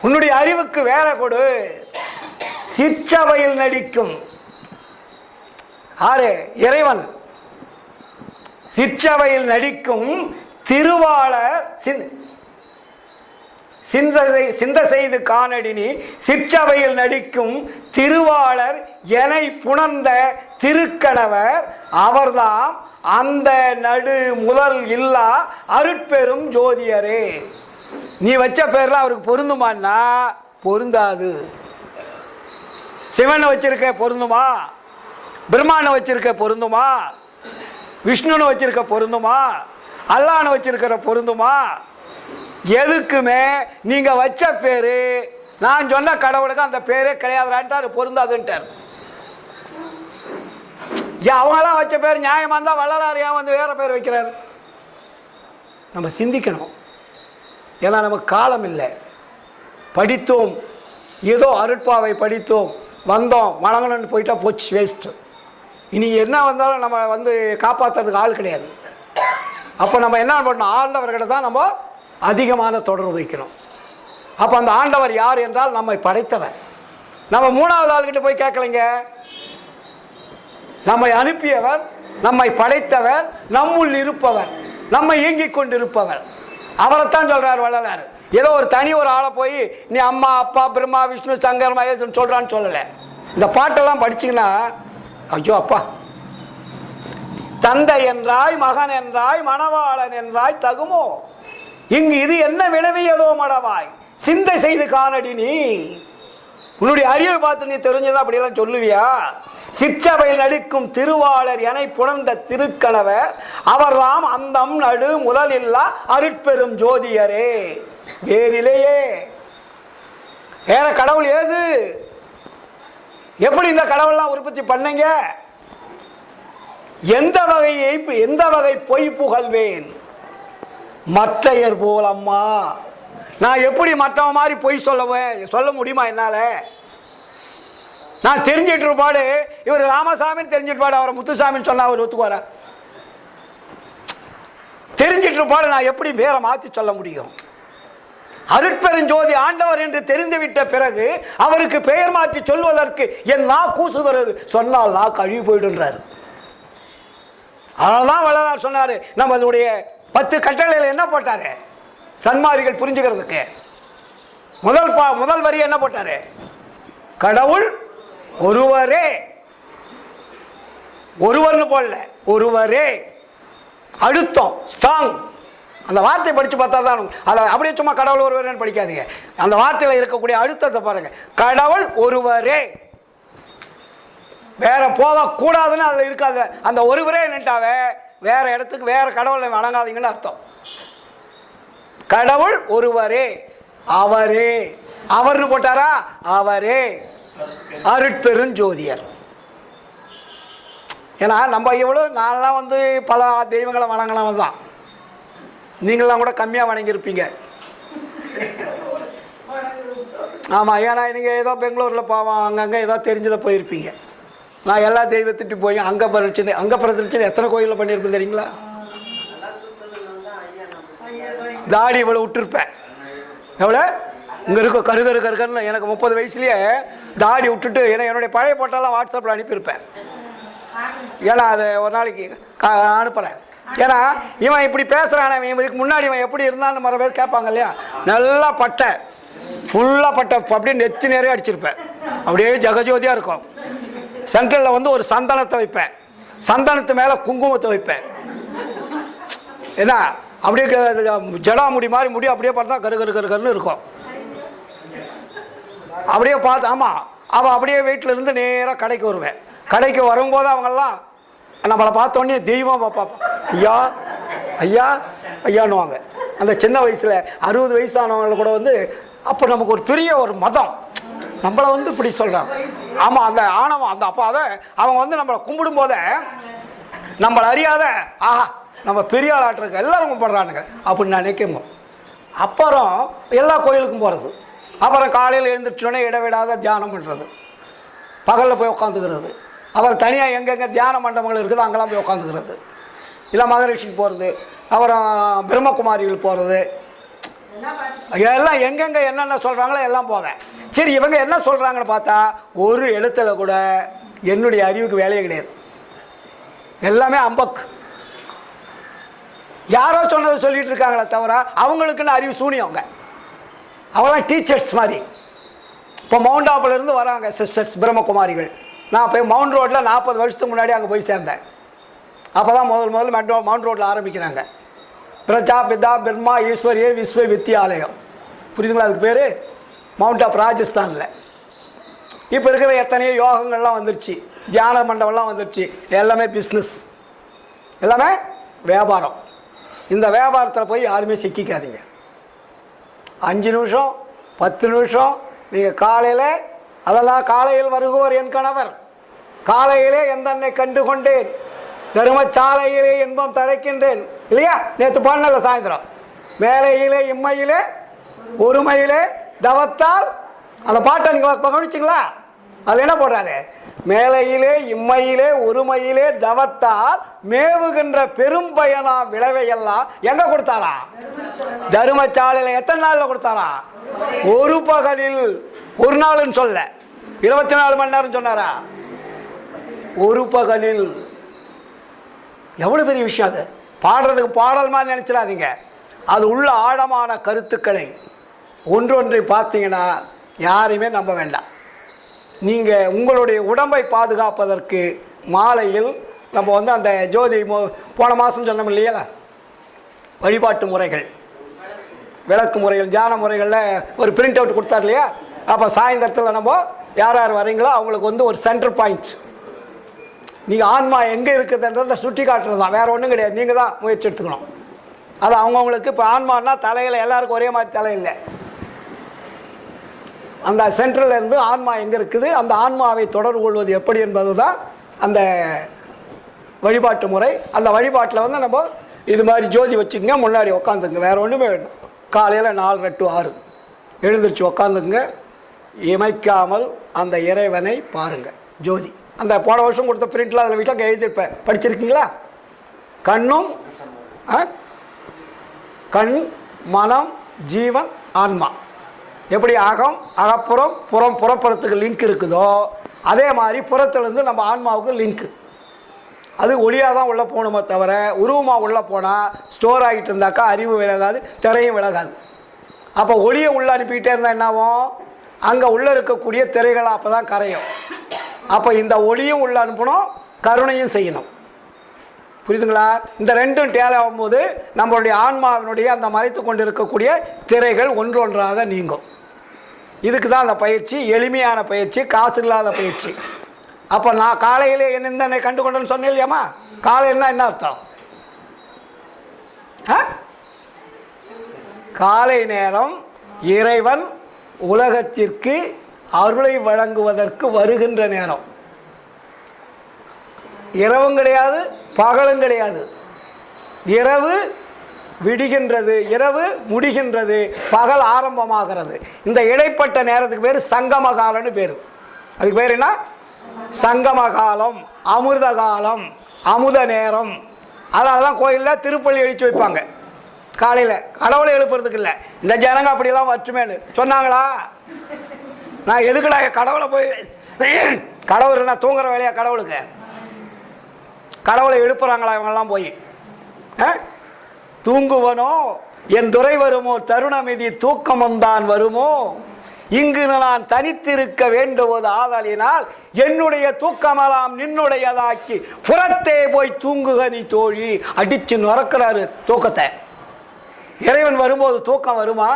உன்னுடைய அறிவுக்கு வேலை கொடு. சிற்றவையில் நடிக்கும் ஆறு இறைவன், சிற்றவையில் நடிக்கும் திருவாளர் சிந்த செய்து காணடினி, சிற்றவையில் நடிக்கும் திருவாளர் எனை புணர்ந்த திருக்கணவர் அவர்தாம் அந்த நடு முதல் இல்லா அருட்பெரும் ஜோதியரே. நீ வச்ச பேர்லாம் அவருக்கு பொருந்துமான்னா பொருந்தாது. சிவனை வச்சிருக்க பொருந்துமா? பிரம்மானை வச்சிருக்க பொருந்துமா? விஷ்ணுன்னு வச்சிருக்க பொருந்துமா? அல்லாஹ்னு வச்சிருக்கிற பொருந்துமா? எதுக்குமே நீங்க வச்ச பேரு, நான் சொன்ன கடவுளுக்கு அந்த பேரே கிடையாதுன்றாரு, பொருந்தாதுன்ட்டார். அவங்களாம் வச்ச பேர் நியாயமா இருந்தா வள்ளலார் ஏன் வேற பேர் வைக்கிறார்? நம்ம சிந்திக்கணும். ஏன்னா நமக்கு காலம் இல்லை. படித்தோம், ஏதோ அருட்பாவை படித்தோம், வந்தோம், வணங்கணும்னு போயிட்டா போச்சு, வேஸ்ட்டு. இனி என்ன வந்தாலும் நம்ம காப்பாற்றுறதுக்கு ஆள் கிடையாது. அப்போ நம்ம என்ன பண்ணணும், ஆண்டவர்கிட்ட தான் நம்ம அதிகமான தொடர்பு வைக்கணும். அப்போ அந்த ஆண்டவர் யார் என்றால் நம்மை படைத்தவர். நம்ம 3வது ஆள்கிட்ட போய் கேட்கலைங்க. நம்மை அனுப்பியவர், நம்மை படைத்தவர், நம்முள் இருப்பவர், நம்மை இயங்கிக் கொண்டிருப்பவர், அவரைத்தான் சொல்றார் வள்ளலார். ஏதோ ஒரு தனி ஒரு ஆளை போய் நீ அம்மா, அப்பா, பிரம்மா, விஷ்ணு, சங்கர், மகேசன் சொல்றான்னு சொல்லலை. இந்த பாட்டெல்லாம் படிச்சிங்கன்னா ஐயோ அப்பா, தந்தை என்றாய், மகன் என்றாய், மணவாளன் என்றாய் தகுமோ? இங்கு இது என்ன விளைவியதோ மடவாய், சிந்தை செய்து காணடி, நீ உன்னுடைய அறிவை பார்த்து நீ தெரிஞ்சதா அப்படியெல்லாம் சொல்லுவியா? சிற்றவையில் நடிக்கும் திருவாளர் எனை புணர்ந்த திருக்கணவர் அவர்தாம் அந்தம் நடு முதலில்லா அருட்பெரும் ஜோதியரே. வேறிலேயே வேற கடவுள் ஏது? எப்படி இந்த கடவுள்லாம் உற்பத்தி பண்ணீங்க? எந்த வகை பொய் புகழ்வேன் மற்றையர் போல் அம்மா. நான் எப்படி மற்றவன் மாதிரி பொய் சொல்ல முடியுமா என்னால? நான் தெரிஞ்சிட்டு இருப்பாடு, இவர் ராமசாமின்னு தெரிஞ்சிட்டு பாடு, அவரை முத்துசாமின்னு சொன்னா அவர் ஒத்துக்குவாரா? தெரிஞ்சிட்டு இருப்பாரு, நான் எப்படி பேரை மாற்றி சொல்ல முடியும்? அருட்பெருஞ்சோதி ஆண்டவர் என்று தெரிந்துவிட்ட பிறகு அவருக்கு பெயர் மாற்றி சொல்வதற்கு என் நா கூசுகிறது, சொன்னால் நா கழுவி போயிடுன்றாரு. அதனால்தான் வள்ளலார் சொன்னாரு, நம்மளுடைய 10 கட்டளையில் என்ன போட்டாரு சன்மாரிகள் புரிஞ்சுக்கிறதுக்கு? முதல் வரி என்ன போட்டாரு? கடவுள் ஒருவரே. ஒருவர்னு போடல, ஒருவரே. அழுத்தம் ஸ்ட்ராங். அந்த வார்த்தை படித்து பார்த்தா தான் அதை அப்படியே சும்மா கடவுள் ஒருவரேன்னு படிக்காதீங்க. அந்த வார்த்தையில் இருக்கக்கூடிய அழுத்தத்தை பாருங்க. கடவுள் ஒருவரே, வேற போகக்கூடாதுன்னு அதில் இருக்காது. அந்த ஒருவரே நின்ட்டாவே வேற இடத்துக்கு வேற கடவுளை வணங்காதீங்கன்னு அர்த்தம். கடவுள் ஒருவரே, அவரே. அவர்னு போட்டாரா? அவரே அருட்பெருஞ்சோதியர். ஏன்னா நம்ம இவ்வளோ நான்லாம் வந்து பல தெய்வங்களை வணங்கினவன் தான். நீங்களாம் கூட கம்மியாக வணங்கியிருப்பீங்க. ஆமாம், ஏன்னா நீங்கள் ஏதோ பெங்களூரில் போவோம், அங்கங்கே ஏதோ தெரிஞ்சதை போயிருப்பீங்க. நான் எல்லா தெய்வத்திட்டு போய் அங்கே பிரச்சனை எத்தனை கோயிலில் பண்ணியிருப்பேன் தெரியுங்களா? தாடி இவ்வளோ விட்டுருப்பேன். எவ்வளோ இங்கே இருக்க கருன்னு எனக்கு 30 வயசுலேயே தாடி விட்டுட்டு, ஏன்னா என்னுடைய பழைய போட்டாலாம் வாட்ஸ்அப்பில் அனுப்பியிருப்பேன். ஏன்னா அது ஒரு நாளைக்கு அனுப்புகிறேன். ஏன்னா இவன் இப்படி பேசுகிறான், இவனுக்கு முன்னாடி இவன் எப்படி இருந்தான்னு மறு பேர் கேட்பாங்க இல்லையா? நல்லா பட்டை ஃபுல்லாக பட்டை அப்படியே நெத்தி நிறைய அடிச்சிருப்பேன், அப்படியே ஜெகஜோதியாக இருக்கும். சென்ட்ரலில் வந்து ஒரு சந்தனத்தை வைப்பேன், சந்தனத்து மேலே குங்குமத்தை வைப்பேன். ஏன்னா அப்படியே ஜடாமுடி மாதிரி முடி அப்படியே பார்த்தா கருன்னு இருக்கும். அப்படியே பார்த்து, ஆமாம், அவன் அப்படியே வீட்டில் இருந்து நேராக கடைக்கு வருவேன். கடைக்கு வரும்போது அவங்கெல்லாம் நம்மளை பார்த்தோன்னே தெய்வமாக பார்ப்போம். ஐயா ஐயா ஐயான்னுவாங்க. அந்த சின்ன வயசில் 60 வயசானவங்களை கூட வந்து அப்போ நமக்கு ஒரு பெரிய ஒரு மதம் நம்மளை வந்து இப்படி சொல்கிறாங்க. ஆமாம், அந்த ஆணவம் அந்த அப்போ அதை அவங்க வந்து நம்மளை கும்பிடும் போதே நம்மளை அறியாத ஆஹா நம்ம பெரிய ஆளாட்டுருக்கு எல்லோரும் கும்பிட்றானுங்க அப்படின்னு நினைக்கணும். அப்புறம் எல்லா கோயிலுக்கும் போகிறது. அப்புறம் காலையில் எழுந்திரிச்சோடனே இடைவிடாத தியானம் பண்ணுறது, பகலில் போய் உட்காந்துக்கிறது. அப்புறம் தனியாக எங்கெங்கே தியான மண்டபங்கள் இருக்குது அங்கெல்லாம் போய் உட்காந்துக்கிறது. இல்லை மகரிஷிக்கு போகிறது, அப்புறம் பிரம்மகுமாரிகள் போகிறது, எல்லாம் எங்கெங்கே என்னென்ன சொல்கிறாங்களோ எல்லாம் போவேன். சரி, இவங்க என்ன சொல்கிறாங்கன்னு பார்த்தா ஒரு எழுத்தில் கூட என்னுடைய அறிவுக்கு வேலையே கிடையாது. எல்லாமே அம்பக். யாரோ சொன்னதை சொல்லிகிட்டு இருக்காங்களே தவிர அவங்களுக்குன்னு அறிவு சூனியவங்க. அவங்களாம் டீச்சர்ஸ் மாதிரி. இப்போ மவுண்ட் ஆப்பிலேருந்து வராங்க சிஸ்டர்ஸ் பிரம்மகுமாரிகள். நான் போய் மவுண்ட் ரோட்டில் 40 வருஷத்துக்கு முன்னாடி அங்கே போய் சேர்ந்தேன். அப்போ தான் முதல் மவுண்ட் ரோட்டில் ஆரம்பிக்கிறாங்க. பிரஜாபிதா பிரம்மா ஈஸ்வரிய விஸ்வ வித்யாலயம். புரியுதுங்களா? அதுக்கு பேர் மவுண்ட் ஆஃப் ராஜஸ்தானில். இப்போ இருக்கிற எத்தனையோ யோகங்கள்லாம் வந்துருச்சு, தியான மண்டபம்லாம் வந்துருச்சு. எல்லாமே பிஸ்னஸ், எல்லாமே வியாபாரம். இந்த வியாபாரத்தில் போய் யாருமே சிக்கிக்காதீங்க. 5 நிமிஷம் 10 நிமிஷம் நீங்கள் காலையில், அதெல்லாம் காலையில் வருகுவர் என் கணவர், காலையிலே எந்தன்னை கண்டு கொண்டேன், தருமச்சாலையிலே இன்பம் தழைக்கின்றேன் இல்லையா? நேற்று பாடல சாயந்தரம். மேலையிலே இம்மையிலே ஒருமையிலே தவத்தால், அந்த பாட்டை நீங்கள் கவனிச்சிங்களா? அது என்ன போடுறாரு? மேலையிலே இம்மையிலே ஒருமையிலே தவத்தால் மேவுகின்ற பெரும் பயனா விளைவையெல்லாம் எங்க கொடுத்தாரா? தருமச்சாலையில். எத்தனை நாளில் கொடுத்தாரா? ஒரு பகலில். ஒரு நாள்னு சொல்ல, 24 மணி நேரம் சொன்னாரா? ஒரு பகலில். எவ்வளோ பெரிய விஷயம் அது! பாடுறதுக்கு பாடல் மாதிரி நினச்சிடாதீங்க. அது உள்ள ஆழமான கருத்துக்களை ஒன்றொன்றை பார்த்தீங்கன்னா யாரையுமே நம்ப வேண்டாம். நீங்கள் உங்களுடைய உடம்பை பாதுகாப்பதற்கு மாலையில் நம்ம வந்து அந்த ஜோதி போன மாதம் சொன்னோம் இல்லையா, வழிபாட்டு முறைகள், விளக்கு முறைகள், தியான முறைகளில் ஒரு பிரிண்ட் அவுட் கொடுத்தார் இல்லையா? அப்போ சாயந்தரத்தில் நம்ம யார் யார் வரீங்களோ அவங்களுக்கு வந்து ஒரு சென்டர் பாயிண்ட், நீங்கள் ஆன்மா எங்கே இருக்குதுன்றதை சுட்டி காட்டுறது தான், வேறு ஒன்றும் கிடையாது. நீங்கள் தான் முயற்சி எடுத்துக்கணும். அது அவங்கவுங்களுக்கு. இப்போ ஆன்மானா தலையில் எல்லாருக்கும் ஒரே மாதிரி தலை இல்லை. அந்த சென்டரில் இருந்து ஆன்மா எங்கே இருக்குது, அந்த ஆன்மாவை தொடர்பு கொள்வது எப்படி என்பது தான் அந்த வழிபாட்டு முறை. அந்த வழிபாட்டில் வந்து நம்ம இது மாதிரி ஜோதி வச்சுக்கோங்க, முன்னாடி உக்காந்துங்க, வேறு ஒன்றுமே வேணும். காலையில் 4:30 to 6 எழுந்திரிச்சு உக்காந்துங்க, இமைக்காமல் அந்த இறைவனை பாருங்கள். ஜோதி அந்த போன வருஷம் கொடுத்த பிரிண்டில் அதில் வீட்டில் எழுதியிருப்பேன், படிச்சிருக்கீங்களா? கண்ணும் கண், மனம், ஜீவன், ஆன்மா. எப்படி அகம் அகப்புறம், புறம் புறப்புறத்துக்கு லிங்க் இருக்குதோ அதே மாதிரி புறத்துலேருந்து நம்ம ஆன்மாவுக்கு லிங்க்கு. அது ஒளியாக தான் உள்ளே போகணுமே தவிர உருவமாக உள்ளே போனால் ஸ்டோர் ஆகிட்டு இருந்தாக்கா அறிவு விலகாது, திரையும் விலகாது. அப்போ ஒளியை உள்ளே அனுப்பிக்கிட்டே இருந்தால் என்னாகும், அங்கே உள்ளே இருக்கக்கூடிய திரைகள் அப்போ தான் கரையும். அப்போ இந்த ஒளியும் உள்ளே அனுப்பணும், கருணையும் செய்யணும். புரியுதுங்களா? இந்த ரெண்டும் டேல் ஆகும்போது நம்மளுடைய ஆன்மாவினுடைய அந்த மறைத்து கொண்டு இருக்கக்கூடிய திரைகள் ஒன்று ஒன்றாக நீங்கும். இதுக்கு தான் அந்த பயிற்சி, எளிமையான பயிற்சி, காசு இல்லாத பயிற்சி. அப்போ நான் காலையில் என்னை கண்டு கொண்டேன்னு சொன்னேன் இல்லையாம்மா, காலையில் தான் என்ன அர்த்தம்? காலை நேரம் இறைவன் உலகத்திற்கு அருளை வழங்குவதற்கு வருகின்ற நேரம். இரவும் கிடையாது, பகலும் கிடையாது. இரவு விடுகின்றது, இரவு முடிகின்றது, பகல் ஆரம்பமாகிறது. இந்த இடைப்பட்ட நேரத்துக்கு பேர் சங்கம காலம்னு பேர். அதுக்கு பேர் என்ன? சங்கம காலம், அமிர்த காலம், அமுத நேரம். அதனால தான் கோயிலில் திருப்பள்ளி எழுச்சி வைப்பாங்க காலையில், கடவுளை எழுப்புறதுக்கு இல்லை. இந்த ஜனங்க அப்படிலாம் வச்சுமேனு சொன்னாங்களா? நான் எதுக்குடா கடவுளை போய், கடவுள் என்ன தூங்குற வேலையா கடவுளுக்கு? கடவுளை எழுப்புறாங்களா இவங்கெல்லாம் போய்? தூங்குவனோ என் துறை வருமோ, தருணமிதி தூக்கமும்தான் வருமோ, இங்கு நான் தனித்திருக்க வேண்டுவது ஆதலினால் என்னுடைய தூக்கமெல்லாம் நின்னுடையதாக்கி புறத்தே போய் தூங்குக நீ தோழி. அடிச்சு நுறக்கிறாரு தூக்கத்தை. இறைவன் வரும்போது தூக்கம் வருமா?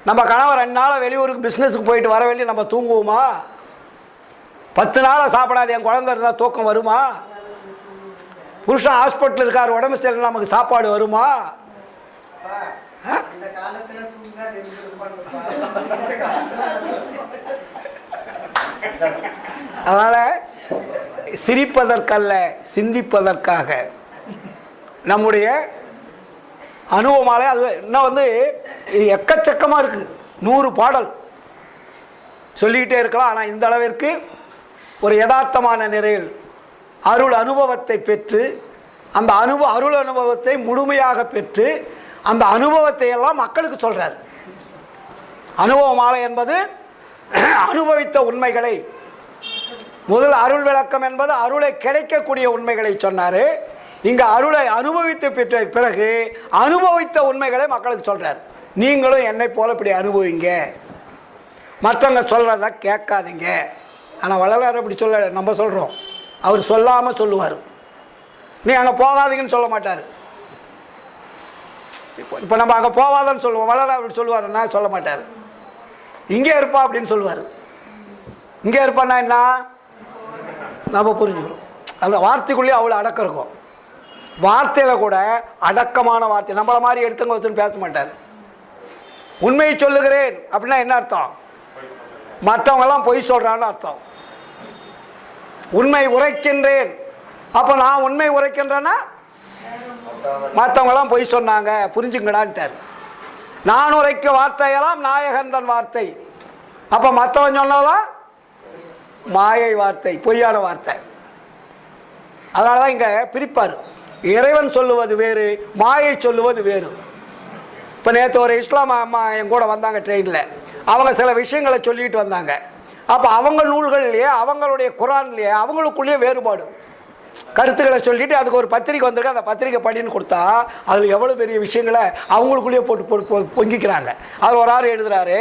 நம்ம கணவர் 2 நாளாக வெளியூருக்கு பிஸ்னஸுக்கு போயிட்டு வர வேண்டிய நம்ம தூங்குவோமா? 10 நாளாக சாப்பிடாது என் குழந்தை இருந்தால் தூக்கம் வருமா? புருஷன் ஹாஸ்பிட்டல் இருக்கார், உடம்பு சரியில்லை, நமக்கு சாப்பாடு வருமா? அதனால் சிரிப்பதற்கல்ல, சிந்திப்பதற்காக நம்முடைய அனுபவமாலே அது இன்னும் எக்கச்சக்கமாக இருக்குது. 100 பாடல் சொல்லிக்கிட்டே இருக்கலாம். ஆனால் இந்த அளவிற்கு ஒரு யதார்த்தமான நிலையில் அருள் அனுபவத்தை பெற்று, அந்த அருள் அனுபவத்தை முழுமையாக பெற்று அந்த அனுபவத்தை எல்லாம் மக்களுக்கு சொல்கிறார். அனுபவ மாலை என்பது அனுபவித்த உண்மைகளை, முதல் அருள் விளக்கம் என்பது அருளை கிடைக்கக்கூடிய உண்மைகளை சொன்னார். இங்கே அருளை அனுபவித்து பெற்ற பிறகு அனுபவித்த உண்மைகளை மக்களுக்கு சொல்கிறார். நீங்களும் என்னை போல இப்படி அனுபவிங்க, மற்றவங்க சொல்கிறத கேட்காதீங்க. ஆனால் வள்ளலார் அப்படி சொல்ல, நம்ம சொல்கிறோம். அவர் சொல்லாமல் சொல்லுவார். நீ அங்கே போகாதீங்கன்னு சொல்ல மாட்டார். இப்போ நம்ம அங்கே போகாதன்னு சொல்லுவோம், வள்ளலார் அப்படி சொல்லுவார், நான் சொல்ல மாட்டார். இங்கே இருப்பா அப்படின்னு சொல்லுவார். இங்கே இருப்பான்னா என்ன நம்ம புரிஞ்சுக்கணும். அந்த வார்த்தைக்குள்ளேயே அவ்வளோ அடக்கம் இருக்கும். வார்த்தையில் கூட அடக்கமான வார்த்தை. நம்மளை மாதிரி எடுத்துங்க ஒருத்தன்னு பேச மாட்டார். உண்மையை சொல்லுகிறேன் அப்படின்னா என்ன அர்த்தம்? மற்றவங்கெல்லாம் பொய் சொல்கிறான்னு அர்த்தம். உண்மை உரைக்கின்றேன், அப்போ நான் உண்மை உரைக்கின்றேன்னா மற்றவங்கெல்லாம் பொய் சொன்னாங்க புரிஞ்சுங்கடான்ட்டார். நான் உரைக்க வார்த்தையெல்லாம் நாயகந்தன் வார்த்தை, அப்போ மற்றவன் சொன்னதான் மாயை வார்த்தை, பொய்யான வார்த்தை. அதனால தான் இங்கே பிரிப்பார். இறைவன் சொல்லுவது வேறு, மாயை சொல்லுவது வேறு. இப்போ நேற்று ஒரு இஸ்லாம் அம்மா என் கூட வந்தாங்க ட்ரெயினில். அவங்க சில விஷயங்களை சொல்லிட்டு வந்தாங்க. அப்போ அவங்க நூல்கள்லையே, அவங்களுடைய குரான்லையே அவங்களுக்குள்ளேயே வேறுபாடு கருத்துக்களை சொல்லிட்டு அதுக்கு ஒரு பத்திரிக்கை வந்திருக்கு. அந்த பத்திரிக்கை படின்னு கொடுத்தா அதில் எவ்வளோ பெரிய விஷயங்களை அவங்களுக்குள்ளேயே போட்டு பொங்கிக்கிறாங்க. அது ஒரு ஆறு எழுதுகிறாரு,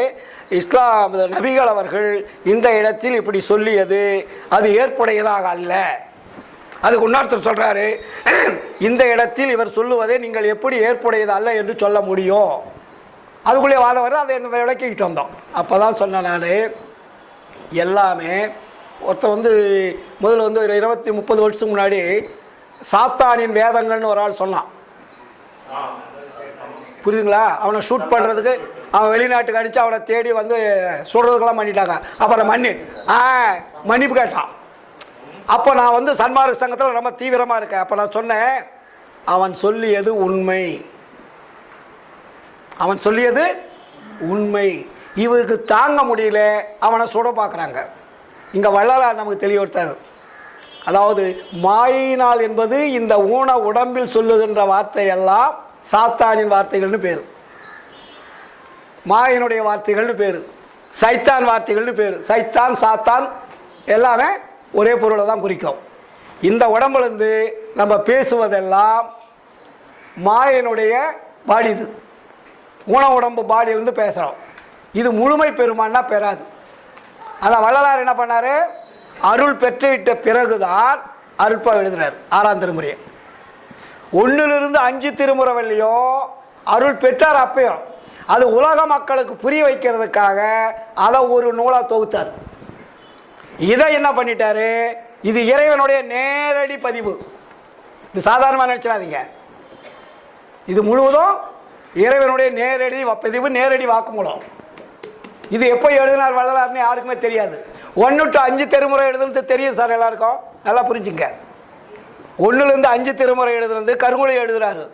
இஸ்லாம் நபிகள் அவர்கள் இந்த இடத்தில் இப்படி சொல்லியது அது ஏற்புடையதாக அல்ல. அதுக்கு இன்னொருத்தர் சொல்கிறாரு, இந்த இடத்தில் இவர் சொல்லுவதை நீங்கள் எப்படி ஏற்புடையது அல்ல என்று சொல்ல முடியும். அதுக்குள்ளே வாதம் வருது. அதை விளக்கிக்கிட்டு வந்தோம். அப்போ தான் சொன்னேன் நான், எல்லாமே ஒருத்தர் முதல்ல ஒரு 20-30 வருஷத்துக்கு முன்னாடி சாத்தானின் வேதங்கள்னு ஒரு ஆள் சொன்னான். புரியுதுங்களா? அவனை ஷூட் பண்ணுறதுக்கு அவன் வெளிநாட்டுக்கு அடித்து அவனை தேடி சுடுறதுக்கெல்லாம் பண்ணிட்டாங்க. அப்புறம் மன்னிப்பு கேட்டான். அப்போ நான் சன்மார்க்க சங்கத்தில் ரொம்ப தீவிரமாக இருக்கேன். அப்போ நான் சொன்னேன், அவன் சொல்லியது உண்மை, அவன் சொல்லியது உண்மை. இவருக்கு தாங்க முடியல, அவனை சுட பார்க்குறாங்க. இங்கே வள்ளலார் நமக்கு தெளிவுறுத்தார். அதாவது மாயினால் என்பது இந்த ஊன உடம்பில் சொல்லுகின்ற வார்த்தையெல்லாம் சாத்தானின் வார்த்தைகள்னு பேர், மாயினுடைய வார்த்தைகள்னு பேர், சைத்தான் வார்த்தைகள்னு பேர். சைத்தான் சாத்தான் எல்லாமே ஒரே பொருளை தான் குறிக்கும். இந்த உடம்புலேருந்து நம்ம பேசுவதெல்லாம் மாயினுடைய பாடி, இது ஊன உடம்பு பாடியிலேருந்து பேசுகிறோம். இது முழுமை பெறுமான்னா பெறாது. அதான் வள்ளலார் என்ன பண்ணார், அருள் பெற்றுவிட்ட பிறகுதான் அருட்பா எழுதுறார் 6ஆம் திருமுறையை. 1லிருந்து 5 திருமுறை வரலையும் அருள் பெற்றார். அப்பயும் அது உலக மக்களுக்கு புரிய வைக்கிறதுக்காக அதை ஒரு நூலாக தொகுத்தார். இதை என்ன பண்ணிட்டாரு, இது இறைவனுடைய நேரடி பதிவு. இது சாதாரணமாக நினச்சிடாதீங்க, இது முழுவதும் இறைவனுடைய நேரடி பதிவு, நேரடி வாக்குமூலம். இது எப்போ எழுதினார் வள்ளலார்னு யாருக்குமே தெரியாது. 1 to 5 திருமுறை எழுதுனது தெரியும் சார் எல்லாருக்கும், நல்லா புரிஞ்சுங்க. 1லிருந்து 5 திருமுறை எழுதுனது கருங்குழி எழுதுறாரு,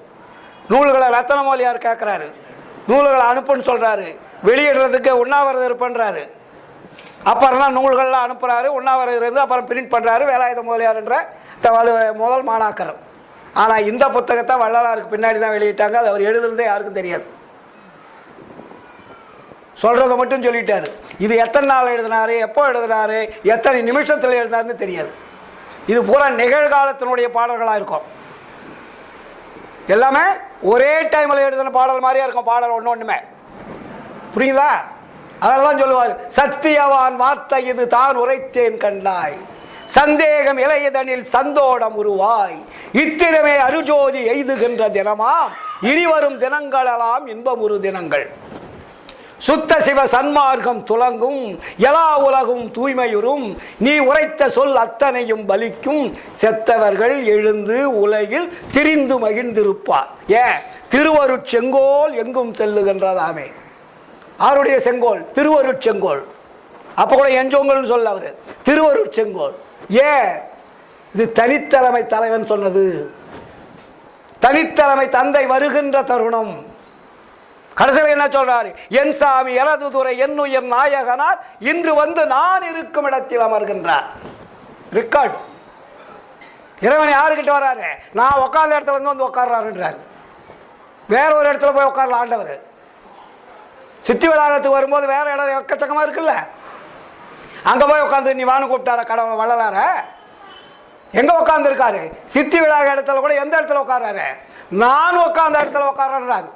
நூல்களை ரத்தனமொழியார் கேட்குறாரு, நூல்களை அனுப்புன்னு சொல்கிறாரு, வெளியிடுறதுக்கு உண்ணாவிரதம் இருப்பன்றாரு. அப்புறம் தான் நூல்கள்லாம் அனுப்புகிறாரு, உண்ணாவிரதம் இருந்து அப்புறம் பிரிண்ட் பண்ணுறாரு வேலாயுத முதலியார் என்ற முதல் மாணாக்கர். ஆனால் இந்த புத்தகத்தை வள்ளலாருக்கு பின்னாடி தான் வெளியிட்டாங்க. அது அவர் எழுதுறதே யாருக்கும் தெரியாது, சொல்கிறத மட்டும் சொல்லிட்டாரு. இது எத்தனை நாள் எழுதினாரு, எப்போ எழுதினாரு, எத்தனை நிமிஷத்தில் எழுதினாருன்னு தெரியாது. இது பூரா நிகழ்காலத்தினுடைய பாடல்களாக இருக்கும். எல்லாமே ஒரே டைமில் எழுதின பாடல் மாதிரியா இருக்கும். பாடல் ஒன்றுமே புரியுதா? அதனால தான் சொல்லுவார், சத்தியவான் வார்த்தை இது தான் உரைத்தேன் கண்டாய், சந்தேகம் இளையதனில் சந்தோடம் உருவாய், இத்திரமே அருஜோதி எய்துகின்ற தினமாம், இனிவரும் தினங்களெல்லாம் இன்பமுறு தினங்கள், சுத்த சிவ சன்மார்க்கம் துலங்கும், எல்லா உலகும் தூய்மையுறும், நீ உரைத்த சொல் அத்தனையும் பலிக்கும், செத்தவர்கள் எழுந்து உலகில் திரிந்து மகிழ்ந்திருப்பார். திருவருட்செங்கோல் எங்கும் செல்லுகின்றதாமே. அவருடைய செங்கோல் திருவருட்செங்கோல். அப்போ கூட எஞ்சோங்கல்னு சொல்ல அவர் திருவருட்செங்கோல். இது தனித்தலைமை தலைவன் சொன்னது. தனித்தலைமை தந்தை வருகின்ற தருணம். கடைசியில் என்ன சொல்றாரு, என் சாமி எனது துறை என்னுயிர் நாயகனார் இன்று வந்து நான் இருக்கும் இடத்தில் அமர்கின்றார். ரெக்கார்டு. இறைவன் யாருக்கிட்ட வராரு, நான் உட்கார்ந்த இடத்துல இருந்து வந்து உட்கார்றாருன்றாரு. வேற ஒரு இடத்துல போய் உட்காரல ஆண்டவர். சித்தி விளாகத்துக்கு வரும்போது வேற இடம் எக்கச்சக்கமாக இருக்குல்ல, அங்கே போய் உட்காந்து நீ வானு கூப்பிட்டார கடவுளை வள்ளலார. எங்கே உட்காந்துருக்காரு, சித்தி விளாக இடத்துல கூட எந்த இடத்துல உட்கார்றாரு, நான் உட்கார்ந்த இடத்துல உட்கார்றாரு.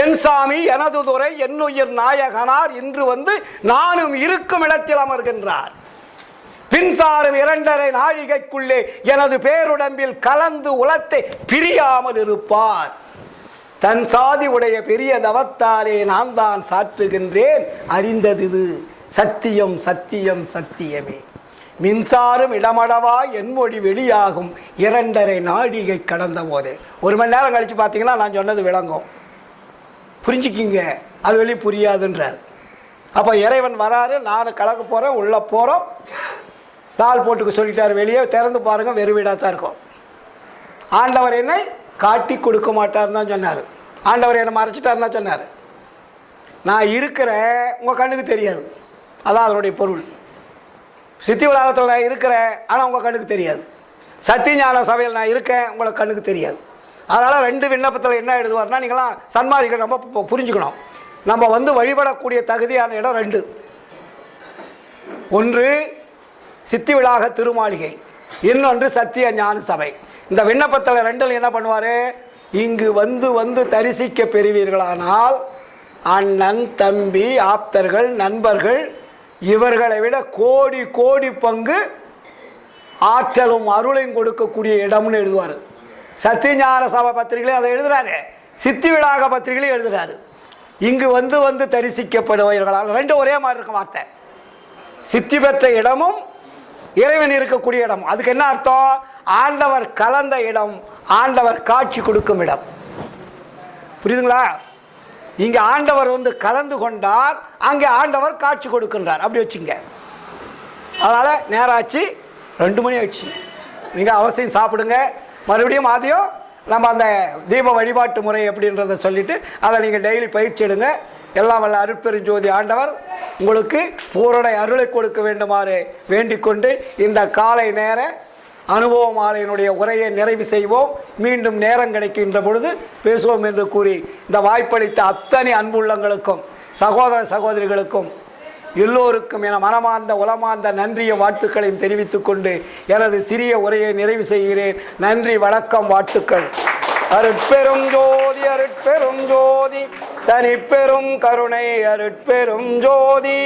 என் சாமி எனது துறை என்னுயிர் நாயகனார் இன்று வந்து நானும் இருக்கும் இடத்தில் அமர்கின்றார். பின்சாரும் 2.5 நாழிகைக்குள்ளே எனது பேருடம்பில் கலந்து உலத்தை பிரியாமல் இருப்பார். தன் சாதி உடைய பெரிய தவத்தாலே நான் தான் சாற்றுகின்றேன் அறிந்தது இது சத்தியம் சத்தியம் சத்தியமே. மின்சாரம் இடமடவா என்மொழி வெளியாகும் 2.5 நாழிகை கடந்த போது. 1 மணி நேரம் கழித்து பார்த்தீங்கன்னா நான் சொன்னது விளங்கும், புரிஞ்சுக்கிங்க. அது வெளியே புரியாதுன்றார். அப்போ இறைவன் வராரு, நான் கலக்க போகிறேன், உள்ளே போகிறோம், தாள் போட்டுக்க சொல்லிட்டார். வெளியே திறந்து பாருங்கள், வெறு வீடாக தான் இருக்கும். ஆண்டவர் என்னை காட்டி கொடுக்க மாட்டார்னு தான் சொன்னார். ஆண்டவர் என்னை மறைச்சிட்டாருன்னு தான் சொன்னார். நான் இருக்கிறேன், உங்கள் கண்ணுக்கு தெரியாது, அதான் அதனுடைய பொருள். சித்தி உலகத்தில் நான் இருக்கிறேன், ஆனால் உங்கள் கண்ணுக்கு தெரியாது. சத்தியஞான சபையில் நான் இருக்கேன், உங்களுக்கு கண்ணுக்கு தெரியாது. அதனால் 2 விண்ணப்பத்தில் என்ன எழுதுவார்னா, நீங்களாம் சன்மார்க்க ரொம்ப புரிஞ்சுக்கணும். நம்ம வந்து வழிபடக்கூடிய தகுதியான இடம் 2. ஒன்று சித்தி விளாக திருமாளிகை, இன்னொன்று சத்திய ஞான சபை. இந்த விண்ணப்பத்தில் 2 என்ன பண்ணுவார், இங்கு வந்து வந்து தரிசிக்க பெறுவீர்களானால் அண்ணன் தம்பி ஆப்தர்கள் நண்பர்கள் இவர்களை விட கோடி கோடி பங்கு ஆற்றலும் அருளையும் கொடுக்கக்கூடிய இடம்னு எழுதுவார். சத்தியஞான சபை பத்திரிகையிலே அதை எழுதுறாரு, சித்தி விளாக பத்திரிகையிலே எழுதுறாரு. இங்கு வந்து வந்து தரிசிக்கப்படுவீர்களால் 2 ஒரே மாதிரி இருக்கும் வார்த்தை. சித்தி பெற்ற இடமும் இறைவன் இருக்கக்கூடிய இடம். அதுக்கு என்ன அர்த்தம், ஆண்டவர் கலந்த இடம், ஆண்டவர் காட்சி கொடுக்கும் இடம். புரியுதுங்களா? இங்கே ஆண்டவர் வந்து கலந்து கொண்டார், அங்கே ஆண்டவர் காட்சி கொடுக்கின்றார். அப்படி வச்சுங்க. அதனால் நேராச்சு, 2 மணி ஆயிடுச்சு. நீங்கள் அவசியம் சாப்பிடுங்க. மறுபடியும் ஆதியம் நம்ம அந்த தீப வழிபாட்டு முறை எப்படின்றத சொல்லிவிட்டு அதை நீங்கள் டெய்லி பயிற்சி எடுங்க. எல்லாம் வல்ல அருட்பெருஞ்சோதி ஆண்டவர் உங்களுக்கு பூரண அருளை கொடுக்க வேண்டுமாறு வேண்டிக் கொண்டு இந்த காலை நேர அனுபவ மாலையினுடைய உரையை நிறைவு செய்வோம். மீண்டும் நேரம் கிடைக்கின்ற பொழுது பேசுவோம் என்று கூறி இந்த வாய்ப்பளித்த அத்தனை அன்புள்ளங்களுக்கும் சகோதர சகோதரிகளுக்கும் எல்லோருக்கும் என மனமார்ந்த உளமார்ந்த நன்றிய வாழ்த்துக்களையும் தெரிவித்துக் கொண்டு எனது சிறிய உரையை நிறைவு செய்கிறேன். நன்றி, வணக்கம், வாழ்த்துக்கள். அருட்பெரும் ஜோதி, அருட்பெரும் ஜோதி, தனிப்பெரும் கருணை, அருட்பெரும் ஜோதி.